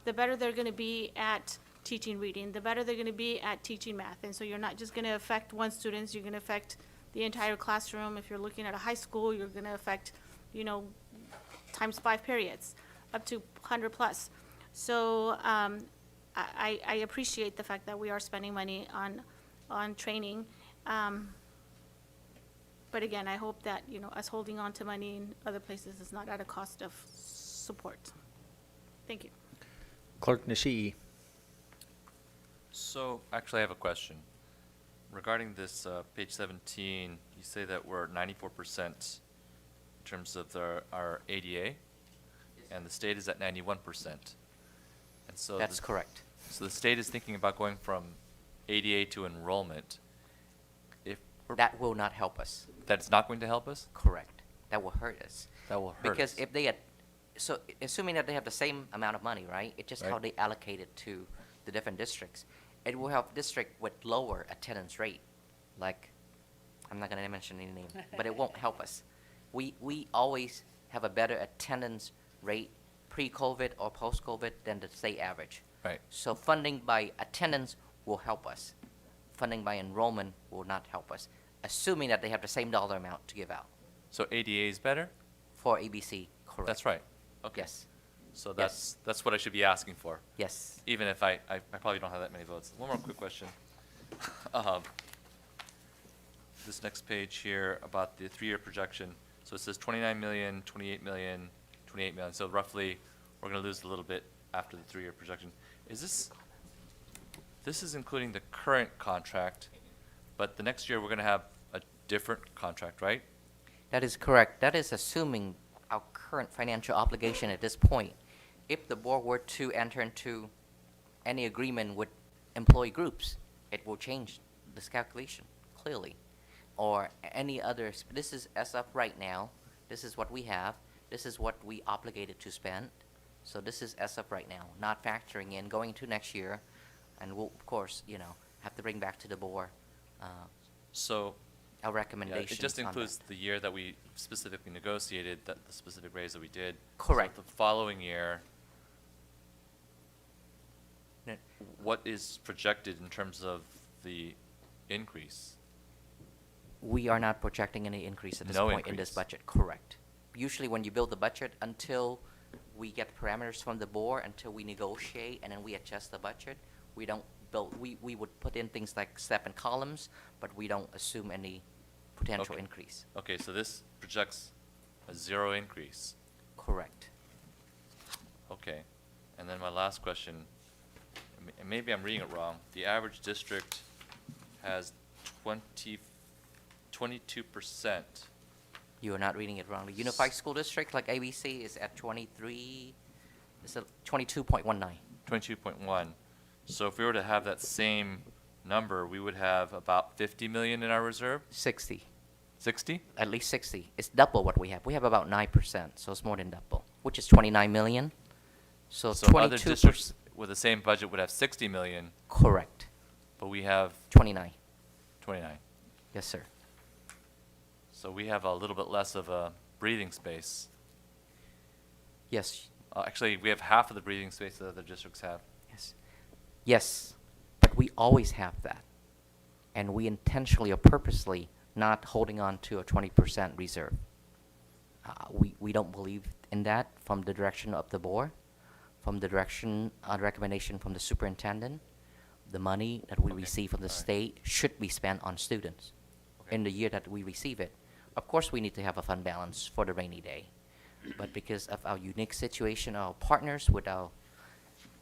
Speaker 2: the better they're going to be at teaching reading, the better they're going to be at teaching math. And so you're not just going to affect one student, you're going to affect the entire classroom. If you're looking at a high school, you're going to affect, times 5 periods, up to 100 plus. So I appreciate the fact that we are spending money on training. But again, I hope that, us holding on to money in other places is not at a cost of support. Thank you.
Speaker 1: Clerk Nishii.
Speaker 3: So, actually, I have a question. Regarding this page 17, you say that we're 94% in terms of our ADA, and the state is at 91%. And so
Speaker 6: That's correct.
Speaker 3: So the state is thinking about going from ADA to enrollment.
Speaker 6: That will not help us.
Speaker 3: That's not going to help us?
Speaker 6: Correct. That will hurt us.
Speaker 3: That will hurt
Speaker 6: Because
Speaker 3: us.
Speaker 6: if they had, so assuming that they have the same amount of money, right? It's just how
Speaker 3: Right.
Speaker 6: they allocate it to the different districts. It will help district with lower attendance rate. Like, I'm not going to mention any name, but it won't help us. We always have a better attendance rate pre-COVID or post-COVID than the state average.
Speaker 3: Right.
Speaker 6: So funding by attendance will help us. Funding by enrollment will not help us, assuming that they have the same dollar amount to give out.
Speaker 3: So ADA is better?
Speaker 6: For ABC, correct.
Speaker 3: That's right. Okay.
Speaker 6: Yes.
Speaker 3: So that's what I should be asking for.
Speaker 6: Yes.
Speaker 3: Even if I probably don't have that many votes. One more quick question. This next page here about the 3-year projection. So it says 29 million, 28 million, 28 million. So roughly, we're going to lose a little bit after the 3-year projection. This is including the current contract, but the next year we're going to have a different contract, right?
Speaker 6: That is correct. That is assuming our current financial obligation at this point. If the board were to enter into any agreement with employee groups, it will change this calculation, clearly. Or any other, this is as of right now, this is what we have, this is what we obligated to spend. So this is as of right now, not factoring in going to next year, and we'll, of course, have to bring back to the board
Speaker 3: So
Speaker 6: our
Speaker 3: yeah,
Speaker 6: recommendations.
Speaker 3: it just
Speaker 6: on
Speaker 3: includes
Speaker 6: that.
Speaker 3: the year that we specifically negotiated, the specific raise that we did.
Speaker 6: Correct.
Speaker 3: So the following year,
Speaker 6: No.
Speaker 3: what is projected in terms of the increase?
Speaker 6: We are not projecting any increase at this
Speaker 3: No
Speaker 6: point in this
Speaker 3: increase.
Speaker 6: budget, correct. Usually when you build the budget, until we get parameters from the board, until we negotiate, and then we adjust the budget, we don't build, we would put in things like step and columns, but we don't assume any potential
Speaker 3: Okay.
Speaker 6: increase.
Speaker 3: Okay, so this projects a 0 increase.
Speaker 6: Correct.
Speaker 3: Okay. And then my last question, and maybe I'm reading it wrong. The average district has 22%.
Speaker 6: You are not reading it wrong. The Unified School District, like ABC, is at 23, it's at 22.19.
Speaker 3: 22.1. So if we were to have that same number, we would have about 50 million in our reserve?
Speaker 6: 60.
Speaker 3: 60?
Speaker 6: At least 60. It's double what we have. We have about 9%, so it's more than double, which is 29 million. So
Speaker 3: So other
Speaker 6: 22%.
Speaker 3: districts with the same budget would have 60 million,
Speaker 6: Correct.
Speaker 3: but we have
Speaker 6: 29.
Speaker 3: 29.
Speaker 6: Yes, sir.
Speaker 3: So we have a little bit less of a breathing space.
Speaker 6: Yes.
Speaker 3: Actually, we have half of the breathing space that other districts have.
Speaker 6: Yes. Yes. But we always have that. And we intentionally or purposely not holding on to a 20% reserve. We don't believe in that from the direction of the board, from the direction, recommendation from the superintendent. The money that we receive from the state should be spent on students in the year that we receive it. Of course, we need to have a fund balance for the rainy day. But because of our unique situation, our partners with our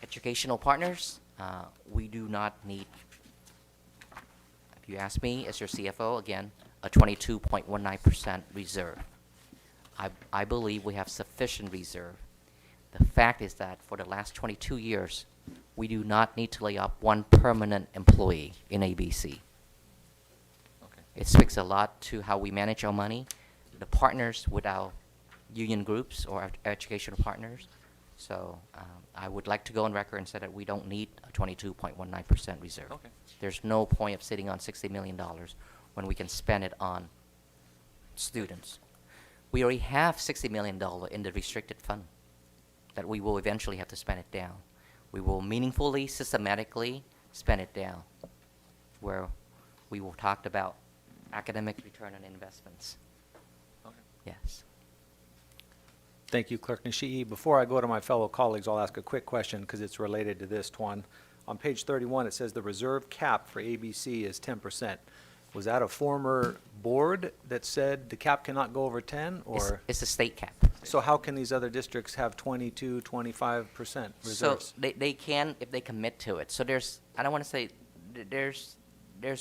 Speaker 6: educational partners, we do not need If you ask me, as your CFO, again, a 22.19% reserve. I believe we have sufficient reserve. The fact is that for the last 22 years, we do not need to lay off one permanent employee in ABC.
Speaker 3: Okay.
Speaker 6: It speaks a lot to how we manage our money, the partners with our union groups or our educational partners. So I would like to go on record and say that we don't need a 22.19% reserve.
Speaker 3: Okay.
Speaker 6: There's no point of sitting on $60 million when we can spend it on students. We already have $60 million in the restricted fund that we will eventually have to spend it down. We will meaningfully, systematically spend it down, where we will talk about academic return on investments.
Speaker 3: Okay.
Speaker 6: Yes.
Speaker 1: Thank you, Clerk Nishii. Before I go to my fellow colleagues, I'll ask a quick question because it's related to this, Tuan. On page 31, it says the reserve cap for ABC is 10%. Was that a former board that said the cap cannot go over 10, or?
Speaker 6: It's a state cap.
Speaker 1: So how can these other districts have 22, 25% reserves?
Speaker 6: So they can if they commit to it. So there's, I don't want to say, there's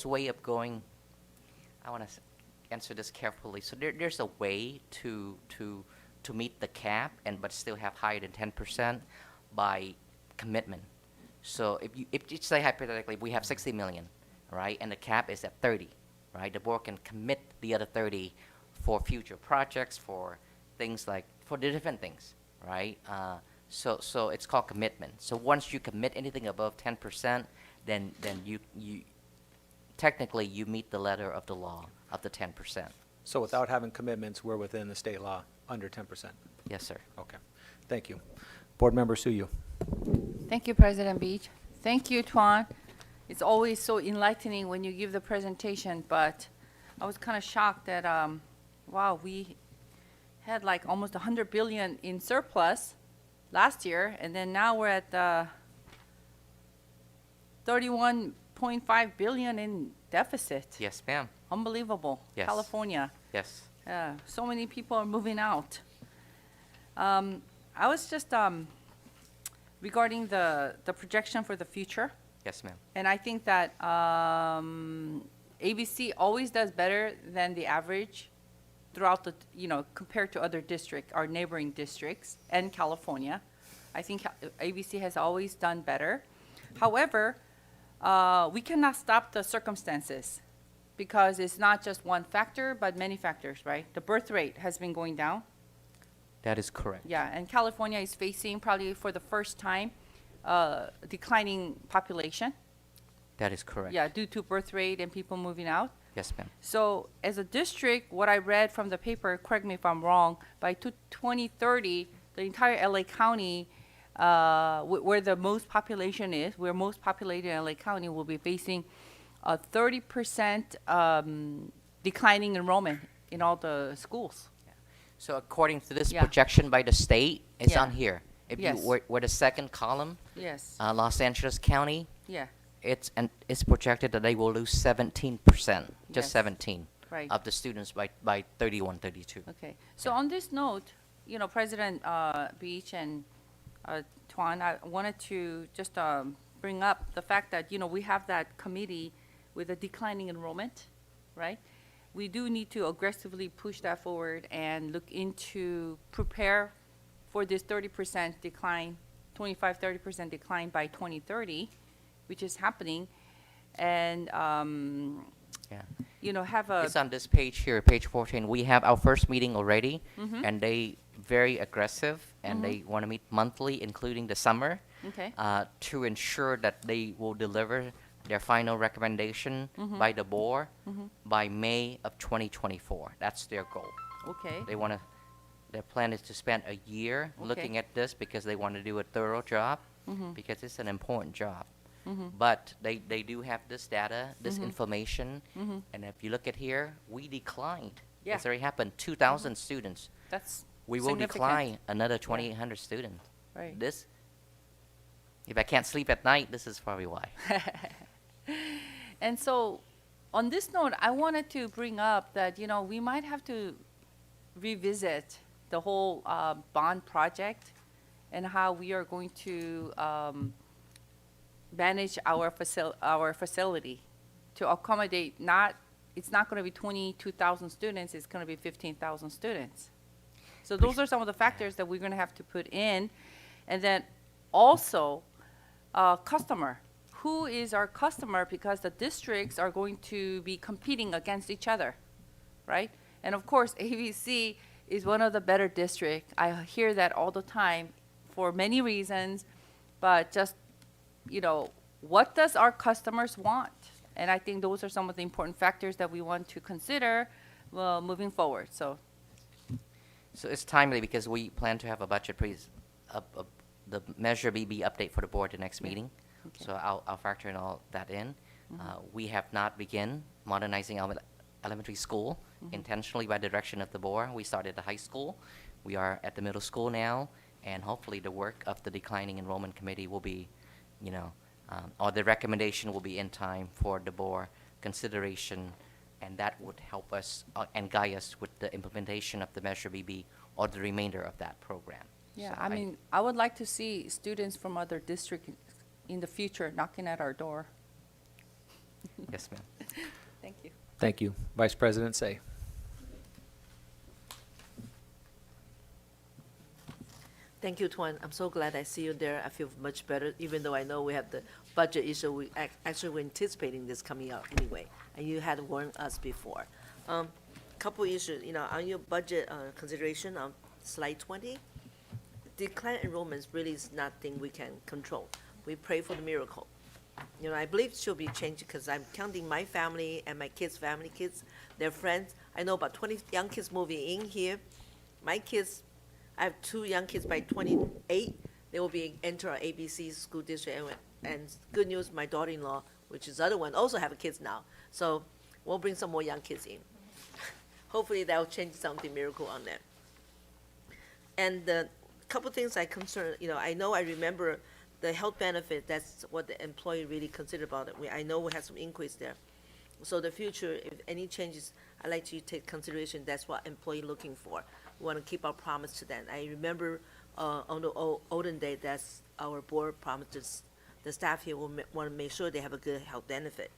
Speaker 6: a way of going, I want to answer this carefully. So there's a way to meet the cap but still have higher than 10% by commitment. So if you say hypothetically we have 60 million, right, and the cap is at 30, right, the board can commit the other 30 for future projects, for things like, for the different things, right? So it's called commitment. So once you commit anything above 10%, then you technically you meet the letter of the law of the 10%.
Speaker 1: So without having commitments, we're within the state law, under 10%?
Speaker 6: Yes, sir.
Speaker 1: Okay. Thank you. Board Member Suyu.
Speaker 4: Thank you, President Beach. Thank you, Tuan. It's always so enlightening when you give the presentation, but I was kind of shocked that, wow, we had like almost 100 billion in surplus last year, and then now we're at 31.5 billion in deficit.
Speaker 6: Yes, ma'am.
Speaker 4: Unbelievable.
Speaker 6: Yes.
Speaker 4: California.
Speaker 6: Yes.
Speaker 4: So many people are moving out. I was just regarding the projection for the future.
Speaker 6: Yes, ma'am.
Speaker 4: And I think that ABC always does better than the average throughout the, compared to other districts, our neighboring districts and California. I think ABC has always done better. However, we cannot stop the circumstances because it's not just one factor, but many factors, right? The birth rate has been going down.
Speaker 6: That is correct.
Speaker 4: Yeah, and California is facing probably for the first time declining population.
Speaker 6: That is correct.
Speaker 4: Yeah, due to birth rate and people moving out.
Speaker 6: Yes, ma'am.
Speaker 4: So as a district, what I read from the paper, correct me if I'm wrong, by 2030, the entire LA County, where the most population is, where most populated LA County will be facing a 30% declining enrollment in all the schools.
Speaker 6: So according to this
Speaker 4: Yeah.
Speaker 6: projection by the state, it's
Speaker 4: Yeah.
Speaker 6: on here. If
Speaker 4: Yes.
Speaker 6: you were the second column,
Speaker 4: Yes.
Speaker 6: Los Angeles County,
Speaker 4: Yeah.
Speaker 6: it's projected that they will lose 17%, just
Speaker 4: Yes.
Speaker 6: 17
Speaker 4: Right.
Speaker 6: of the students by 31, 32.
Speaker 4: Okay. So on this note, President Beach and Tuan, I wanted to just bring up the fact that, we have that committee with a declining enrollment, right? We do need to aggressively push that forward and look into prepare for this 30% decline, 25-30% decline by 2030, which is happening, and
Speaker 6: Yeah.
Speaker 4: have a
Speaker 6: It's on this page here, page 14. We have our first meeting already,
Speaker 4: Mhm.
Speaker 6: and they very aggressive, and
Speaker 4: Mhm.
Speaker 6: they want to meet monthly, including the summer,
Speaker 4: Okay.
Speaker 6: to ensure that they will deliver their final recommendation
Speaker 4: Mhm.
Speaker 6: by the board
Speaker 4: Mhm.
Speaker 6: by May of 2024. That's their goal.
Speaker 4: Okay.
Speaker 6: They want to. Their plan is to spend a year
Speaker 4: Okay.
Speaker 6: looking at this because they want to do a thorough job,
Speaker 4: Mhm.
Speaker 6: because it's an important job.
Speaker 4: Mhm.
Speaker 6: But they do have this data, this
Speaker 4: Mhm.
Speaker 6: information,
Speaker 4: Mhm.
Speaker 6: and if you look at here, we declined.
Speaker 4: Yeah.
Speaker 6: It's already happened. 2,000 students.
Speaker 4: That's
Speaker 6: We will
Speaker 4: significant.
Speaker 6: decline another 2,800 students.
Speaker 4: Right.
Speaker 6: This, if I can't sleep at night, this is probably why.
Speaker 4: And so, on this note, I wanted to bring up that, we might have to revisit the whole bond project and how we are going to manage our facility. to accommodate not, it's not going to be 22,000 students, it's going to be 15,000 students. So those are some of the factors that we're going to have to put in. And then also, customer. Who is our customer? Because the districts are going to be competing against each other, right? And of course, ABC is one of the better districts. I hear that all the time for many reasons, but just, you know, what does our customers want? And I think those are some of the important factors that we want to consider moving forward. So
Speaker 6: it's timely because we plan to have a budget the Measure BB update for the board the next meeting.
Speaker 4: Okay.
Speaker 6: So I'll factor in all that in. We have not begun modernizing our elementary school intentionally by the direction of the board. We started the high school. We are at the middle school now, and hopefully the work of the declining enrollment committee will be, you know, or the recommendation will be in time for the board consideration, and that would help us and guide us with the implementation of the Measure BB or the remainder of that program.
Speaker 4: yeah,
Speaker 6: So
Speaker 4: I mean, I would like to see students from other districts in the future knocking at our door.
Speaker 6: Yes, ma'am.
Speaker 4: Thank you.
Speaker 1: Thank you. Vice President Say.
Speaker 7: Thank you, Tuan. I'm so glad I see you there. I feel much better, even though I know we have the budget issue. We actually were anticipating this coming out anyway, and you had warned us before. Couple issues, you know, on your budget consideration on slide 20, decline enrollments really is nothing we can control. We pray for the miracle. You know, I believe it should be changed because I'm counting my family and my kids' family kids, their friends. I know about 20 young kids moving in here. My kids, I have 2 young kids by 28. They will be enter our ABC school district. And good news, my daughter-in-law, which is the other one, also have kids now. So we'll bring some more young kids in. Hopefully that will change something miracle on them. And the couple things I remember the health benefit, that's what the employee really considered about it. I know we have some increase there. So the future, if any changes, I'd like to take consideration, that's what employee looking for. We want to keep our promise to them. I remember on the olden day, that's our board promises. The staff here will want to make sure they have a good health benefit.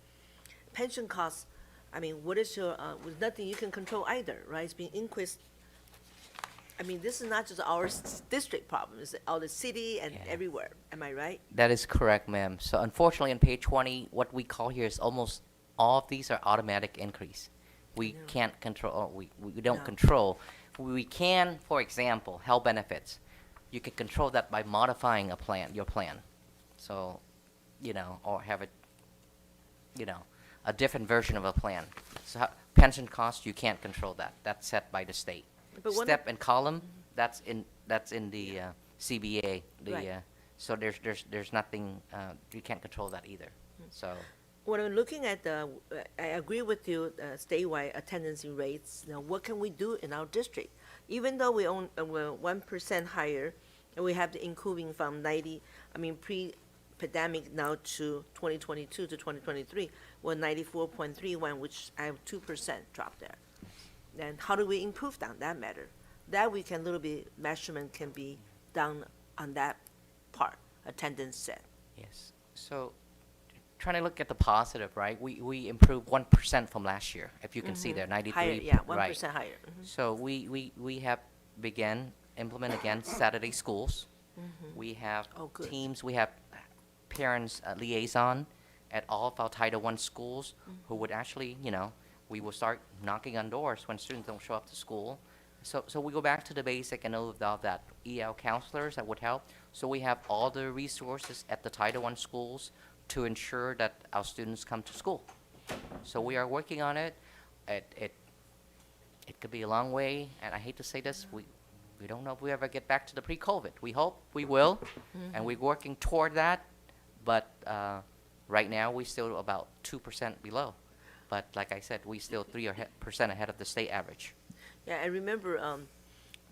Speaker 7: Pension costs, I mean, what is your, with nothing you can control either, right? It's being increased. I mean, this is not just our district problem, it's all the city and everywhere. Am I right?
Speaker 6: That is correct, ma'am. So unfortunately, on page 20, what we call here is almost all of these are automatic increase. We can't control, we don't control. We can, for example, health benefits. You can control that by modifying your plan. So, you know, or have it, you know, a different version of a plan. So pension costs, you can't control that. That's set by the state.
Speaker 7: But
Speaker 6: Step and column, that's in the CBA.
Speaker 7: Right.
Speaker 6: So there's nothing, you can't control that either. So
Speaker 7: When I'm looking at I agree with you, statewide attendance rates. Now, what can we do in our district? Even though we're 1% higher, and we have the improving from pre-pandemic now to 2022 to 2023, we're 94.31, which I have 2% drop there. Then how do we improve on that matter? That we can measurement can be done on that part, attendance set.
Speaker 6: yes. So trying to look at the positive, right? We improved 1% from last year. If you can see there, 93.
Speaker 7: Higher, yeah, 1%
Speaker 6: right.
Speaker 7: higher.
Speaker 6: So we have began implement again Saturday schools. We have
Speaker 7: good.
Speaker 6: teams. We have parents liaison at all of our Title I schools who would actually, you know, we will start knocking on doors when students don't show up to school. So we go back to the basic and all of that EL counselors that would help. So we have all the resources at the Title I schools to ensure that our students come to school. So we are working on it. It could be a long way, and I hate to say this, we don't know if we ever get back to the pre-COVID. We hope we will, and we're working toward that, but right now we're still about 2% below. But like I said, we still 3% ahead of the state average.
Speaker 7: Yeah, I remember a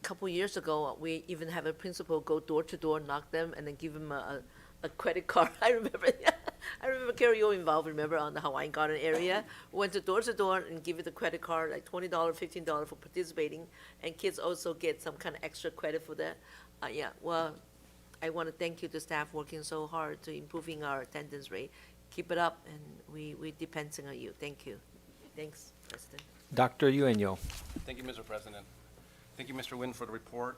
Speaker 7: couple years ago, we even have a principal go door to door, knock them, and then give them a credit card. I remember, Carrie, you were involved, remember, on the Hawaiian Garden area. We went to door and give it a credit card, like $20, $15 for participating, and kids also get some kind of extra credit for that. Well, I want to thank you to staff working so hard to improving our attendance rate. Keep it up, and we depending on you. Thank you. Thanks, President.
Speaker 1: Dr. Eugenio.
Speaker 5: Thank you, Mr. President. Thank you, Mr. Nguyen, for the report.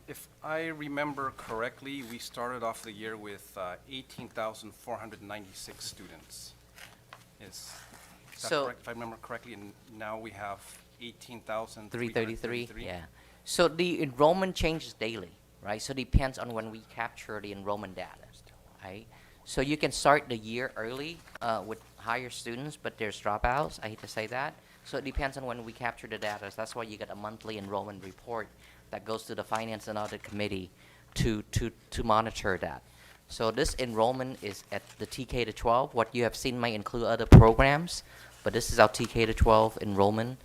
Speaker 5: If I remember correctly, we started off the year with 18,496 students. Is that
Speaker 6: So-
Speaker 5: correct, if I remember correctly? And now we have
Speaker 6: 333,
Speaker 5: 18,333?
Speaker 6: yeah. So the enrollment changes daily, right? So it depends on when we capture the enrollment data, right? So you can start the year early with higher students, but there's dropouts. I hate to say that. So it depends on when we capture the data. So that's why you get a monthly enrollment report that goes to the Finance and Audit Committee to monitor that. So this enrollment is at the TK to 12. What you have seen might include other programs, but this is our TK to 12 enrollment.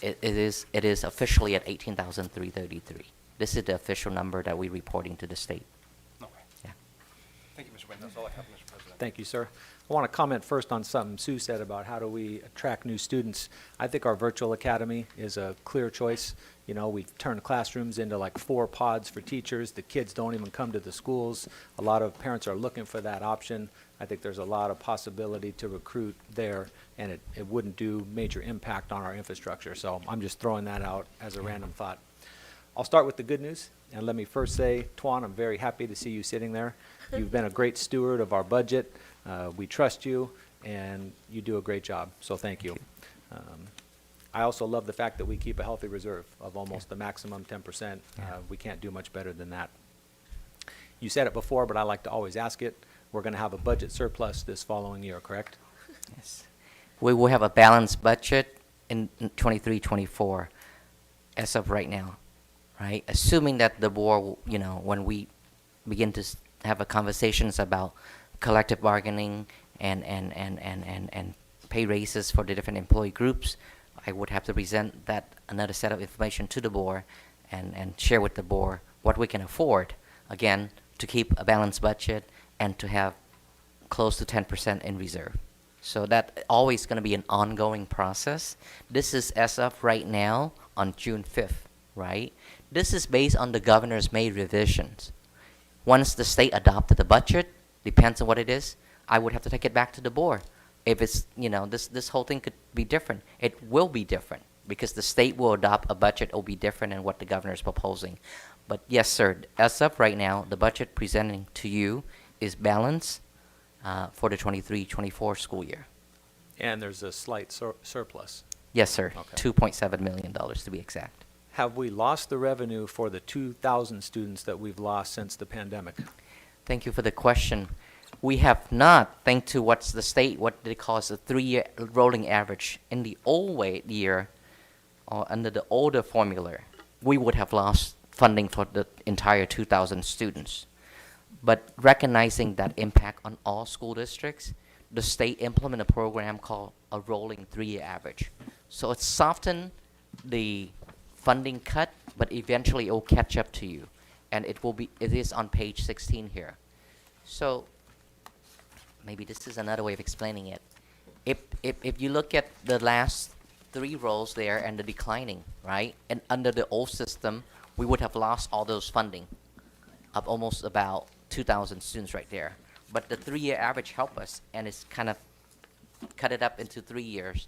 Speaker 6: It is officially at 18,333. This is the official number that we're reporting to the state.
Speaker 5: Okay.
Speaker 6: Yeah.
Speaker 5: Thank you, Mr. Nguyen. That's all I have, Mr. President.
Speaker 1: Thank you, sir. I want to comment first on something Sue said about how do we attract new students. I think our virtual academy is a clear choice. You know, we've turned classrooms into like 4 pods for teachers. The kids don't even come to the schools. A lot of parents are looking for that option. I think there's a lot of possibility to recruit there, and it wouldn't do major impact on our infrastructure. So I'm just throwing that out as a random thought. I'll start with the good news, and let me first say, Tuan, I'm very happy to see you sitting there. You've been a great steward of our budget. We trust you, and you do a great job, so thank you. I also love the fact that we keep a healthy reserve of almost the maximum 10%. We can't do much better than that. You said it before, but I like to always ask it. We're going to have a budget surplus this following year, correct?
Speaker 6: Yes. We will have a balanced budget in 23-24 as of right now, right? Assuming that the board, you know, when we begin to have a conversations about collective bargaining and pay raises for the different employee groups, I would have to present that another set of information to the board and share with the board what we can afford, again, to keep a balanced budget and to have close to 10% in reserve. So that always going to be an ongoing process. This is as of right now on June 5th, right? This is based on the governor's May revisions. Once the state adopted the budget, depends on what it is, I would have to take it back to the board. If it's, you know, this whole thing could be different. It will be different because the state will adopt a budget that will be different than what the governor is proposing. But yes, sir, as of right now, the budget presenting to you is balanced for the 23-24 school year.
Speaker 1: And there's a slight surplus.
Speaker 6: Yes, sir.
Speaker 1: Okay.
Speaker 6: $2.7 million to be exact.
Speaker 1: Have we lost the revenue for the 2,000 students that we've lost since the pandemic?
Speaker 6: Thank you for the question. We have not, thanks to what's the state, what they call the 3-year rolling average. In the old year, or under the older formula, we would have lost funding for the entire 2,000 students. But recognizing that impact on all school districts, the state implemented a program called a rolling 3-year average. So it softened the funding cut, but eventually it will catch up to you. And it is on page 16 here. So maybe this is another way of explaining it. If you look at the last 3 rows there and the declining, right? And under the old system, we would have lost all those funding of almost about 2,000 students right there. But the 3-year average helped us, and it's kind of cut it up into 3 years,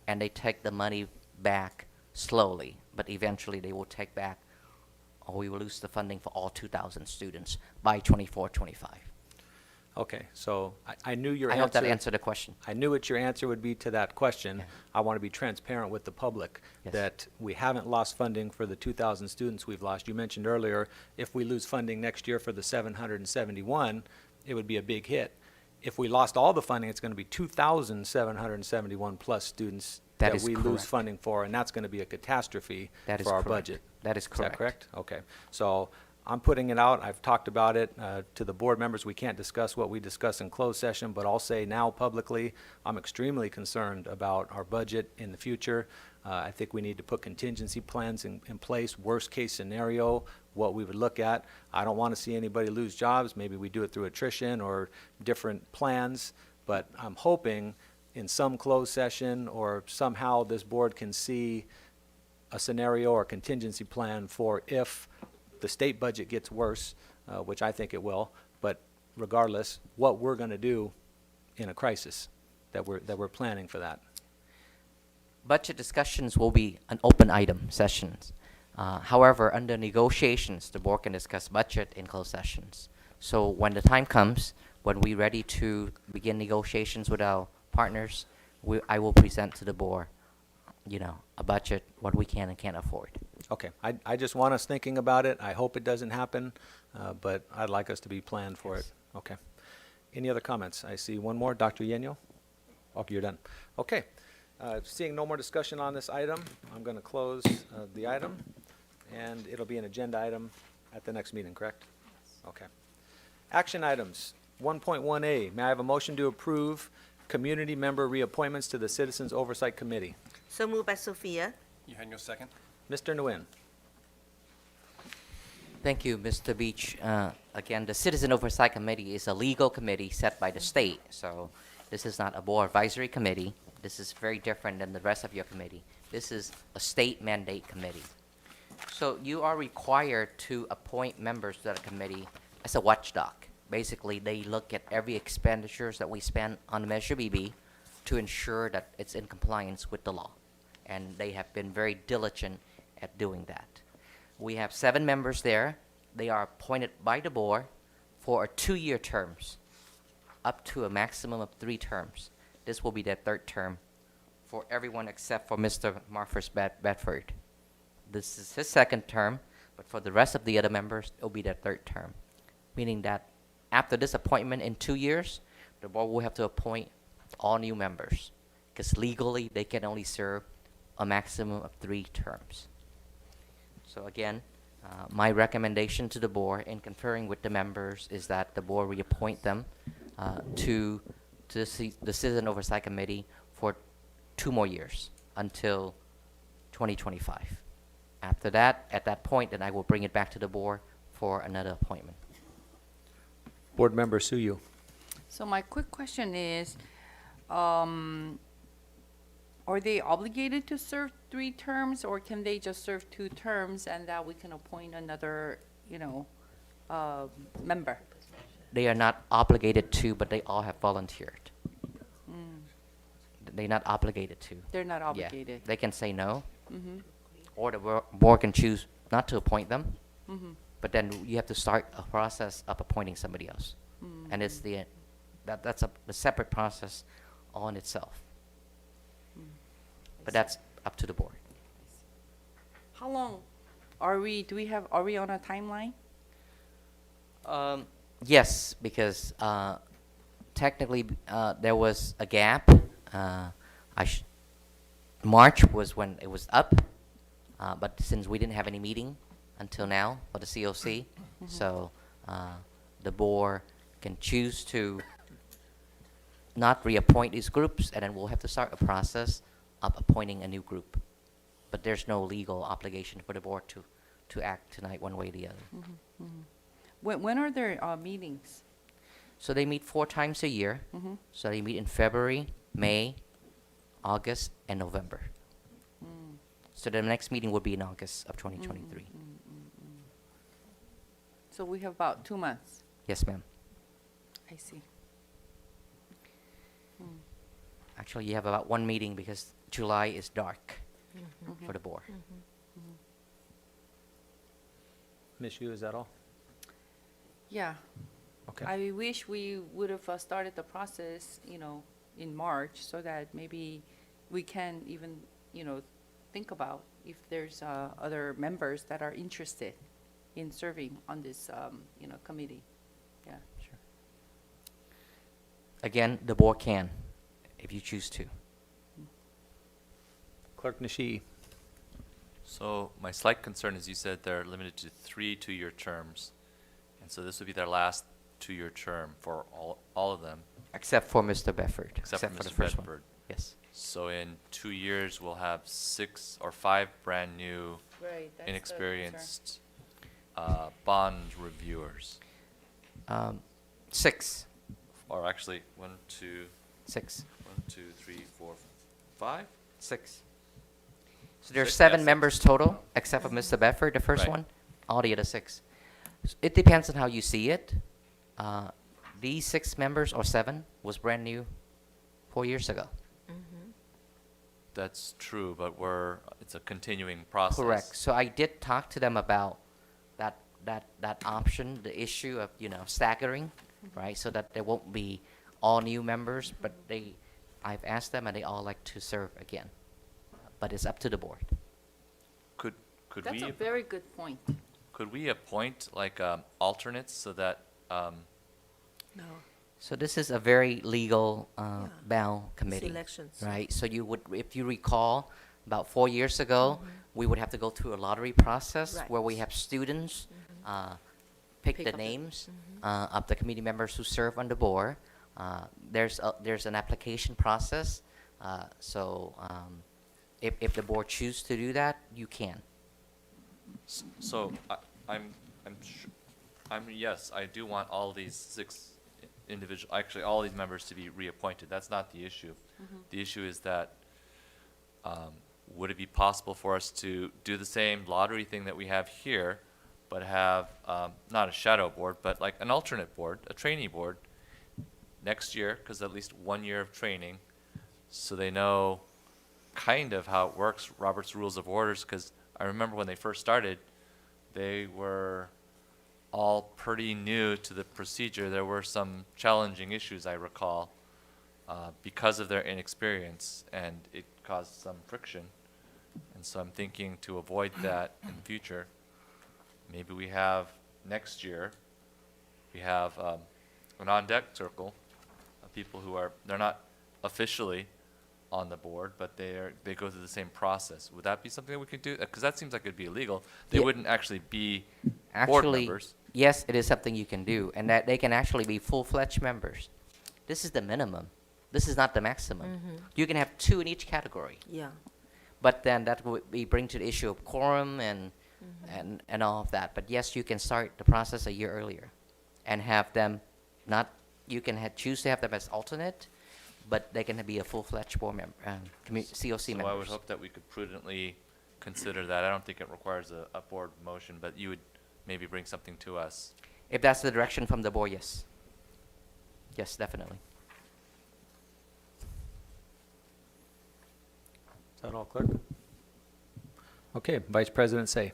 Speaker 6: and they take the money back slowly, but eventually they will take back, or we will lose the funding for all 2,000 students by 24-25.
Speaker 1: Okay, so I knew your
Speaker 6: I
Speaker 1: answer.
Speaker 6: hope that answered the question.
Speaker 1: I knew what your answer would be to that question.
Speaker 6: Yeah.
Speaker 1: I want to be transparent with the public
Speaker 6: Yes.
Speaker 1: that we haven't lost funding for the 2,000 students we've lost. You mentioned earlier, if we lose funding next year for the 771, it would be a big hit. If we lost all the funding, it's going to be 2,771 plus students
Speaker 6: That
Speaker 1: that
Speaker 6: is
Speaker 1: we lose
Speaker 6: correct.
Speaker 1: funding for, and that's going to be a catastrophe
Speaker 6: That is
Speaker 1: for our
Speaker 6: correct.
Speaker 1: budget.
Speaker 6: That is
Speaker 1: Is that
Speaker 6: correct.
Speaker 1: correct? Okay. So I'm putting it out. I've talked about it to the board members. We can't discuss what we discuss in closed session, but I'll say now publicly, I'm extremely concerned about our budget in the future. I think we need to put contingency plans in place, worst case scenario, what we would look at. I don't want to see anybody lose jobs. Maybe we do it through attrition or different plans, but I'm hoping in some closed session or somehow this board can see a scenario or contingency plan for if the state budget gets worse, which I think it will, but regardless, what we're going to do in a crisis, that we're planning for that.
Speaker 6: Budget discussions will be an open item sessions. However, under negotiations, the board can discuss budget in closed sessions. So when the time comes, when we're ready to begin negotiations with our partners, I will present to the board, a budget, what we can and can't afford.
Speaker 1: Okay, I just want us thinking about it. I hope it doesn't happen, but I'd like us to be planned for it. Okay. Any other comments? I see one more. Dr. Yenyo? Okay, you're done. Okay. Seeing no more discussion on this item, I'm going to close the item, and it'll be an agenda item at the next meeting, correct? Okay. Action items. 1.1A, may I have a motion to approve community member reappointments to the Citizens Oversight Committee?
Speaker 7: So moved by Sophia.
Speaker 5: Eugenio, second.
Speaker 1: Mr. Nguyen.
Speaker 6: Thank you, Mr. Beach. Again, the Citizen Oversight Committee is a legal committee set by the state, so this is not a board advisory committee. This is very different than the rest of your committee. This is a state mandate committee. So you are required to appoint members to that committee as a watchdog. Basically, they look at every expenditures that we spend on the Measure BB to ensure that it's in compliance with the law. And they have been very diligent at doing that. We have 7 members there. They are appointed by the board for 2-year terms, up to a maximum of 3 terms. This will be their 3rd term for everyone except for Mr. Marcus Bedford. This is his 2nd term, but for the rest of the other members, it will be their 3rd term, meaning that after this appointment in 2 years, the board will have to appoint all new members, because legally they can only serve a maximum of 3 terms. So again, my recommendation to the board in conferring with the members is that the board reappoint them to the Citizen Oversight Committee for 2 more years until 2025. After that, at that point, then I will bring it back to the board for another appointment.
Speaker 1: Board Member Suyu.
Speaker 4: So my quick question is, are they obligated to serve 3 terms, or can they just serve 2 terms and that we can appoint another, member?
Speaker 6: They are not obligated to, but they all have volunteered. They're not obligated to.
Speaker 4: They're not
Speaker 6: Yeah.
Speaker 4: obligated.
Speaker 6: They can say no,
Speaker 4: Mm-hmm.
Speaker 6: or the board can choose not to appoint them.
Speaker 4: Mm-hmm.
Speaker 6: But then you have to start a process of appointing somebody else, and it's that's a separate process on itself. But that's up to the board.
Speaker 4: How long are we on a timeline?
Speaker 6: Yes, because technically there was a gap. March was when it was up, but since we didn't have any meeting until now for the COC, so the board can choose to not reappoint these groups, and then we'll have to start a process of appointing a new group. But there's no legal obligation for the board to act tonight one way or the other.
Speaker 4: When are their meetings?
Speaker 6: So they meet 4 times a year.
Speaker 4: Mhm.
Speaker 6: So they meet in February, May, August, and November. So the next meeting will be in August of 2023.
Speaker 4: So we have about 2 months.
Speaker 6: Yes, ma'am.
Speaker 4: I see.
Speaker 6: Actually, you have about 1 meeting because July is dark for the board.
Speaker 1: Ms. Yu, is that all?
Speaker 4: Yeah.
Speaker 1: Okay.
Speaker 4: I wish we would have started the process, in March, so that maybe we can even, think about if there's other members that are interested in serving on this, committee. Yeah.
Speaker 6: Sure. Again, the board can, if you choose to.
Speaker 1: Clerk Nishii.
Speaker 3: So my slight concern is you said they're limited to 3 2-year terms. And so this would be their last 2-year term for all of them.
Speaker 6: Except for Mr. Bedford.
Speaker 3: Except for
Speaker 6: the
Speaker 3: Mr.
Speaker 6: first
Speaker 3: Bedford.
Speaker 6: one. Yes.
Speaker 3: So in 2 years, we'll have 6 or 5 brand new,
Speaker 4: Right, that's the
Speaker 3: inexperienced bond reviewers.
Speaker 6: 6.
Speaker 3: Or actually, 1, 2,
Speaker 6: 6.
Speaker 3: 1, 2, 3, 4, 5?
Speaker 6: 6. So there's
Speaker 3: 6,
Speaker 6: 7
Speaker 3: yes.
Speaker 6: members total, except for Mr. Bedford, the first
Speaker 3: Right.
Speaker 6: one. All the other 6. It depends on how you see it. these 6 members or 7 was brand new 4 years ago.
Speaker 3: That's true, but it's a continuing process.
Speaker 6: Correct. So I did talk to them about that option, the issue of, staggering, right? So that there won't be all new members, but I've asked them and they all like to serve again. But it's up to the board.
Speaker 3: Could
Speaker 4: That's
Speaker 3: we
Speaker 4: a very good point.
Speaker 3: could we appoint like alternates so that
Speaker 7: No.
Speaker 6: So this is a very legal bound committee,
Speaker 7: Selections.
Speaker 6: right? So if you recall, about 4 years ago, we would have to go through a lottery process
Speaker 7: Right.
Speaker 6: where we have students pick the names of the committee members who serve on the board. There's an application process. If the board chooses to do that, you can.
Speaker 3: So yes, I do want all these 6 actually all these members to be reappointed. That's not the issue. The issue is that would it be possible for us to do the same lottery thing that we have here, but have not a shadow board, but like an alternate board, a trainee board next year, because at least 1 year of training, so they know kind of how it works, Robert's Rules of Orders, because I remember when they first started, they were all pretty new to the procedure. There were some challenging issues, I recall, because of their inexperience, and it caused some friction. And so I'm thinking to avoid that in the future, maybe we have next year, we have an on-deck circle of people who they're not officially on the board, but they go through the same process. Would that be something that we could do? Because that seems like it'd be illegal. They
Speaker 6: Yeah.
Speaker 3: wouldn't actually be board members.
Speaker 6: Yes, it is something you can do, and that they can actually be full-fledged members. This is the minimum. This is not the maximum. You can have 2 in each category.
Speaker 7: Yeah.
Speaker 6: But then that would bring to the issue of quorum and all of that. But yes, you can start the process a year earlier and have them you can choose to have them as alternate, but they can be a full-fledged board member, COC members.
Speaker 3: So I would hope that we could prudently consider that. I don't think it requires a board motion, but you would maybe bring something to us.
Speaker 6: If that's the direction from the board, yes. Yes, definitely.
Speaker 1: Is that all, Clerk? Okay, Vice President Say.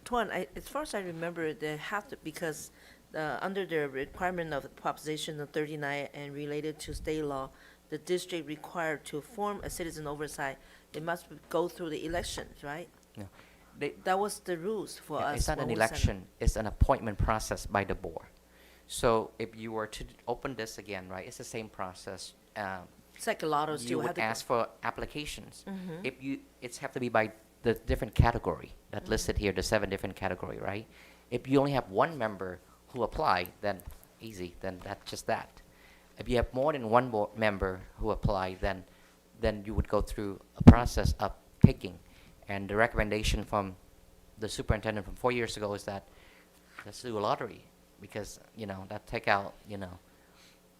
Speaker 7: Tuan, as far as I remember, they have to, because under the requirement of Proposition 39 and related to state law, the district required to form a citizen oversight, they must go through the elections, right?
Speaker 6: No.
Speaker 7: That was the rules for us.
Speaker 6: It's not
Speaker 7: when
Speaker 6: an
Speaker 7: we signed up.
Speaker 6: election, it's an appointment process by the board. So if you were to open this again, right, it's the same process.
Speaker 7: It's like a lotto,
Speaker 6: You
Speaker 7: still have
Speaker 6: would
Speaker 7: to.
Speaker 6: ask for applications.
Speaker 7: Mhm.
Speaker 6: It's have to be by the different category that listed here, the 7 different category, right? If you only have 1 member who apply, then easy, then that's just that. If you have more than 1 board member who apply, then you would go through a process of picking. And the recommendation from the superintendent from 4 years ago is that let's do a lottery, because that take out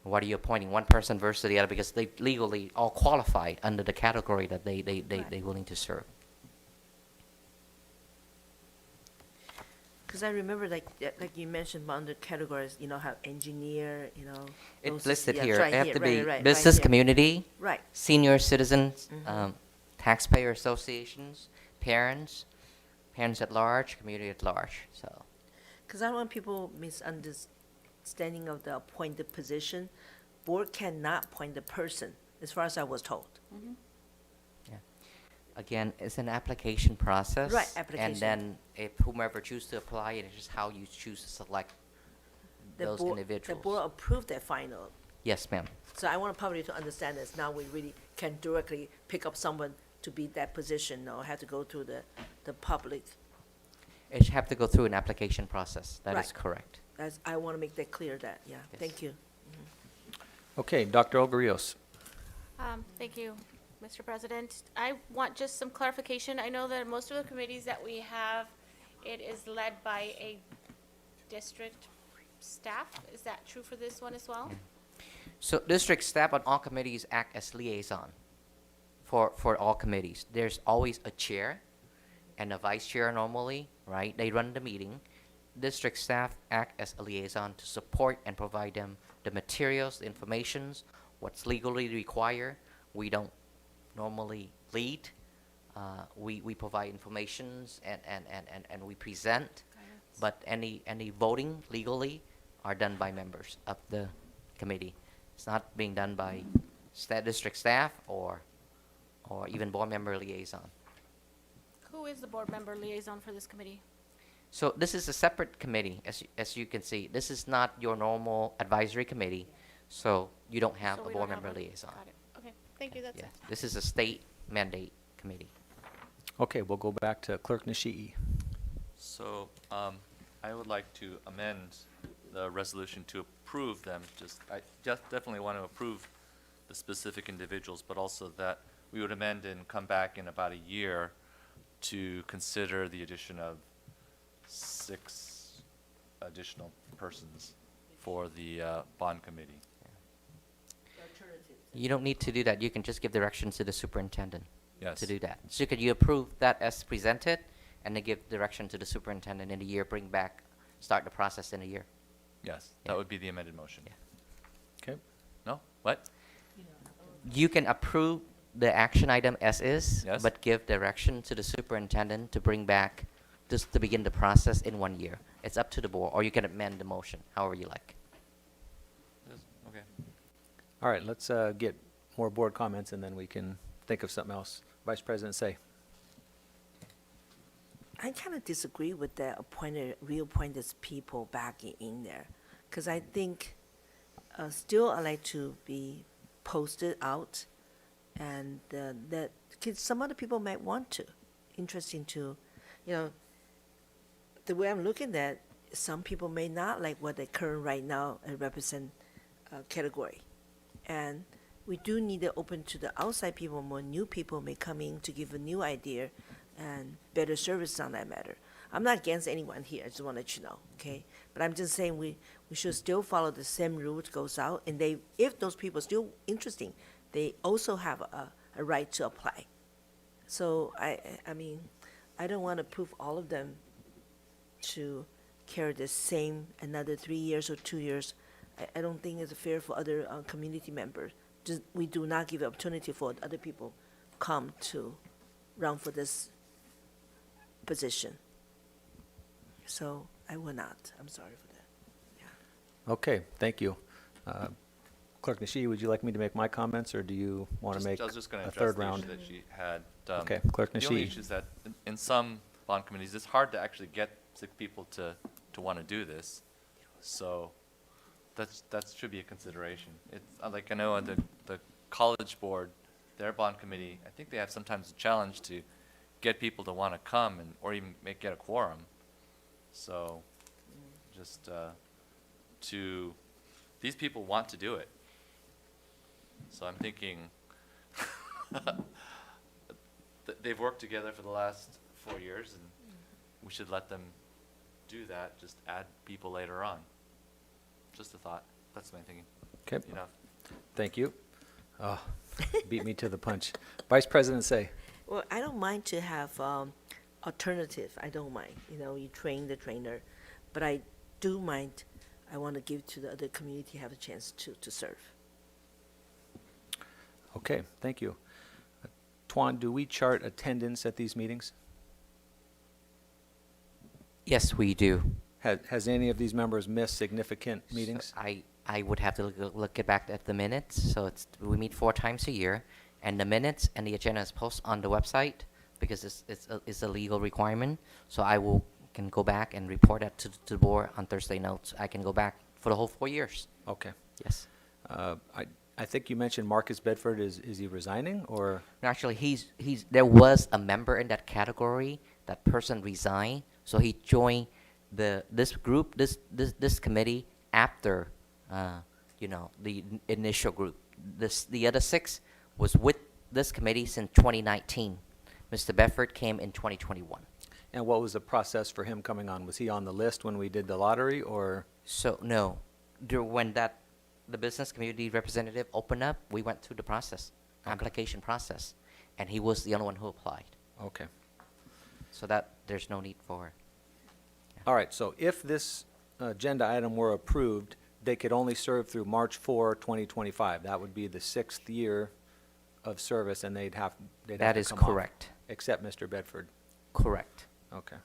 Speaker 6: what are you appointing, one person versus the other, because they legally all qualify under the category that they willing to serve.
Speaker 7: Because I remember, like you mentioned, under categories, have engineer,
Speaker 6: It's
Speaker 7: those-
Speaker 6: listed
Speaker 7: yeah,
Speaker 6: here.
Speaker 7: right
Speaker 6: It have
Speaker 7: here,
Speaker 6: to
Speaker 7: right,
Speaker 6: be
Speaker 7: right,
Speaker 6: business
Speaker 7: right here.
Speaker 6: community,
Speaker 7: Right.
Speaker 6: senior citizens,
Speaker 7: Mhm.
Speaker 6: taxpayer associations, parents at large, community at large. So
Speaker 7: Because I don't want people misunderstanding of the appointed position. Board cannot appoint the person, as far as I was told.
Speaker 6: again, it's an application process.
Speaker 7: Right, application.
Speaker 6: And then if whomever chooses to apply, it's just how you choose to select
Speaker 7: The
Speaker 6: those
Speaker 7: board-
Speaker 6: individuals.
Speaker 7: The board approved that final.
Speaker 6: Yes, ma'am.
Speaker 7: So I want public to understand this. Now we really can directly pick up someone to be that position, or have to go through the public.
Speaker 6: It should have to go through an application process. That is
Speaker 7: Right.
Speaker 6: correct.
Speaker 7: I want to make that clear that, yeah.
Speaker 6: Yes.
Speaker 7: Thank you.
Speaker 1: Okay, Dr. Ogrios.
Speaker 2: Thank you, Mr. President. I want just some clarification. I know that most of the committees that we have, it is led by a district staff. Is that true for this one as well?
Speaker 6: So district staff on all committees act as liaison for all committees. There's always a chair and a vice chair normally, right? They run the meeting. District staff act as a liaison to support and provide them the materials, the informations, what's legally required. We don't normally lead. We provide informations and we present, but any voting legally are done by members of the committee. It's not being done by district staff or even board member liaison.
Speaker 2: Who is the board member liaison for this committee?
Speaker 6: So this is a separate committee, as you can see. This is not your normal advisory committee, so you don't have
Speaker 2: So
Speaker 6: a
Speaker 2: we
Speaker 6: board
Speaker 2: don't have
Speaker 6: member
Speaker 2: a-
Speaker 6: liaison.
Speaker 2: Got it. Okay, thank you, that's
Speaker 6: Yeah,
Speaker 2: it.
Speaker 6: this is a state mandate committee.
Speaker 1: Okay, we'll go back to Clerk Nishii.
Speaker 3: So, I would like to amend the resolution to approve them. I just definitely want to approve the specific individuals, but also that we would amend and come back in about a year to consider the addition of 6 additional persons for the bond committee.
Speaker 6: You don't need to do that. You can just give directions to the superintendent
Speaker 3: Yes.
Speaker 6: to do that. So could you approve that as presented and then give direction to the superintendent in a year, bring back, start the process in a year?
Speaker 3: Yes,
Speaker 6: Yeah.
Speaker 3: that would be the amended motion.
Speaker 6: Yeah.
Speaker 1: Okay.
Speaker 3: No? What?
Speaker 6: You can approve the action item as is,
Speaker 3: Yes.
Speaker 6: but give direction to the superintendent to bring back, just to begin the process in 1 year. It's up to the board, or you can amend the motion, however you like.
Speaker 3: Yes, okay.
Speaker 1: All right, let's get more board comments, and then we can think of something else. Vice President Say.
Speaker 7: I kind of disagree with the reappointed people back in there, because I think still I like to be posted out, and that 'cause some other people might want to, interesting to, the way I'm looking at, some people may not like what they current right now represent category, and we do need to open to the outside people. More new people may come in to give a new idea and better service on that matter. I'm not against anyone here, I just want to let you know, okay? But I'm just saying we should still follow the same rules goes out, and if those people are still interesting, they also have a right to apply. So I mean, I don't want to prove all of them to carry the same another 3 years or 2 years. I don't think it's fair for other community members. We do not give opportunity for other people come to run for this position. So I will not. I'm sorry for that.
Speaker 1: Okay, thank you. Clerk Nishii, would you like me to make my comments, or do you want to make
Speaker 3: I was just going to
Speaker 1: a
Speaker 3: address
Speaker 1: third
Speaker 3: the
Speaker 1: round?
Speaker 3: issue that she had.
Speaker 1: Okay, Clerk
Speaker 3: The only
Speaker 1: Nishii.
Speaker 3: issue is that in some bond committees, it's hard to actually get 6 people to want to do this. So that should be a consideration. It's like I know on the college board, their bond committee, I think they have sometimes a challenge to get people to want to come or even get a quorum. So just these people want to do it. So I'm thinking they've worked together for the last 4 years, and we should let them do that, just add people later on. Just a thought. That's my thinking.
Speaker 1: Okay,
Speaker 3: Enough.
Speaker 1: thank you. Oh, beat me to the punch. Vice President Say.
Speaker 7: Well, I don't mind to have alternative. I don't mind. You train the trainer, but I do mind. I want to give to the other community have a chance to serve.
Speaker 1: Okay, thank you. Tuan, do we chart attendance at these meetings?
Speaker 6: Yes, we do.
Speaker 1: Has any of these members missed significant meetings?
Speaker 6: So I would have to look it back at the minutes. So we meet 4 times a year, and the minutes and the agenda is posted on the website because it's a legal requirement. So can go back and report that to the board on Thursday notes. I can go back for the whole 4 years.
Speaker 1: Okay.
Speaker 6: Yes.
Speaker 1: I think you mentioned Marcus Bedford. Is he resigning, or?
Speaker 6: No, actually, there was a member in that category. That person resigned, so he joined this group, this committee after, the initial group. The other 6 was with this committee since 2019. Mr. Bedford came in 2021.
Speaker 1: And what was the process for him coming on? Was he on the list when we did the lottery, or?
Speaker 6: So no, when the business community representative opened up, we went through the process, application process, and he was the only one who applied.
Speaker 1: Okay.
Speaker 6: So that there's no need for.
Speaker 1: All right, so if this agenda item were approved, they could only serve through March 4, 2025. That would be the 6th year of service, and they'd have
Speaker 6: That
Speaker 1: to
Speaker 6: is
Speaker 1: come off,
Speaker 6: correct.
Speaker 1: except Mr. Bedford.
Speaker 6: Correct.
Speaker 1: Okay.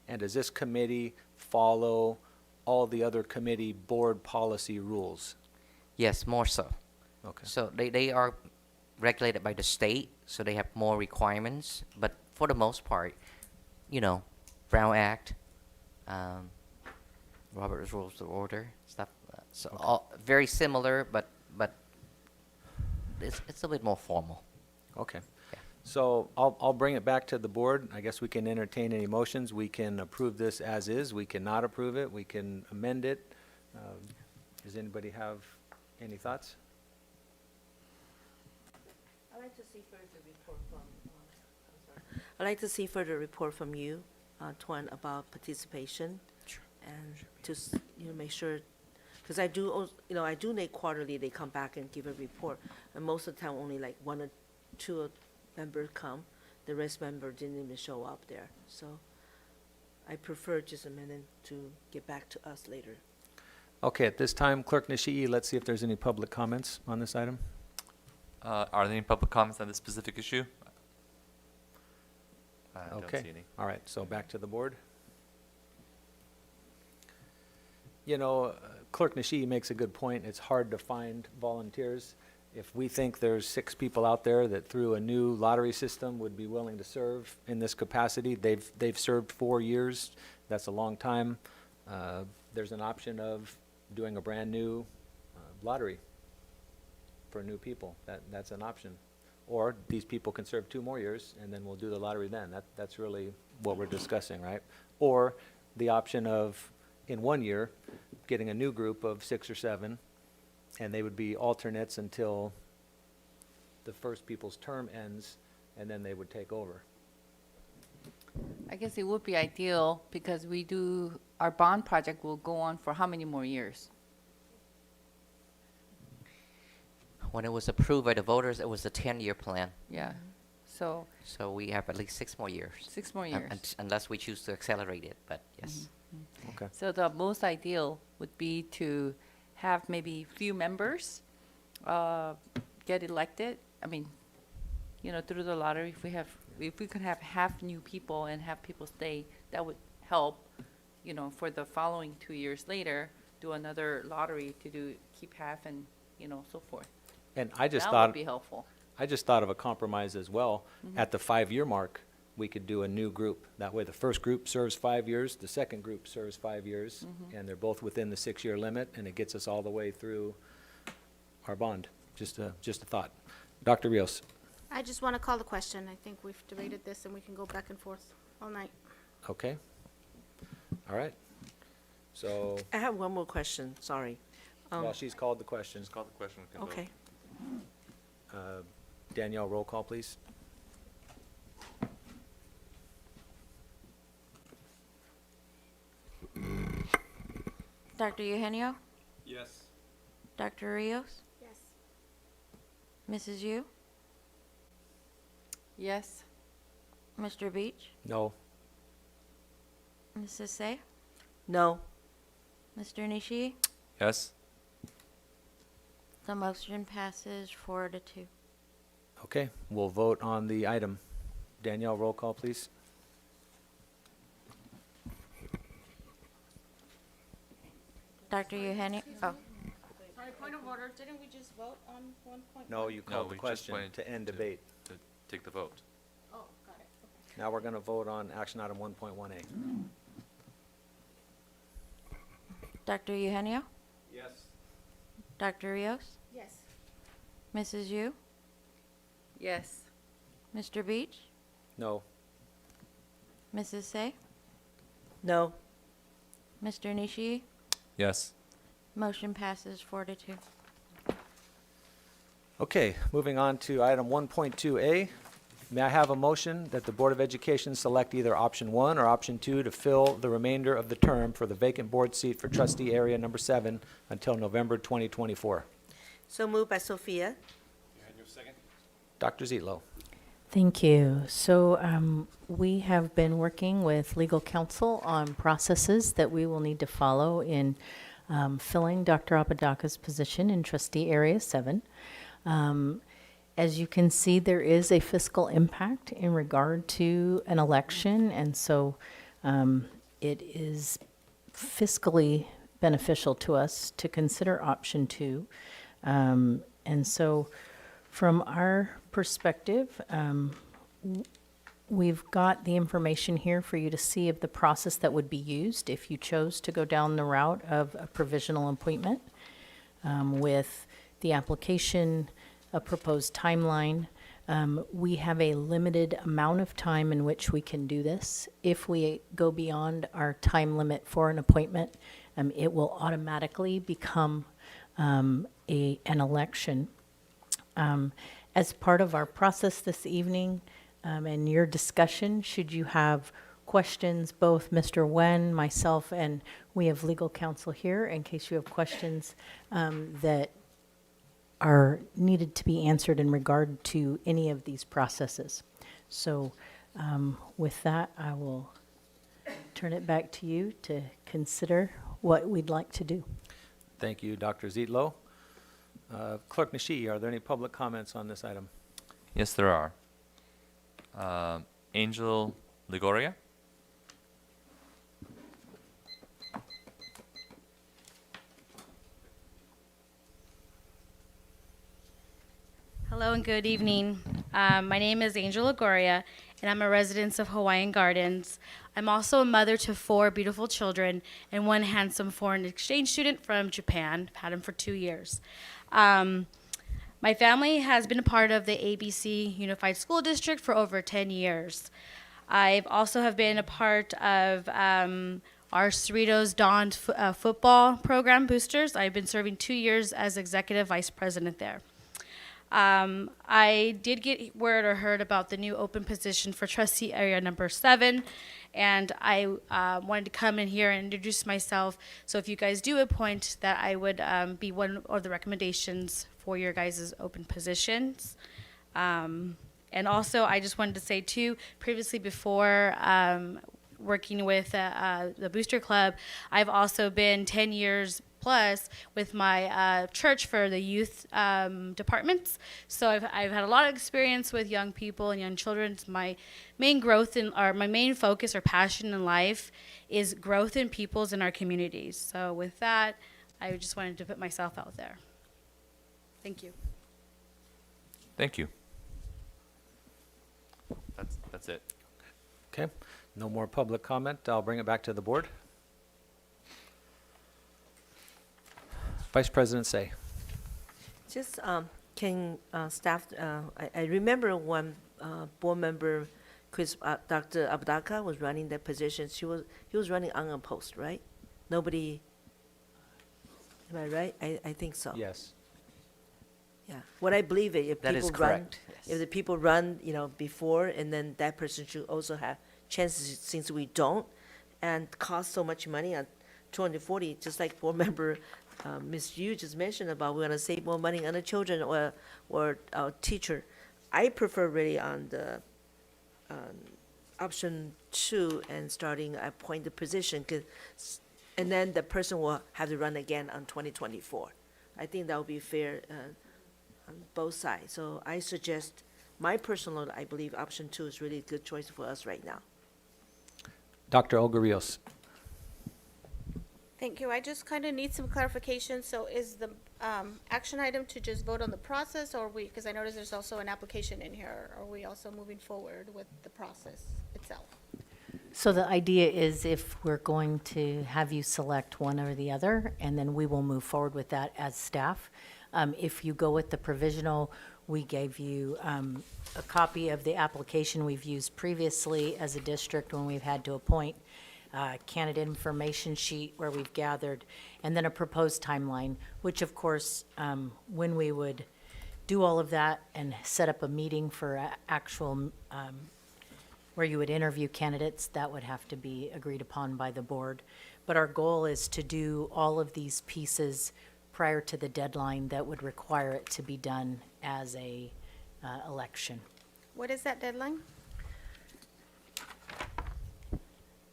Speaker 1: And does this committee follow all the other committee board policy rules?
Speaker 6: Yes, more so.
Speaker 1: Okay.
Speaker 6: So they are regulated by the state, so they have more requirements. But for the most part, you know, Brown Act, Robert's Rules of Order, stuff. So all very similar, but it's a bit more formal.
Speaker 1: Okay. So I'll bring it back to the board. I guess we can entertain any motions. We can approve this as is. We cannot approve it. We can amend it. Does anybody have any thoughts?
Speaker 7: I'd like to see further report from, I'd like to see further report from you, Tuan, about participation. And to, make sure, because I do need quarterly, they come back and give a report. And most of the time, only like 1 or 2 members come. The rest member didn't even show up there. So I prefer just a minute to get back to us later.
Speaker 1: Okay, at this time, Clerk Nishii, let's see if there's any public comments on this item.
Speaker 3: Are there any public comments on this specific issue? I don't
Speaker 1: Okay.
Speaker 3: see any.
Speaker 1: All right, so back to the board. You know, Clerk Nishii makes a good point. It's hard to find volunteers. If we think there's 6 people out there that through a new lottery system would be willing to serve in this capacity, they've served 4 years. That's a long time. There's an option of doing a brand new lottery for new people. That's an option. Or these people can serve 2 more years, and then we'll do the lottery then. That's really what we're discussing, right? Or the option of, in 1 year, getting a new group of 6 or 7, and they would be alternates until the first people's term ends, and then they would take over.
Speaker 4: I guess it would be ideal because our bond project will go on for how many more years?
Speaker 6: When it was approved by the voters, it was a 10-year plan.
Speaker 4: Yeah. So
Speaker 6: So we have at least 6 more years.
Speaker 4: 6 more years.
Speaker 6: Unless we choose to accelerate it, but yes.
Speaker 1: Okay.
Speaker 4: So the most ideal would be to have maybe few members get elected. I mean, through the lottery, if we could have half new people and have people stay, that would help. For the following 2 years later, do another lottery to keep half and so forth.
Speaker 1: And I just
Speaker 4: That
Speaker 1: thought,
Speaker 4: would be helpful.
Speaker 1: I just thought of a compromise as well. At the 5-year mark, we could do a new group. That way the first group serves 5 years, the second group serves 5 years, and they're both within the 6-year limit, and it gets us all the way through our bond. Just a thought. Dr. Rios.
Speaker 2: I just want to call the question. I think we've debated this and we can go back and forth all night.
Speaker 1: Okay. All right. So,
Speaker 7: I have one more question, sorry.
Speaker 1: while she's called the question,
Speaker 3: Just call the question. We can vote.
Speaker 7: Okay.
Speaker 1: Danielle, roll call, please.
Speaker 8: Dr. Eugenio?
Speaker 5: Yes.
Speaker 8: Dr. Rios?
Speaker 2: Yes.
Speaker 8: Mrs. Yu?
Speaker 4: Yes.
Speaker 8: Mr. Beach?
Speaker 1: No.
Speaker 8: Mrs. Say?
Speaker 7: No.
Speaker 8: Mr. Nishi?
Speaker 3: Yes.
Speaker 8: The motion passes 4-2.
Speaker 1: Okay, we'll vote on the item. Danielle, roll call, please.
Speaker 8: Dr. Eugenio? Oh,
Speaker 2: Sorry, point of order. Didn't we just vote on 1.1?
Speaker 1: No, you called the
Speaker 3: we just
Speaker 1: question
Speaker 3: went
Speaker 1: to end debate.
Speaker 3: To take the vote.
Speaker 2: Oh, got it. Okay.
Speaker 1: Now we're going to vote on action item 1.1A.
Speaker 8: Dr. Eugenio?
Speaker 5: Yes.
Speaker 8: Dr. Rios?
Speaker 2: Yes.
Speaker 8: Mrs. Yu?
Speaker 4: Yes.
Speaker 8: Mr. Beach?
Speaker 1: No.
Speaker 8: Mrs. Say?
Speaker 7: No.
Speaker 8: Mr. Nishi?
Speaker 3: Yes.
Speaker 8: Motion passes 4-2.
Speaker 1: Okay, moving on to item 1.2A. May I have a motion that the Board of Education select either option 1 or option 2 to fill the remainder of the term for the vacant board seat for trustee area number 7 until November 2024?
Speaker 7: So moved by Sophia.
Speaker 1: Dr. Zietlow.
Speaker 10: Thank you. So we have been working with legal counsel on processes that we will need to follow in filling Dr. Apodaca's position in trustee area 7. As you can see, there is a fiscal impact in regard to an election, and so it is fiscally beneficial to us to consider option 2. And so from our perspective, we've got the information here for you to see of the process that would be used if you chose to go down the route of a provisional appointment, with the application, a proposed timeline. We have a limited amount of time in which we can do this. If we go beyond our time limit for an appointment, it will automatically become an election. As part of our process this evening, and your discussion, should you have questions, both Mr. Wen, myself, and we have legal counsel here in case you have questions that are needed to be answered in regard to any of these processes. So with that, I will turn it back to you to consider what we'd like to do.
Speaker 1: Thank you, Dr. Zietlow. Clerk Nishii, are there any public comments on this item?
Speaker 3: Yes, there are. Angel Ligoria.
Speaker 9: Hello and good evening. My name is Angel Ligoria, and I'm a resident of Hawaiian Gardens. I'm also a mother to 4 beautiful children and 1 handsome foreign exchange student from Japan. I've had him for 2 years. My family has been a part of the ABC Unified School District for over 10 years. I've also have been a part of our Cerritos Dawn football program boosters. I've been serving 2 years as executive vice president there. I did get word or heard about the new open position for trustee area number 7, and I wanted to come in here and introduce myself. So if you guys do appoint, that I would be one of the recommendations for your guys' open positions. And also, I just wanted to say too, previously before working with the Booster Club, I've also been 10 years plus with my church for the youth departments. So I've had a lot of experience with young people and young children. My main growth or my main focus or passion in life is growth in peoples in our communities. So with that, I just wanted to put myself out there. Thank you.
Speaker 3: Thank you. That's it.
Speaker 1: Okay, no more public comment. I'll bring it back to the board. Vice President Say.
Speaker 7: Just can staff, I remember one board member, Dr. Apodaca was running that position. He was running unopposed, right? Nobody, am I right? I think so.
Speaker 1: Yes.
Speaker 7: Yeah, what I believe is if
Speaker 6: That is
Speaker 7: people run,
Speaker 6: correct, yes.
Speaker 7: if the people run, before, and then that person should also have chances, since we don't, and cost so much money on 240, just like board member Ms. Yu just mentioned about we're gonna save more money on the children or our teacher. I prefer really on the option 2 and starting a appointed position, and then the person will have to run again on 2024. I think that would be fair on both sides. So I suggest, my personal, I believe option 2 is really a good choice for us right now.
Speaker 1: Dr. Olga Rios.
Speaker 2: Thank you. I just kind of need some clarification. So is the action item to just vote on the process, or because I noticed there's also an application in here, are we also moving forward with the process itself?
Speaker 10: So the idea is if we're going to have you select one or the other, and then we will move forward with that as staff. If you go with the provisional, we gave you a copy of the application we've used previously as a district when we've had to appoint, candidate information sheet where we've gathered, and then a proposed timeline, which of course, when we would do all of that and set up a meeting for actual, where you would interview candidates, that would have to be agreed upon by the board. But our goal is to do all of these pieces prior to the deadline that would require it to be done as a election.
Speaker 2: What is that deadline?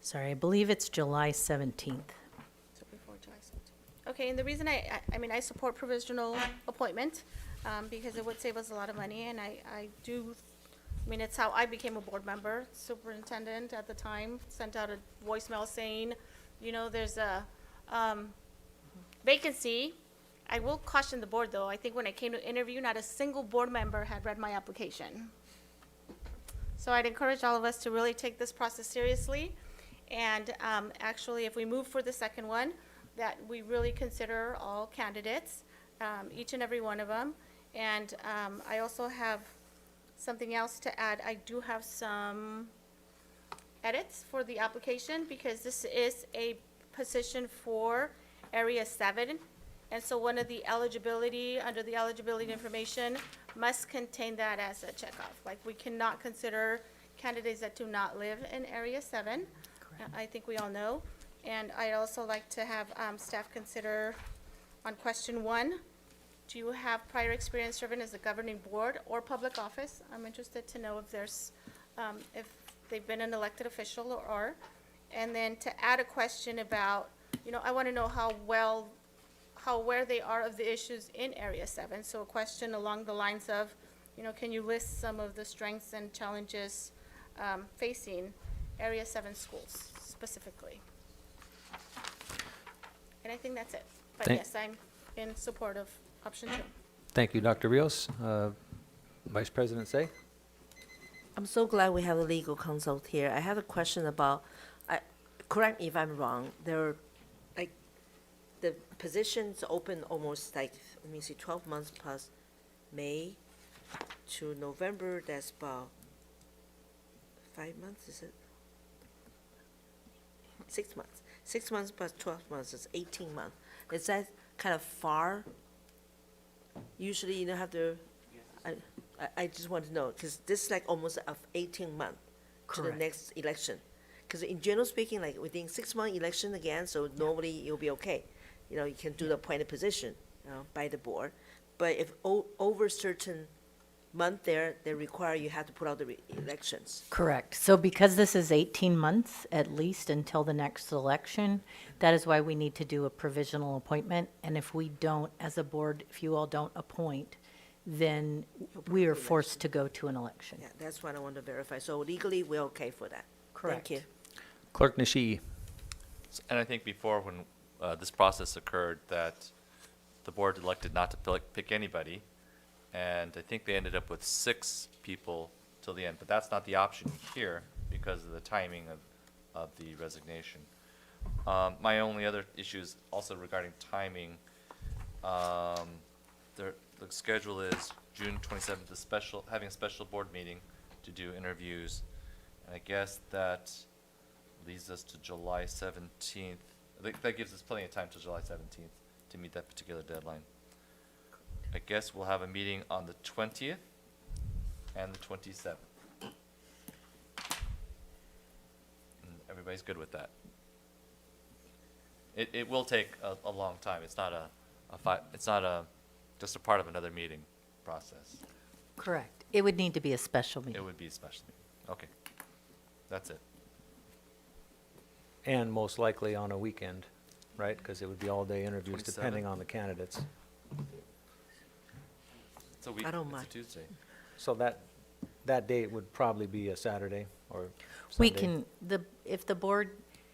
Speaker 10: Sorry, I believe it's July 17th.
Speaker 2: So before July 17th. Okay, and the reason I mean, I support provisional appointment, because it would save us a lot of money, and I do, I mean, it's how I became a board member. Superintendent at the time sent out a voicemail saying, you know, there's a, vacancy. I will caution the board, though, I think when I came to interview, not a single board member had read my application. So I'd encourage all of us to really take this process seriously, and actually, if we move for the second one, that we really consider all candidates, each and every one of them. And I also have something else to add. I do have some edits for the application, because this is a position for Area 7. And so one of the eligibility, under the eligibility information, must contain that as a checkoff. Like, we cannot consider candidates that do not live in Area 7. I think we all know. And I'd also like to have staff consider on question 1, do you have prior experience serving as a governing board or public office? I'm interested to know if there's, if they've been an elected official or, and then to add a question about, you know, I want to know how aware they are of the issues in Area 7. So a question along the lines of, you know, can you list some of the strengths and challenges facing Area 7 schools specifically? And I think that's it. But yes, I'm in support of option 2.
Speaker 1: Thank you, Dr. Rios. Vice President Say?
Speaker 7: I'm so glad we have a legal consult here. I have a question about, correct me if I'm wrong, there are, like, the positions open almost like, let me see, 12 months plus May to November, that's about 5 months, is it? 6 months. 6 months plus 12 months is 18 months. Is that kind of far? Usually you don't have to, I just want to know, because this is like almost of 18 months to the
Speaker 10: Correct.
Speaker 7: next election. Because in general speaking, like within 6 month election again, so normally you'll be okay. You know, you can do the appointed position, you know, by the board. But if over certain month there, they require you have to put out the elections.
Speaker 10: Correct. So because this is 18 months at least until the next election, that is why we need to do a provisional appointment. And if we don't, as a board, if you all don't appoint, then we are forced to go to an election.
Speaker 7: Yeah, that's what I want to verify. So legally, we're okay for that.
Speaker 10: Correct.
Speaker 7: Thank you.
Speaker 1: Clerk Nishii.
Speaker 3: And I think before, when this process occurred, that the board elected not to pick anybody, and I think they ended up with 6 people till the end. But that's not the option here because of the timing of the resignation. My only other issue is also regarding timing. The schedule is June 27th, having a special board meeting to do interviews. And I guess that leads us to July 17th. I think that gives us plenty of time till July 17th to meet that particular deadline. I guess we'll have a meeting on the 20th and the 27th. And everybody's good with that. It will take a long time. It's not just a part of another meeting process.
Speaker 10: Correct. It would need to be a special meeting.
Speaker 3: It would be a special meeting. Okay. That's it.
Speaker 1: And most likely on a weekend, right? Because it would be all-day interviews
Speaker 3: 27th.
Speaker 1: depending on the candidates.
Speaker 3: It's a week.
Speaker 7: I don't
Speaker 3: It's
Speaker 7: mind.
Speaker 3: a Tuesday.
Speaker 1: So that date would probably be a Saturday or
Speaker 10: We
Speaker 1: Sunday.
Speaker 10: if the board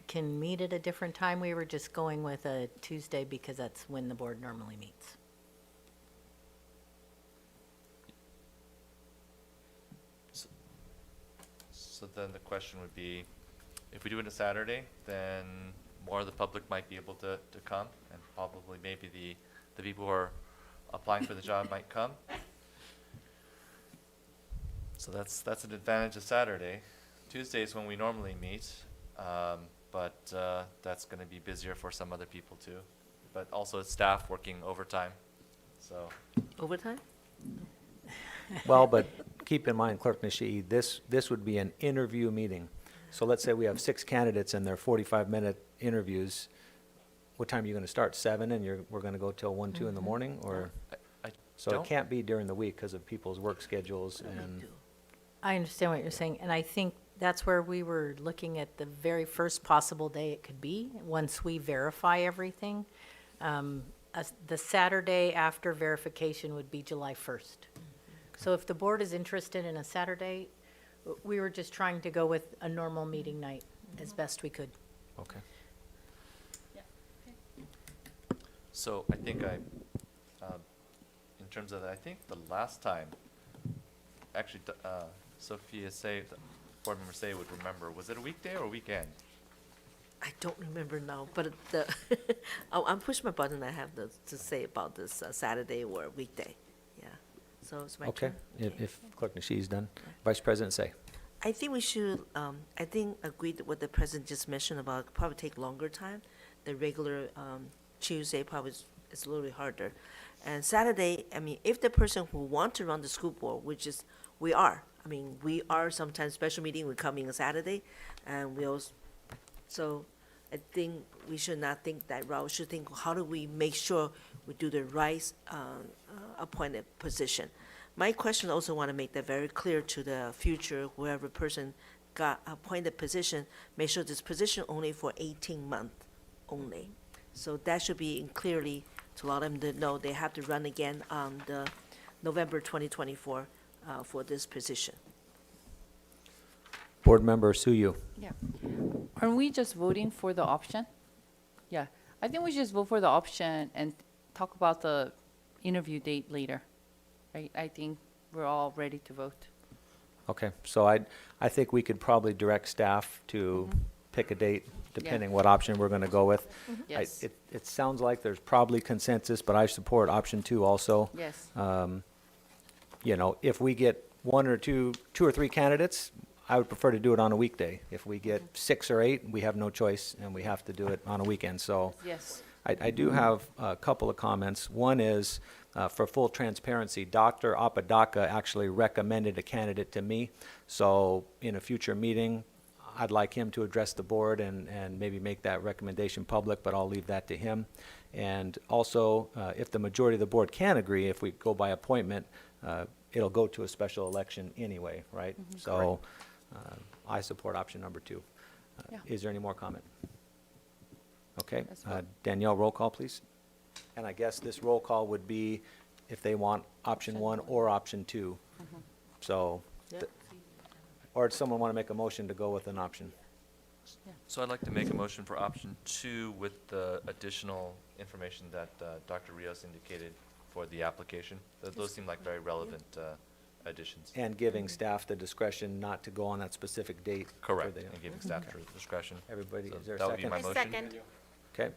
Speaker 10: can meet at a different time, we were just going with a Tuesday because that's when the board normally meets.
Speaker 3: So then the question would be, if we do it a Saturday, then more of the public might be able to come, and probably maybe the people who are applying for the job might come. So that's an advantage of Saturday. Tuesday is when we normally meet, but that's going to be busier for some other people too. But also it's staff working overtime, so.
Speaker 7: Overtime?
Speaker 1: Well, but keep in mind, Clerk Nishii, this would be an interview meeting. So let's say we have 6 candidates and they're 45-minute interviews. What time are you going to start? 7, and we're going to go till 1, 2 in the morning, or? So it
Speaker 3: don't-
Speaker 1: can't be during the week because of people's work schedules and.
Speaker 10: I understand what you're saying, and I think that's where we were looking at the very first possible day it could be, once we verify everything. The Saturday after verification would be July 1st. So if the board is interested in a Saturday, we were just trying to go with a normal meeting night as best we could.
Speaker 1: Okay.
Speaker 3: So I think in terms of, I think the last time, actually, Sophia Say, board member Say would remember, was it a weekday or a weekend?
Speaker 7: I don't remember now, but I'm push my button. I have to say about this Saturday or weekday. Yeah. So it's my
Speaker 1: Okay,
Speaker 7: turn.
Speaker 1: if Clerk Nishi's done. Vice President Say.
Speaker 7: I think we should, I think, agree with what the president just mentioned about probably take longer time. The regular Tuesday probably is a little bit harder. And Saturday, I mean, if the person who want to run the school board, which is, we are, I mean, we are sometimes special meeting, we come in on Saturday, and we also, so I think we should not think that route. We should think, how do we make sure we do the right appointed position? My question also want to make that very clear to the future, whoever person got appointed position, make sure this position only for 18 months only. So that should be clearly to allow them to know they have to run again on the November 2024 for this position.
Speaker 1: Board Member Suyu.
Speaker 4: Yeah. Aren't we just voting for the option? Yeah. I think we just vote for the option and talk about the interview date later. Right? I think we're all ready to vote.
Speaker 1: Okay, so I think we could probably direct staff to pick a date, depending what option we're going to go with.
Speaker 4: Yes.
Speaker 1: It sounds like there's probably consensus, but I support option 2 also.
Speaker 4: Yes.
Speaker 1: You know, if we get two or three candidates, I would prefer to do it on a weekday. If we get 6 or 8, we have no choice, and we have to do it on a weekend. So
Speaker 4: Yes.
Speaker 1: I do have a couple of comments. One is, for full transparency, Dr. Apodaca actually recommended a candidate to me. So in a future meeting, I'd like him to address the board and maybe make that recommendation public, but I'll leave that to him. And also, if the majority of the board can agree, if we go by appointment, it'll go to a special election anyway, right? So I support option number 2.
Speaker 4: Yeah.
Speaker 1: Is there any more comment? Okay,
Speaker 4: That's fine.
Speaker 1: Danielle, roll call, please. And I guess this roll call would be if they want option 1 or option 2. So,
Speaker 7: Yep.
Speaker 1: or does someone want to make a motion to go with an option?
Speaker 3: So I'd like to make a motion for option 2 with the additional information that Dr. Rios indicated for the application. Those seem like very relevant additions.
Speaker 1: And giving staff the discretion not to go on that specific date. for
Speaker 3: Correct,
Speaker 1: the-
Speaker 3: and giving staff discretion.
Speaker 1: Everybody,
Speaker 3: So
Speaker 1: is there a
Speaker 3: that would be
Speaker 1: second?
Speaker 3: my
Speaker 2: I
Speaker 3: motion.
Speaker 2: second.
Speaker 1: Okay,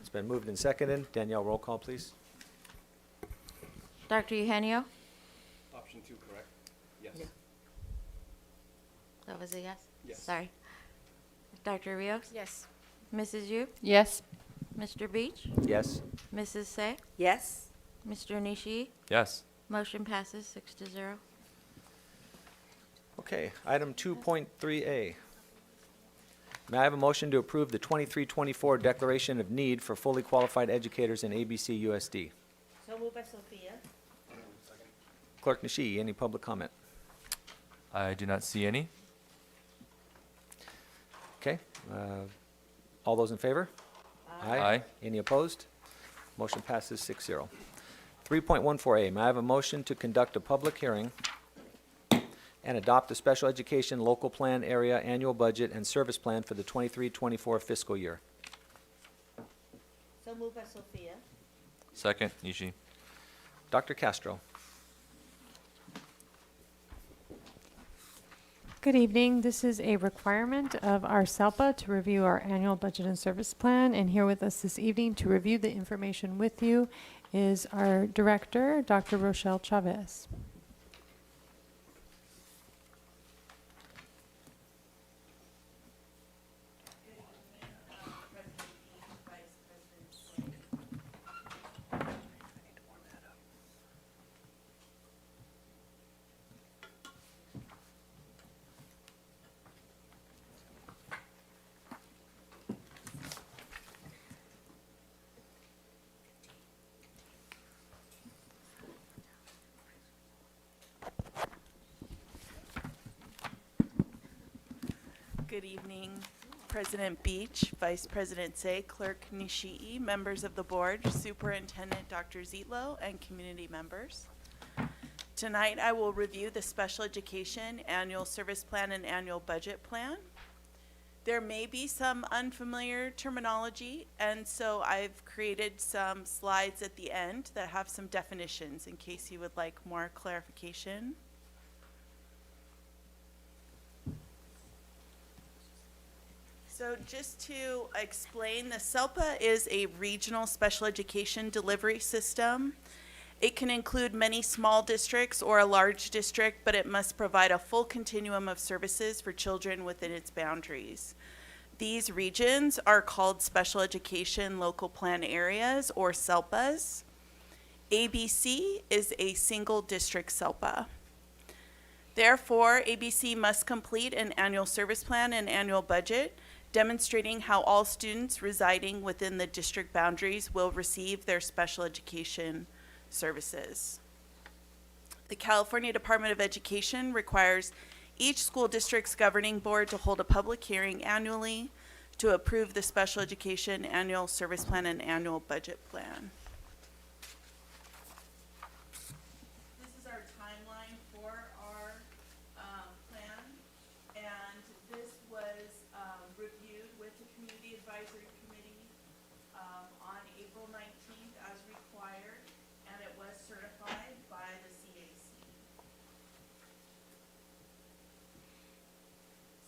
Speaker 1: it's been moved and seconded. Danielle, roll call, please.
Speaker 8: Dr. Eugenio?
Speaker 5: Option 2, correct? Yes.
Speaker 7: Yeah.
Speaker 8: That was a yes?
Speaker 5: Yes.
Speaker 8: Sorry. Dr. Rios?
Speaker 2: Yes.
Speaker 8: Mrs. Yu?
Speaker 4: Yes.
Speaker 8: Mr. Beach?
Speaker 1: Yes?
Speaker 8: Mrs. Say?
Speaker 7: Yes?
Speaker 8: Mr. Nishii?
Speaker 3: Yes.
Speaker 8: Motion passes 6-0.
Speaker 1: Okay, item 2.3A. May I have a motion to approve the 23-24 Declaration of Need for Fully Qualified Educators in ABCUSD?
Speaker 7: So moved by Sophia.
Speaker 1: Clerk Nishi, any public comment?
Speaker 3: I do not see any.
Speaker 1: Okay, all those in favor?
Speaker 3: Aye.
Speaker 1: Any opposed? Motion passes 6-0. 3.14A, may I have a motion to conduct a public hearing and adopt a special education local plan area annual budget and service plan for the 23-24 fiscal year?
Speaker 7: So moved by Sophia.
Speaker 3: Second, Nishi.
Speaker 1: Dr. Castro.
Speaker 12: Good evening. This is a requirement of our SELPA to review our annual budget and service plan. And here with us this evening to review the information with you is our director, Dr. Rochelle Chavez.
Speaker 22: Good evening,
Speaker 11: President Beach, Vice President Say, Clerk Nishii, members of the board, Superintendent Dr. Zietlow, and community members. Tonight, I will review the Special Education Annual Service Plan and Annual Budget Plan. There may be some unfamiliar terminology, and so I've created some slides at the end that have some definitions in case you would like more clarification. So just to explain, the SELPA is a regional special education delivery system. It can include many small districts or a large district, but it must provide a full continuum of services for children within its boundaries. These regions are called Special Education Local Plan Areas, or SELPAs. ABC is a single district SELPA. Therefore, ABC must complete an annual service plan and annual budget, demonstrating how all students residing within the district boundaries will receive their special education services. The California Department of Education requires each school district's governing board to hold a public hearing annually to approve the special education annual service plan and annual budget plan. This is our timeline for our plan, and this was reviewed with the Community Advisory Committee on April 19th as required, and it was certified by the CAC.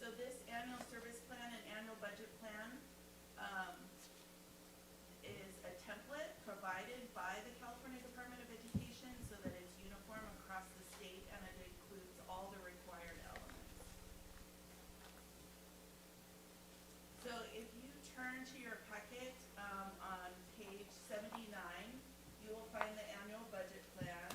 Speaker 11: So this annual service plan and annual budget plan is a template provided by the California Department of Education so that it's uniform across the state, and it includes all the required elements. So if you turn to your packet on page 79, you will find the annual budget plan.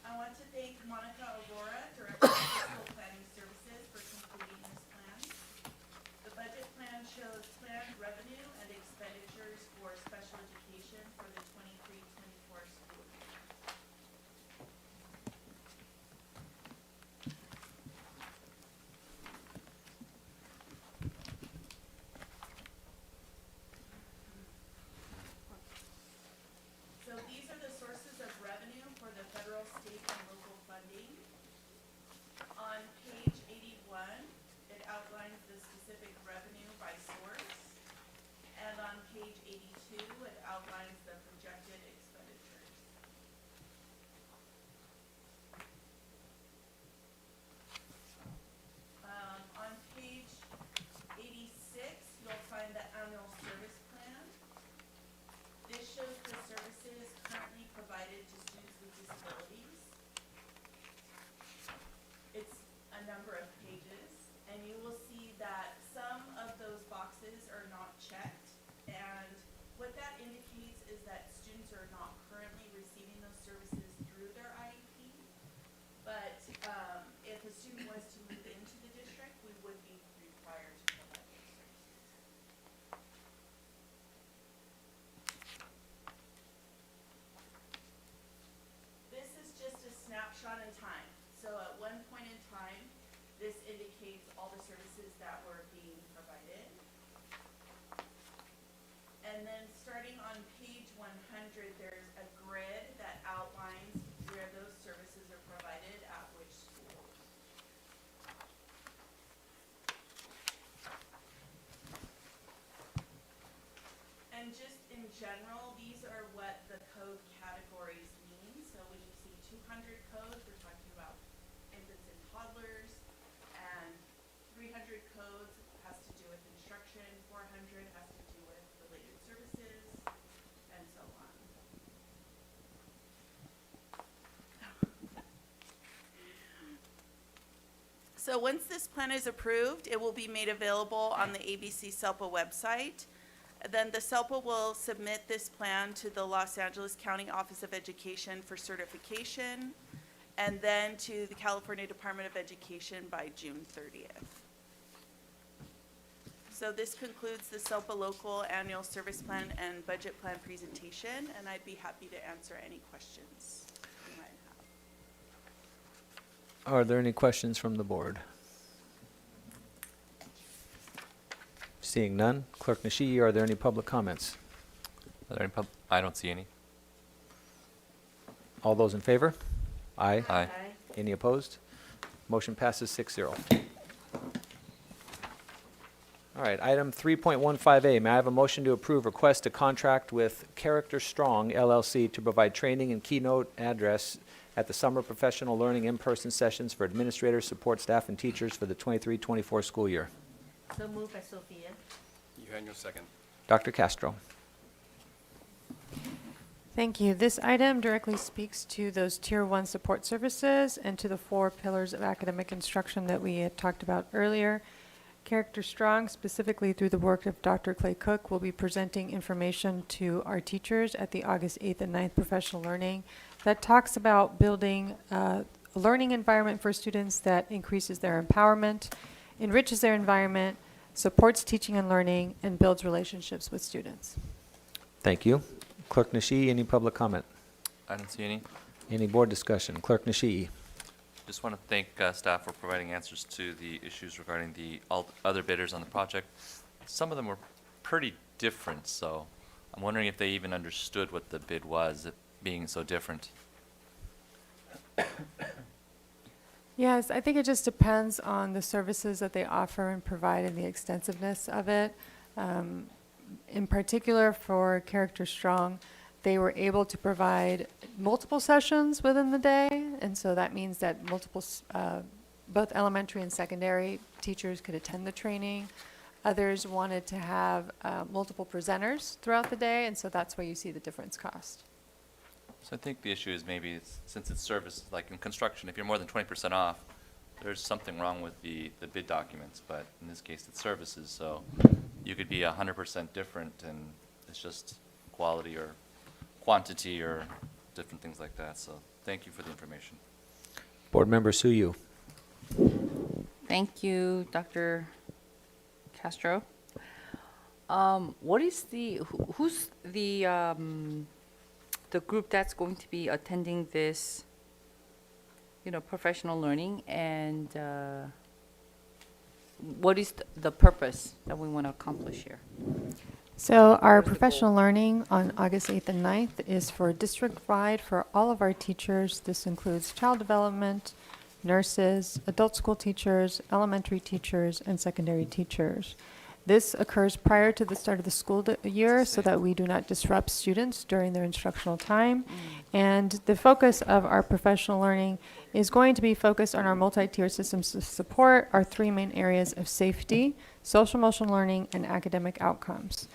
Speaker 11: I want to thank Monica Aurora, Director of Fiscal Planning Services, for completing this plan. The budget plan shows planned revenue and expenditures for special education for the 23-24 school year. So these are the sources of revenue for the federal, state, and local funding. On page 81, it outlines the specific revenue by source. And on page 82, it outlines the projected expenditures. On page 86, you'll find the annual service plan. This shows the services currently provided to students with disabilities. It's a number of pages, and you will see that some of those boxes are not checked. And what that indicates is that students are not currently receiving those services through their IEP. But if a student was to move into the district, we would be required to provide those services. This is just a snapshot in time. So at one point in time, this indicates all the services that were being provided. And then starting on page 100, there's a grid that outlines where those services are provided at which schools. And just in general, these are what the code categories mean. So when you see 200 codes, we're talking about infants and toddlers, and 300 codes has to do with instruction, 400 has to do with related services, and so on. So once this plan is approved, it will be made available on the ABC SELPA website. Then the SELPA will submit this plan to the Los Angeles County Office of Education for certification, and then to the California Department of Education by June 30th. So this concludes the SELPA Local Annual Service Plan and Budget Plan presentation, and I'd be happy to answer any questions you might have.
Speaker 1: Are there any questions from the board? Seeing none, Clerk Nishii, are there any public comments?
Speaker 3: Are there any I don't see any.
Speaker 1: All those in favor? Aye.
Speaker 3: Aye.
Speaker 1: Any opposed? Motion passes 6-0. All right, item 3.15A, may I have a motion to approve request to contract with Character Strong LLC to provide training and keynote address at the summer professional learning in-person sessions for administrators, support staff, and teachers for the 23-24 school year.
Speaker 7: So moved by Sophia.
Speaker 5: You had your second.
Speaker 1: Dr. Castro.
Speaker 12: Thank you. This item directly speaks to those Tier 1 support services and to the 4 pillars of academic instruction that we had talked about earlier. Character Strong, specifically through the work of Dr. Clay Cook, will be presenting information to our teachers at the August 8th and 9th professional learning that talks about building a learning environment for students that increases their empowerment, enriches their environment, supports teaching and learning, and builds relationships with students.
Speaker 1: Thank you. Clerk Nishii, any public comment?
Speaker 3: I don't see any.
Speaker 1: Any board discussion? Clerk Nishii.
Speaker 3: Just want to thank staff for providing answers to the issues regarding the other bidders on the project. Some of them were pretty different, so I'm wondering if they even understood what the bid was, it being so different.
Speaker 12: Yes, I think it just depends on the services that they offer and provide and the extensiveness of it. In particular, for Character Strong, they were able to provide multiple sessions within the day, and so that means that both elementary and secondary teachers could attend the training. Others wanted to have multiple presenters throughout the day, and so that's why you see the difference cost.
Speaker 3: So I think the issue is maybe since it's service, like in construction, if you're more than 20% off, there's something wrong with the bid documents, but in this case it's services, so you could be 100% different and it's just quality or quantity or different things like that. So thank you for the information.
Speaker 1: Board Member Suyu.
Speaker 4: Thank you, Dr. Castro. What is who's the group that's going to be attending this, professional learning, and what is the purpose that we want to accomplish here?
Speaker 12: So our professional learning on August 8th and 9th is for district-wide for all of our teachers. This includes child development, nurses, adult school teachers, elementary teachers, and secondary teachers. This occurs prior to the start of the school year so that we do not disrupt students during their instructional time. And the focus of our professional learning is going to be focused on our multi-tier systems of support, our 3 main areas of safety, social emotional learning, and academic outcomes.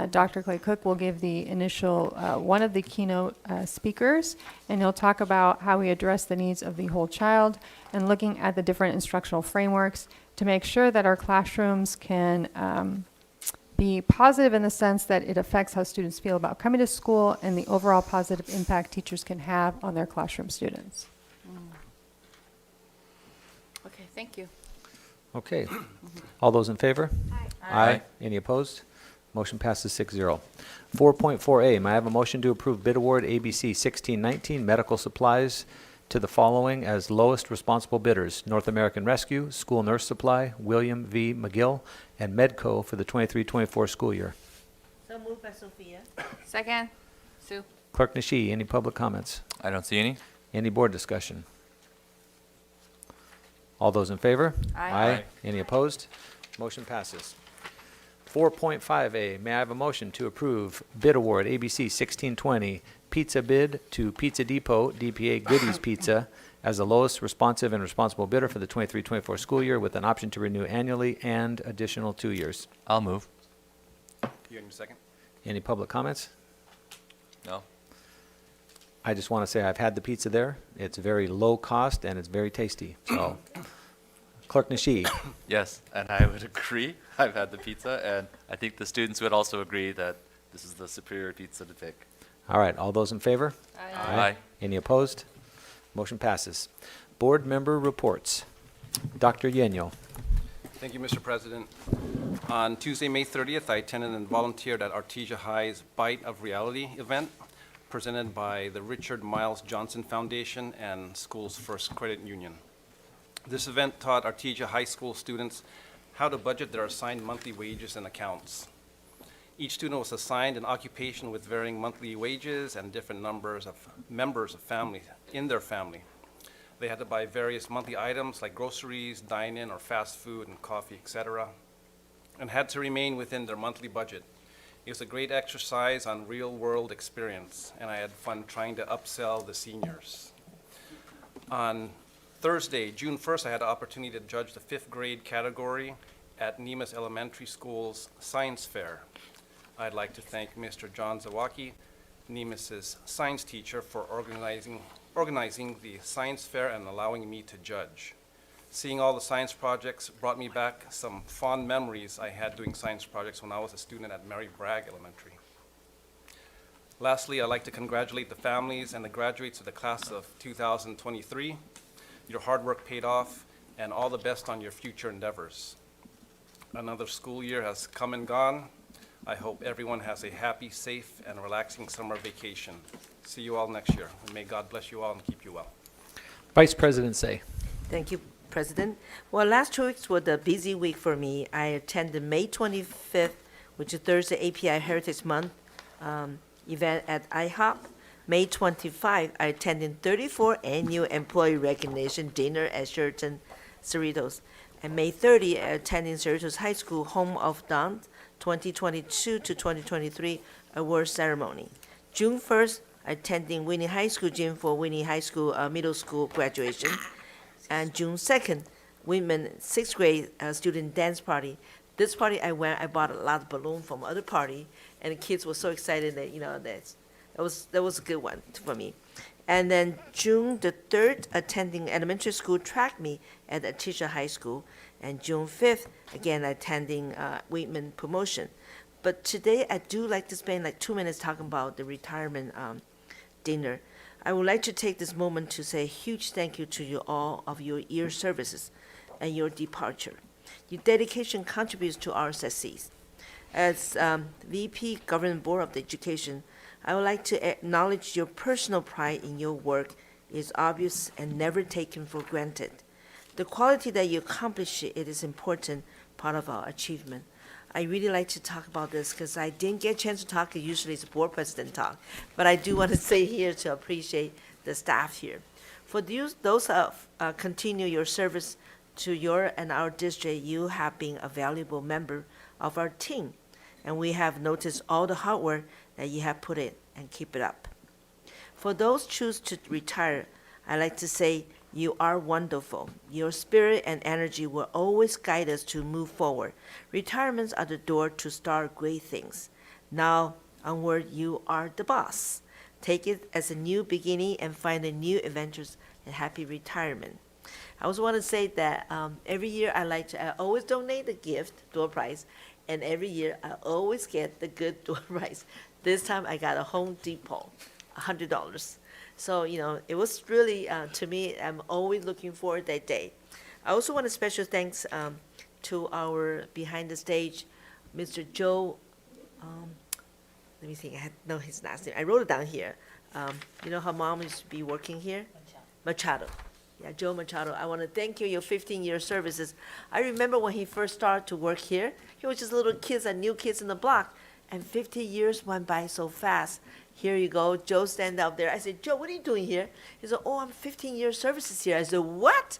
Speaker 12: Dr. Clay Cook will give the initial, one of the keynote speakers, and he'll talk about how we address the needs of the whole child and looking at the different instructional frameworks to make sure that our classrooms can be positive in the sense that it affects how students feel about coming to school and the overall positive impact teachers can have on their classroom students.
Speaker 4: Okay, thank you.
Speaker 1: Okay. All those in favor?
Speaker 3: Aye.
Speaker 1: Any opposed? Motion passes 6-0. 4.4A, may I have a motion to approve bid award ABC 1619 medical supplies to the following as lowest responsible bidders: North American Rescue, School Nurse Supply, William V. McGill, and Medco for the 23-24 school year.
Speaker 7: So moved by Sophia.
Speaker 4: Second, Sue.
Speaker 1: Clerk Nishii, any public comments?
Speaker 3: I don't see any.
Speaker 1: Any board discussion? All those in favor?
Speaker 4: Aye.
Speaker 3: Aye.
Speaker 1: Any opposed? Motion passes. 4.5A, may I have a motion to approve bid award ABC 1620 pizza bid to Pizza Depot DPA Goodies Pizza as the lowest responsive and responsible bidder for the 23-24 school year with an option to renew annually and additional 2 years.
Speaker 3: I'll move.
Speaker 5: You had your second.
Speaker 1: Any public comments?
Speaker 3: No.
Speaker 1: I just want to say I've had the pizza there. It's very low cost and it's very tasty. So, Clerk Nishii.
Speaker 3: Yes, and I would agree. I've had the pizza, and I think the students would also agree that this is the superior pizza to pick.
Speaker 1: All right, all those in favor?
Speaker 3: Aye. Aye.
Speaker 1: Any opposed? Motion passes. Board member reports. Dr. Yenyo.
Speaker 5: Thank you, Mr. President. On Tuesday, May 30th, I attended and volunteered at Artesia High's Bite of Reality event presented by the Richard Miles Johnson Foundation and School's First Credit Union. This event taught Artesia High School students how to budget their assigned monthly wages and accounts. Each student was assigned an occupation with varying monthly wages and different numbers of members of family in their family. They had to buy various monthly items like groceries, dine-in or fast food and coffee, etc., and had to remain within their monthly budget. It was a great exercise on real-world experience, and I had fun trying to upsell the seniors. On Thursday, June 1st, I had the opportunity to judge the 5th grade category at Nemus Elementary School's Science Fair. I'd like to thank Mr. John Zawaki, Nemus's science teacher, for organizing the science fair and allowing me to judge. Seeing all the science projects brought me back some fond memories I had doing science projects when I was a student at Mary Bragg Elementary. Lastly, I'd like to congratulate the families and the graduates of the class of 2023. Your hard work paid off, and all the best on your future endeavors. Another school year has come and gone. I hope everyone has a happy, safe, and relaxing summer vacation. See you all next year, and may God bless you all and keep you well.
Speaker 1: Vice President Say.
Speaker 7: Thank you, President. Well, last 2 weeks were a busy week for me. I attended May 25th, which is Thursday API Heritage Month event at IHOP. May 25th, I attended 34th Annual Employee Recognition Dinner at Sheraton Cerritos. And May 30th, I attended Cerritos High School Home of Dance 2022 to 2023 award ceremony. June 1st, attending Winnie High School gym for Winnie High School middle school graduation. And June 2nd, Women 6th grade student dance party. This party I bought a lot of balloons from other party, and the kids were so excited that, that was a good one for me. And then June the 3rd, attending elementary school track meet at Atisha High School. And June 5th, again, attending Women promotion. But today, I do like to spend like 2 minutes talking about the retirement dinner. I would like to take this moment to say a huge thank you to you all of your year services and your departure. Your dedication contributes to our success. As VP Government Board of Education, I would like to acknowledge your personal pride in your work is obvious and never taken for granted. The quality that you accomplish, it is important part of our achievement. I really like to talk about this because I didn't get a chance to talk. Usually it's board president talk, but I do want to say here to appreciate the staff here. For those who continue your service to your and our district, you have been a valuable member of our team, and we have noticed all the hard work that you have put in, and keep it up. For those choose to retire, I like to say you are wonderful. Your spirit and energy will always guide us to move forward. Retirements are the door to start great things. Now, onward, you are the boss. Take it as a new beginning and find a new adventures and happy retirement. I also want to say that every year I always donate a gift, door prize, and every year I always get the good door prize. This time I got a Home Depot, $100. So, it was really, to me, I'm always looking forward that day. I also want a special thanks to our behind the stage, Mr. Joe, let me think, I know his last name. I wrote it down here. Her mom used to be working here? Machado. Yeah, Joe Machado. I want to thank you, your 15-year services. I remember when he first started to work here, he was just little kids and new kids in the block, and 50 years went by so fast. Here you go, Joe stand up there. I said, Joe, what are you doing here? He said, I'm 15-year services here. I said, what?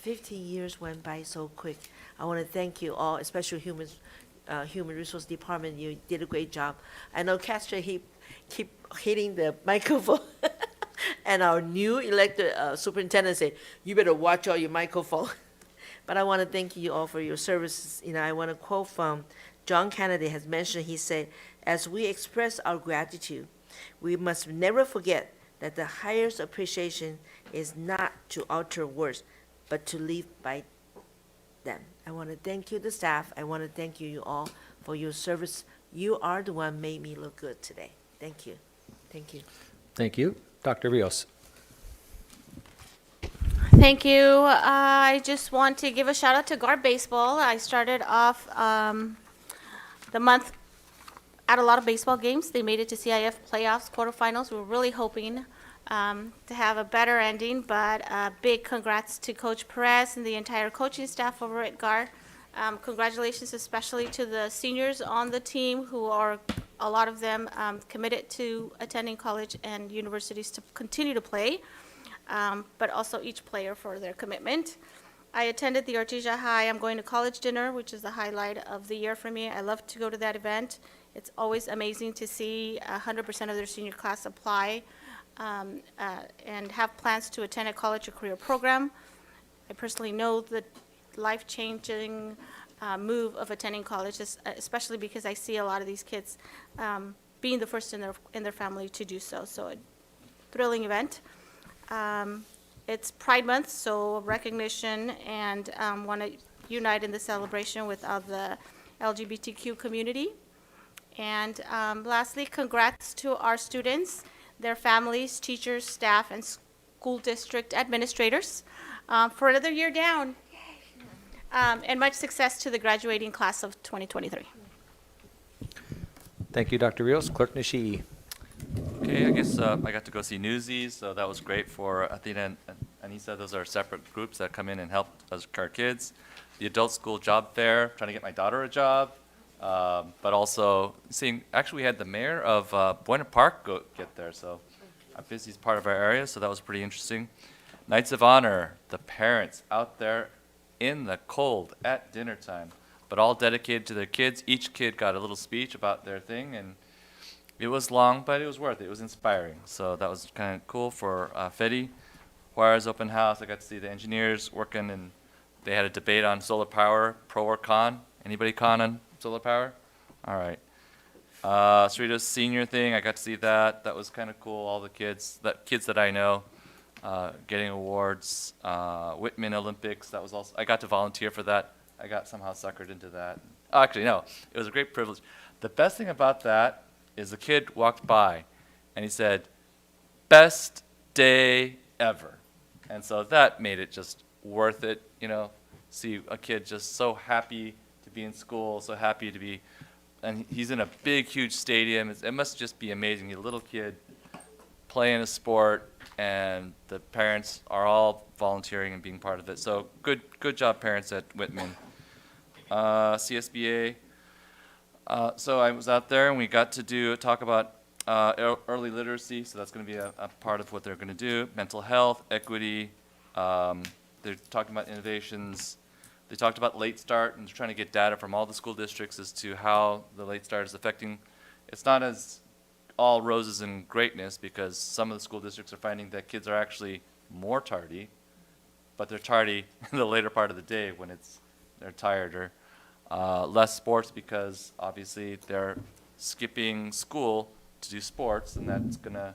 Speaker 7: 15 years went by so quick. I want to thank you all, especially Human Resource Department. You did a great job. I know Castro, he keep hitting the microphone. And our new elected superintendent said, you better watch out your microphone. But I want to thank you all for your services. I want to quote from John Kennedy has mentioned, he said, as we express our gratitude, we must never forget that the highest appreciation is not to utter words, but to live by them. I want to thank you, the staff. I want to thank you all for your service. You are the one made me look good today. Thank you. Thank you.
Speaker 1: Thank you. Dr. Rios.
Speaker 2: Thank you. I just want to give a shout out to Guard Baseball. I started off the month at a lot of baseball games. They made it to CIF playoffs, quarterfinals. We're really hoping to have a better ending, but big congrats to Coach Perez and the entire coaching staff over at Guard. Congratulations especially to the seniors on the team who are, a lot of them, committed to attending college and universities to continue to play, but also each player for their commitment. I attended the Artesia High I'm Going to College dinner, which is the highlight of the year for me. I love to go to that event. It's always amazing to see 100% of their senior class apply and have plans to attend a college or career program. I personally know the life-changing move of attending college, especially because I see a lot of these kids being the first in their family to do so. So a thrilling event. It's Pride Month, so recognition, and want to unite in the celebration with the LGBTQ community. And lastly, congrats to our students, their families, teachers, staff, and school district administrators for another year down. And much success to the graduating class of 2023.
Speaker 1: Thank you, Dr. Rios. Clerk Nishii.
Speaker 3: Okay, I guess I got to go see Newsies, so that was great for Athena and Anissa. Those are separate groups that come in and help us, our kids. The adult school job fair, trying to get my daughter a job, but also seeing, actually we had the mayor of Buena Park get there, so Busy is part of our area, so that was pretty interesting. Knights of Honor, the parents out there in the cold at dinner time, but all dedicated to their kids. Each kid got a little speech about their thing, and it was long, but it was worth it. It was inspiring. So that was kind of cool for Fedi. Juarez open house, I got to see the engineers working, and they had a debate on solar power, pro or con. Anybody con on solar power? All right. Cerritos senior thing, I got to see that. That was kind of cool. All the kids that I know getting awards. Whitman Olympics, that was also, I got to volunteer for that. I got somehow suckered into that. Oh, actually, no, it was a great privilege. The best thing about that is the kid walked by and he said, "Best day ever." And so that made it just worth it, you know, see a kid just so happy to be in school, so happy to be, and he's in a big, huge stadium. It must just be amazing. He's a little kid playing a sport, and the parents are all volunteering and being part of it. So good job, parents at Whitman. CSBA. So I was out there, and we got to talk about early literacy. So that's going to be a part of what they're going to do. Mental health, equity. They're talking about innovations. They talked about late start, and they're trying to get data from all the school districts as to how the late start is affecting. It's not as all roses and greatness, because some of the school districts are finding that kids are actually more tardy, but they're tardy in the later part of the day when they're tireder. Less sports because obviously they're skipping school to do sports, and that's going to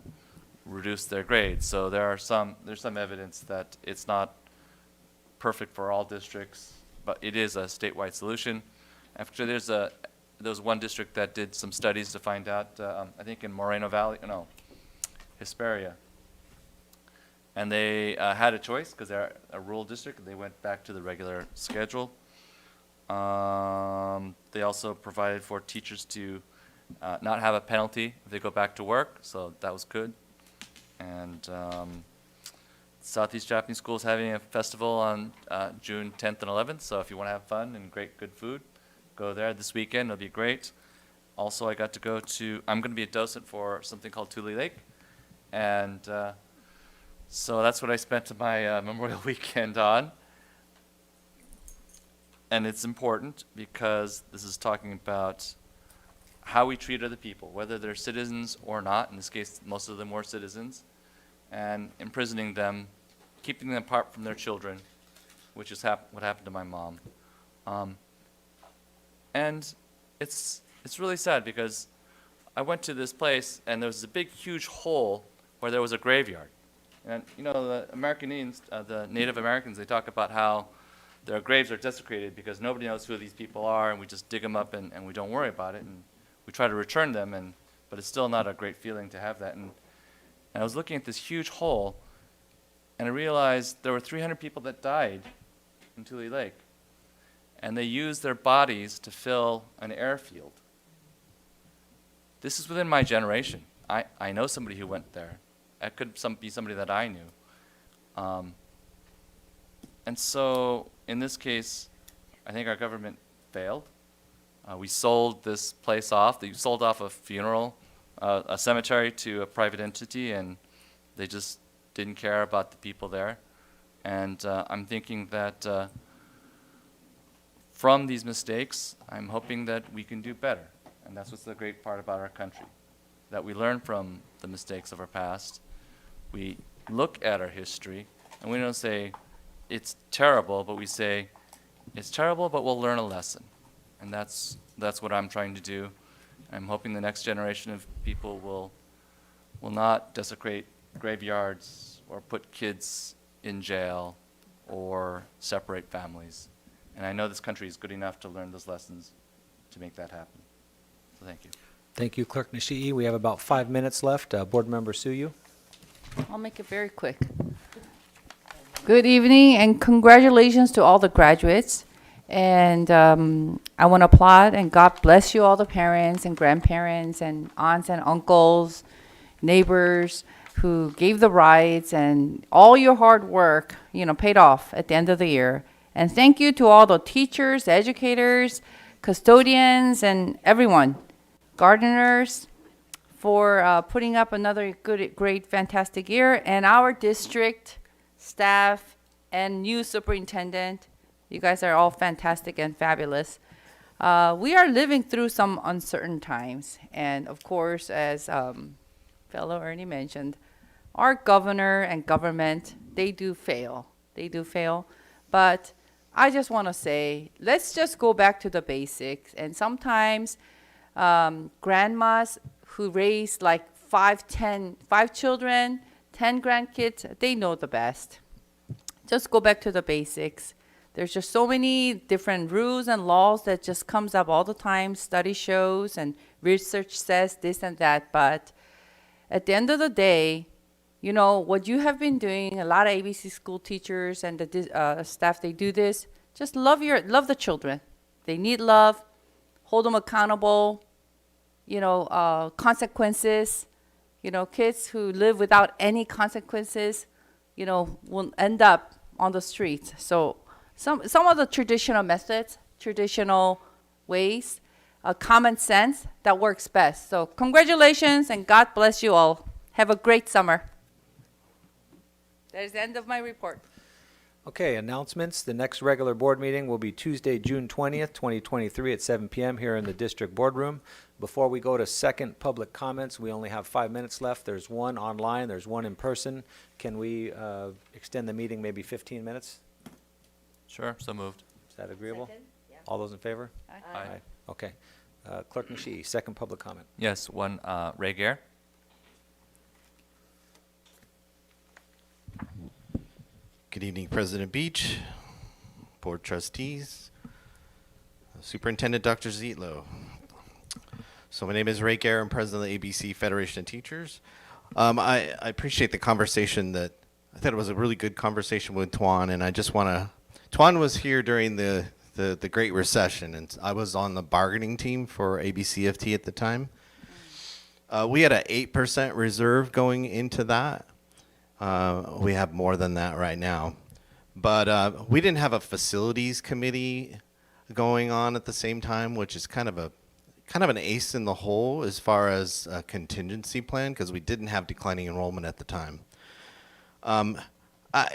Speaker 3: reduce their grades. So there's some evidence that it's not perfect for all districts, but it is a statewide solution. Actually, there was one district that did some studies to find out, I think in Moreno Valley, no, Hesperia. And they had a choice because they're a rural district, and they went back to the regular schedule. They also provided for teachers to not have a penalty if they go back to work, so that was good. And Southeast Japanese School is having a festival on June 10th and 11th, so if you want to have fun and good food, go there this weekend. It'll be great. Also, I got to go to, I'm going to be a docent for something called Tule Lake, and so that's what I spent my Memorial Weekend on. And it's important because this is talking about how we treat other people, whether they're citizens or not. In this case, most of them were citizens, and imprisoning them, keeping them apart from their children, which is what happened to my mom. And it's really sad because I went to this place and there was a big, huge hole where there was a graveyard. And you know, the American Indians, the Native Americans, they talk about how their graves are desecrated because nobody knows who these people are, and we just dig them up and we don't worry about it, and we try to return them, but it's still not a great feeling to have that. And I was looking at this huge hole, and I realized there were 300 people that died in Tule Lake, and they used their bodies to fill an airfield. This is within my generation. I know somebody who went there. That could be somebody that I knew. And so, in this case, I think our government failed. We sold this place off. They sold off a funeral, a cemetery to a private entity, and they just didn't care about the people there. And I'm thinking that from these mistakes, I'm hoping that we can do better. And that's what's the great part about our country, that we learn from the mistakes of our past. We look at our history, and we don't say, it's terrible, but we say, it's terrible, but we'll learn a lesson. And that's what I'm trying to do. I'm hoping the next generation of people will not desecrate graveyards or put kids in jail or separate families. And I know this country is good enough to learn those lessons to make that happen. So thank you.
Speaker 1: Thank you, Clerk Nishii. We have about 5 minutes left. Board Member Suyu.
Speaker 4: I'll make it very quick. Good evening and congratulations to all the graduates. And I want to applaud and God bless you all, the parents and grandparents and aunts and uncles, neighbors who gave the rides, and all your hard work, paid off at the end of the year. And thank you to all the teachers, educators, custodians, and everyone, gardeners, for putting up another great, fantastic year. And our district staff and new superintendent, you guys are all fantastic and fabulous. We are living through some uncertain times. And of course, as fellow Ernie mentioned, our governor and government, they do fail. They do fail. But I just want to say, let's just go back to the basics. And sometimes grandmas who raise like 5 children, 10 grandkids, they know the best. Just go back to the basics. There's just so many different rules and laws that just comes up all the time. Study shows and research says this and that. But at the end of the day, what you have been doing, a lot of ABC school teachers and the staff, they do this. Just love the children. They need love. Hold them accountable. Consequences. Kids who live without any consequences, will end up on the streets. So some of the traditional methods, traditional ways, common sense, that works best. So congratulations and God bless you all. Have a great summer. That is the end of my report.
Speaker 1: Okay, announcements. The next regular board meeting will be Tuesday, June 20th, 2023 at 7 p.m. here in the district boardroom. Before we go to second public comments, we only have 5 minutes left. There's one online, there's one in person. Can we extend the meeting maybe 15 minutes?
Speaker 3: Sure, so moved.
Speaker 1: Is that agreeable?
Speaker 7: Second? Yeah.
Speaker 1: All those in favor?
Speaker 3: Aye.
Speaker 1: Okay. Clerk Nishii, second public comment.
Speaker 3: Yes, one, Ray Gare.
Speaker 13: Good evening, President Beach, Board Trustees, Superintendent Dr. Zietlow. So my name is Ray Gare. I'm president of the ABC Federation of Teachers. I appreciate the conversation I thought it was a really good conversation with Tuan, and I just want to, Tuan was here during the Great Recession, and I was on the bargaining team for ABCFT at the time. We had an 8% reserve going into that. We have more than that right now. But we didn't have a facilities committee going on at the same time, which is kind of an ace in the hole as far as a contingency plan, because we didn't have declining enrollment at the time.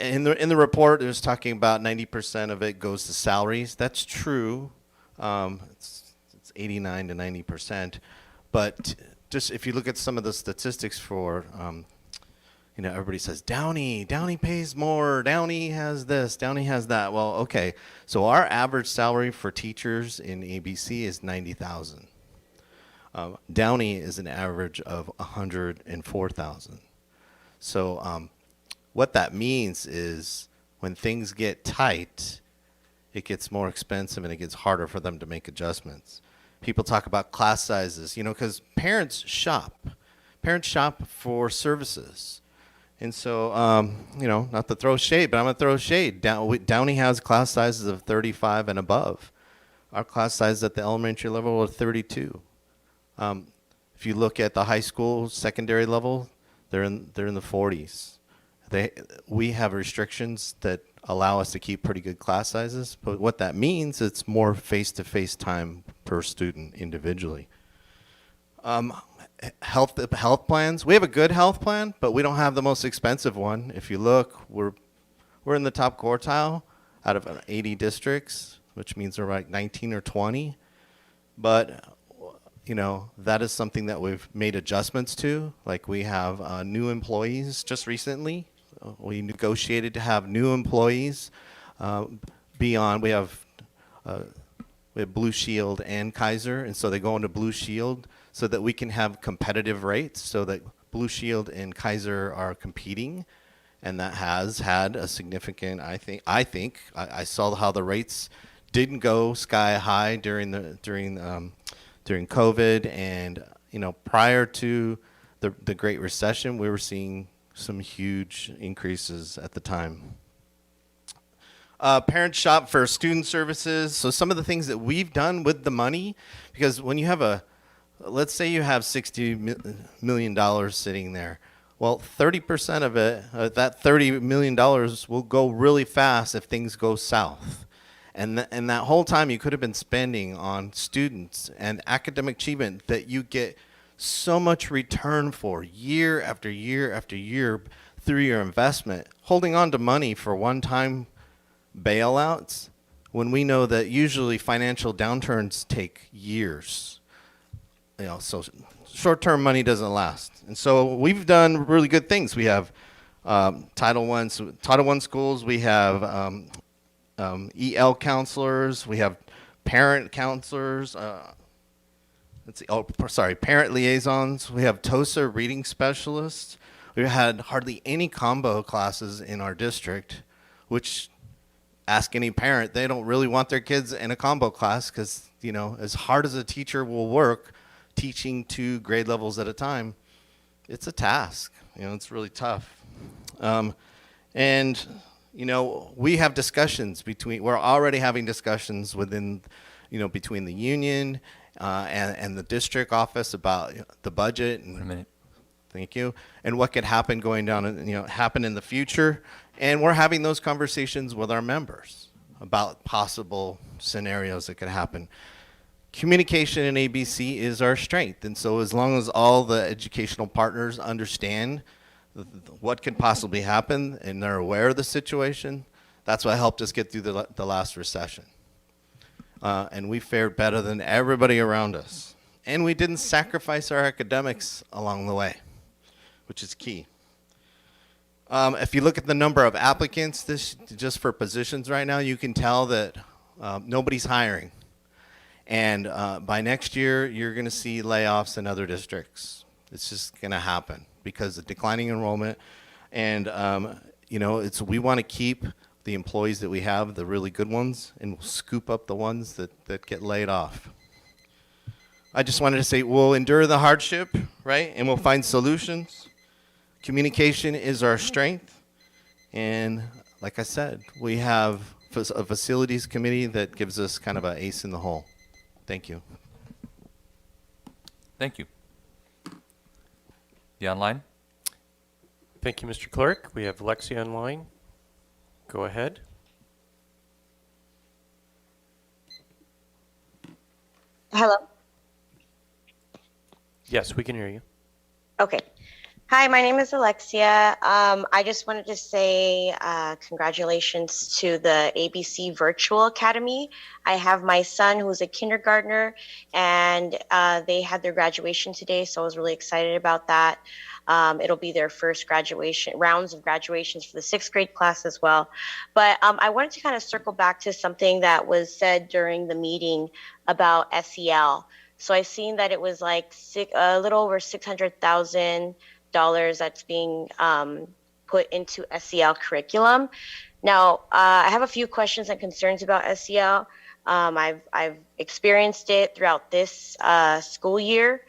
Speaker 13: In the report, it was talking about 90% of it goes to salaries. That's true. It's 89 to 90%. But just if you look at some of the statistics for everybody says Downey pays more, Downey has this, Downey has that. Well, okay, so our average salary for teachers in ABC is $90,000. Downey is an average of $104,000. So what that means is when things get tight, it gets more expensive and it gets harder for them to make adjustments. People talk about class sizes, because parents shop for services. And so, not to throw shade, but I'm going to throw shade. Downey has class sizes of 35 and above. Our class sizes at the elementary level are 32. If you look at the high school, secondary level, they're in the 40s. We have restrictions that allow us to keep pretty good class sizes. But what that means, it's more face-to-face time per student individually. Health plans. We have a good health plan, but we don't have the most expensive one. If you look, we're in the top quartile out of 80 districts, which means we're like 19 or 20. But you know, that is something that we've made adjustments to. Like we have new employees just recently. We negotiated to have new employees beyond. We have Blue Shield and Kaiser, and so they go into Blue Shield so that we can have competitive rates, so that Blue Shield and Kaiser are competing, and that has had a significant. I saw how the rates didn't go sky high during COVID, and you know, prior to the Great Recession, we were seeing some huge increases at the time. Parents shop for student services. So some of the things that we've done with the money, because when you have let's say you have $60 million sitting there. Well, 30% of it, that $30 million will go really fast if things go south. And that whole time you could have been spending on students and academic achievement that you get so much return for year after year after year through your investment. Holding on to money for one-time bailouts when we know that usually financial downturns take years. You know, so short-term money doesn't last. And so we've done really good things. We have Title I schools. We have EL counselors. We have parent counselors. Parent liaisons. We have TOSA reading specialists. We had hardly any combo classes in our district, which, ask any parent, they don't really want their kids in a combo class because, you know, as hard as a teacher will work teaching 2 grade levels at a time, it's a task. You know, it's really tough. And you know, we have discussions we're already having discussions within, you know, between the union and the district office about the budget. And,
Speaker 3: Wait a minute.
Speaker 13: Thank you. And what could happen happen in the future. And we're having those conversations with our members about possible scenarios that could happen. Communication in ABC is our strength. And so as long as all the educational partners understand what could possibly happen and they're aware of the situation, that's what helped us get through the last recession. And we fared better than everybody around us. And we didn't sacrifice our academics along the way, which is key. If you look at the number of applicants just for positions right now, you can tell that nobody's hiring. And by next year, you're going to see layoffs in other districts. It's just going to happen because of declining enrollment. And, you know, we want to keep the employees that we have, the really good ones, and we'll scoop up the ones that get laid off. I just wanted to say we'll endure the hardship, right? And we'll find solutions. Communication is our strength. And like I said, we have a facilities committee that gives us kind of an ace in the hole. Thank you.
Speaker 3: Thank you. The online?
Speaker 14: Thank you, Mr. Clerk. We have Lexi online. Go ahead.
Speaker 22: Hello.
Speaker 14: Yes, we can hear you.
Speaker 22: Okay. Hi, my name is Alexia. I just wanted to say congratulations to the ABC Virtual Academy. I have my son who's a kindergartner, and they had their graduation today, so I was really excited about that. It'll be their first rounds of graduations for the 6th grade class as well. But I wanted to kind of circle back to something that was said during the meeting about SEL. So I've seen that it was like a little over $600,000 that's being put into SEL curriculum. Now, I have a few questions and concerns about SEL. I've experienced it throughout this school year.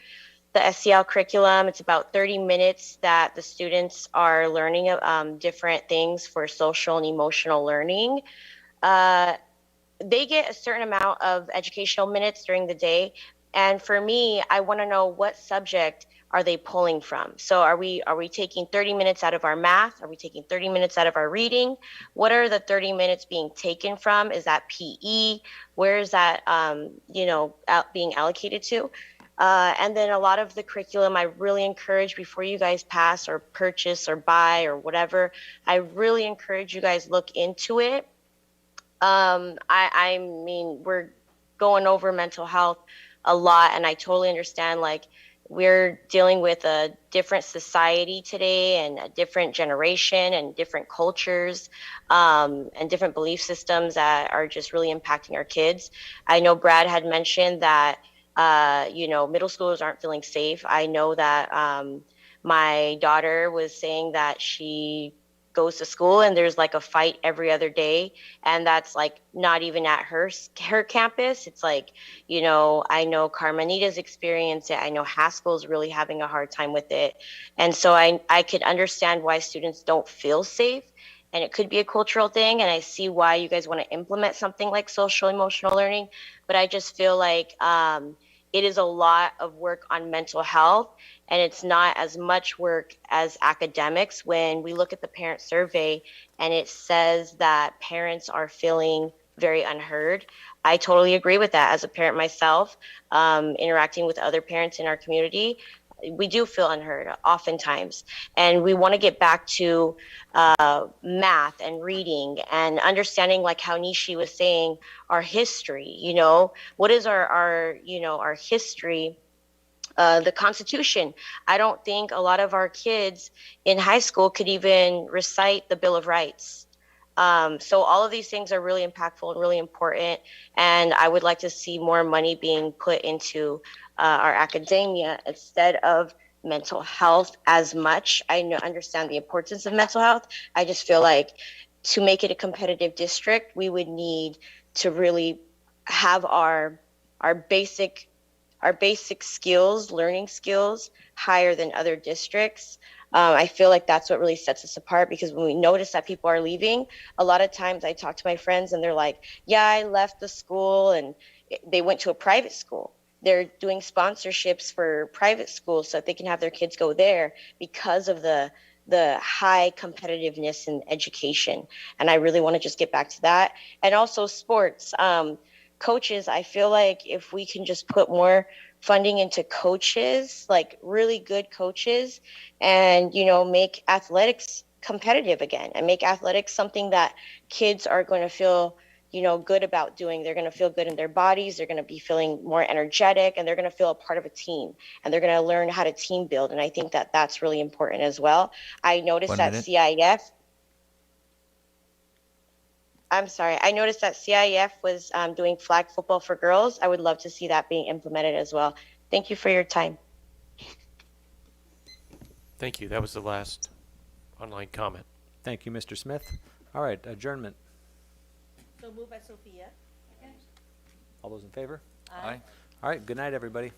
Speaker 22: The SEL curriculum, it's about 30 minutes that the students are learning different things for social and emotional learning. They get a certain amount of educational minutes during the day. And for me, I want to know what subject are they pulling from? So are we taking 30 minutes out of our math? Are we taking 30 minutes out of our reading? What are the 30 minutes being taken from? Is that PE? Where is that being allocated to? And then a lot of the curriculum, I really encourage before you guys pass or purchase or buy or whatever, I really encourage you guys look into it. I mean, we're going over mental health a lot, and I totally understand, like, we're dealing with a different society today and a different generation and different cultures and different belief systems that are just really impacting our kids. I know Brad had mentioned that, middle schoolers aren't feeling safe. I know that my daughter was saying that she goes to school and there's like a fight every other day, and that's like not even at her campus. It's like, I know Carmenita's experienced it. I know Haskell's really having a hard time with it, and so I could understand why students don't feel safe, and it could be a cultural thing, and I see why you guys want to implement something like social emotional learning, but I just feel like it is a lot of work on mental health, and it's not as much work as academics. When we look at the parent survey and it says that parents are feeling very unheard, I totally agree with that. As a parent myself, interacting with other parents in our community, we do feel unheard oftentimes, and we want to get back to math and reading and understanding, like how Nishi was saying, our history. What is our history? The Constitution. I don't think a lot of our kids in high school could even recite the Bill of Rights. So all of these things are really impactful and really important, and I would like to see more money being put into our academia instead of mental health as much. I understand the importance of mental health. I just feel like to make it a competitive district, we would need to really have our basic skills, learning skills, higher than other districts. I feel like that's what really sets us apart, because when we notice that people are leaving, a lot of times I talk to my friends and they're like, yeah, I left the school, and they went to a private school. They're doing sponsorships for private schools so that they can have their kids go there because of the high competitiveness in education. And I really want to just get back to that. And also sports. Coaches, I feel like if we can just put more funding into coaches, like really good coaches, and make athletics competitive again, and make athletics something that kids are going to feel good about doing. They're going to feel good in their bodies, they're going to be feeling more energetic, and they're going to feel a part of a team, and they're going to learn how to team build. And I think that that's really important as well. I noticed that CIF was doing flag football for girls. I would love to see that being implemented as well. Thank you for your time.
Speaker 14: Thank you. That was the last online comment.
Speaker 1: Thank you, Mr. Smith. All right, adjournment.
Speaker 7: So moved by Sophia.
Speaker 1: All those in favor?
Speaker 3: Aye.
Speaker 1: All right, good night, everybody.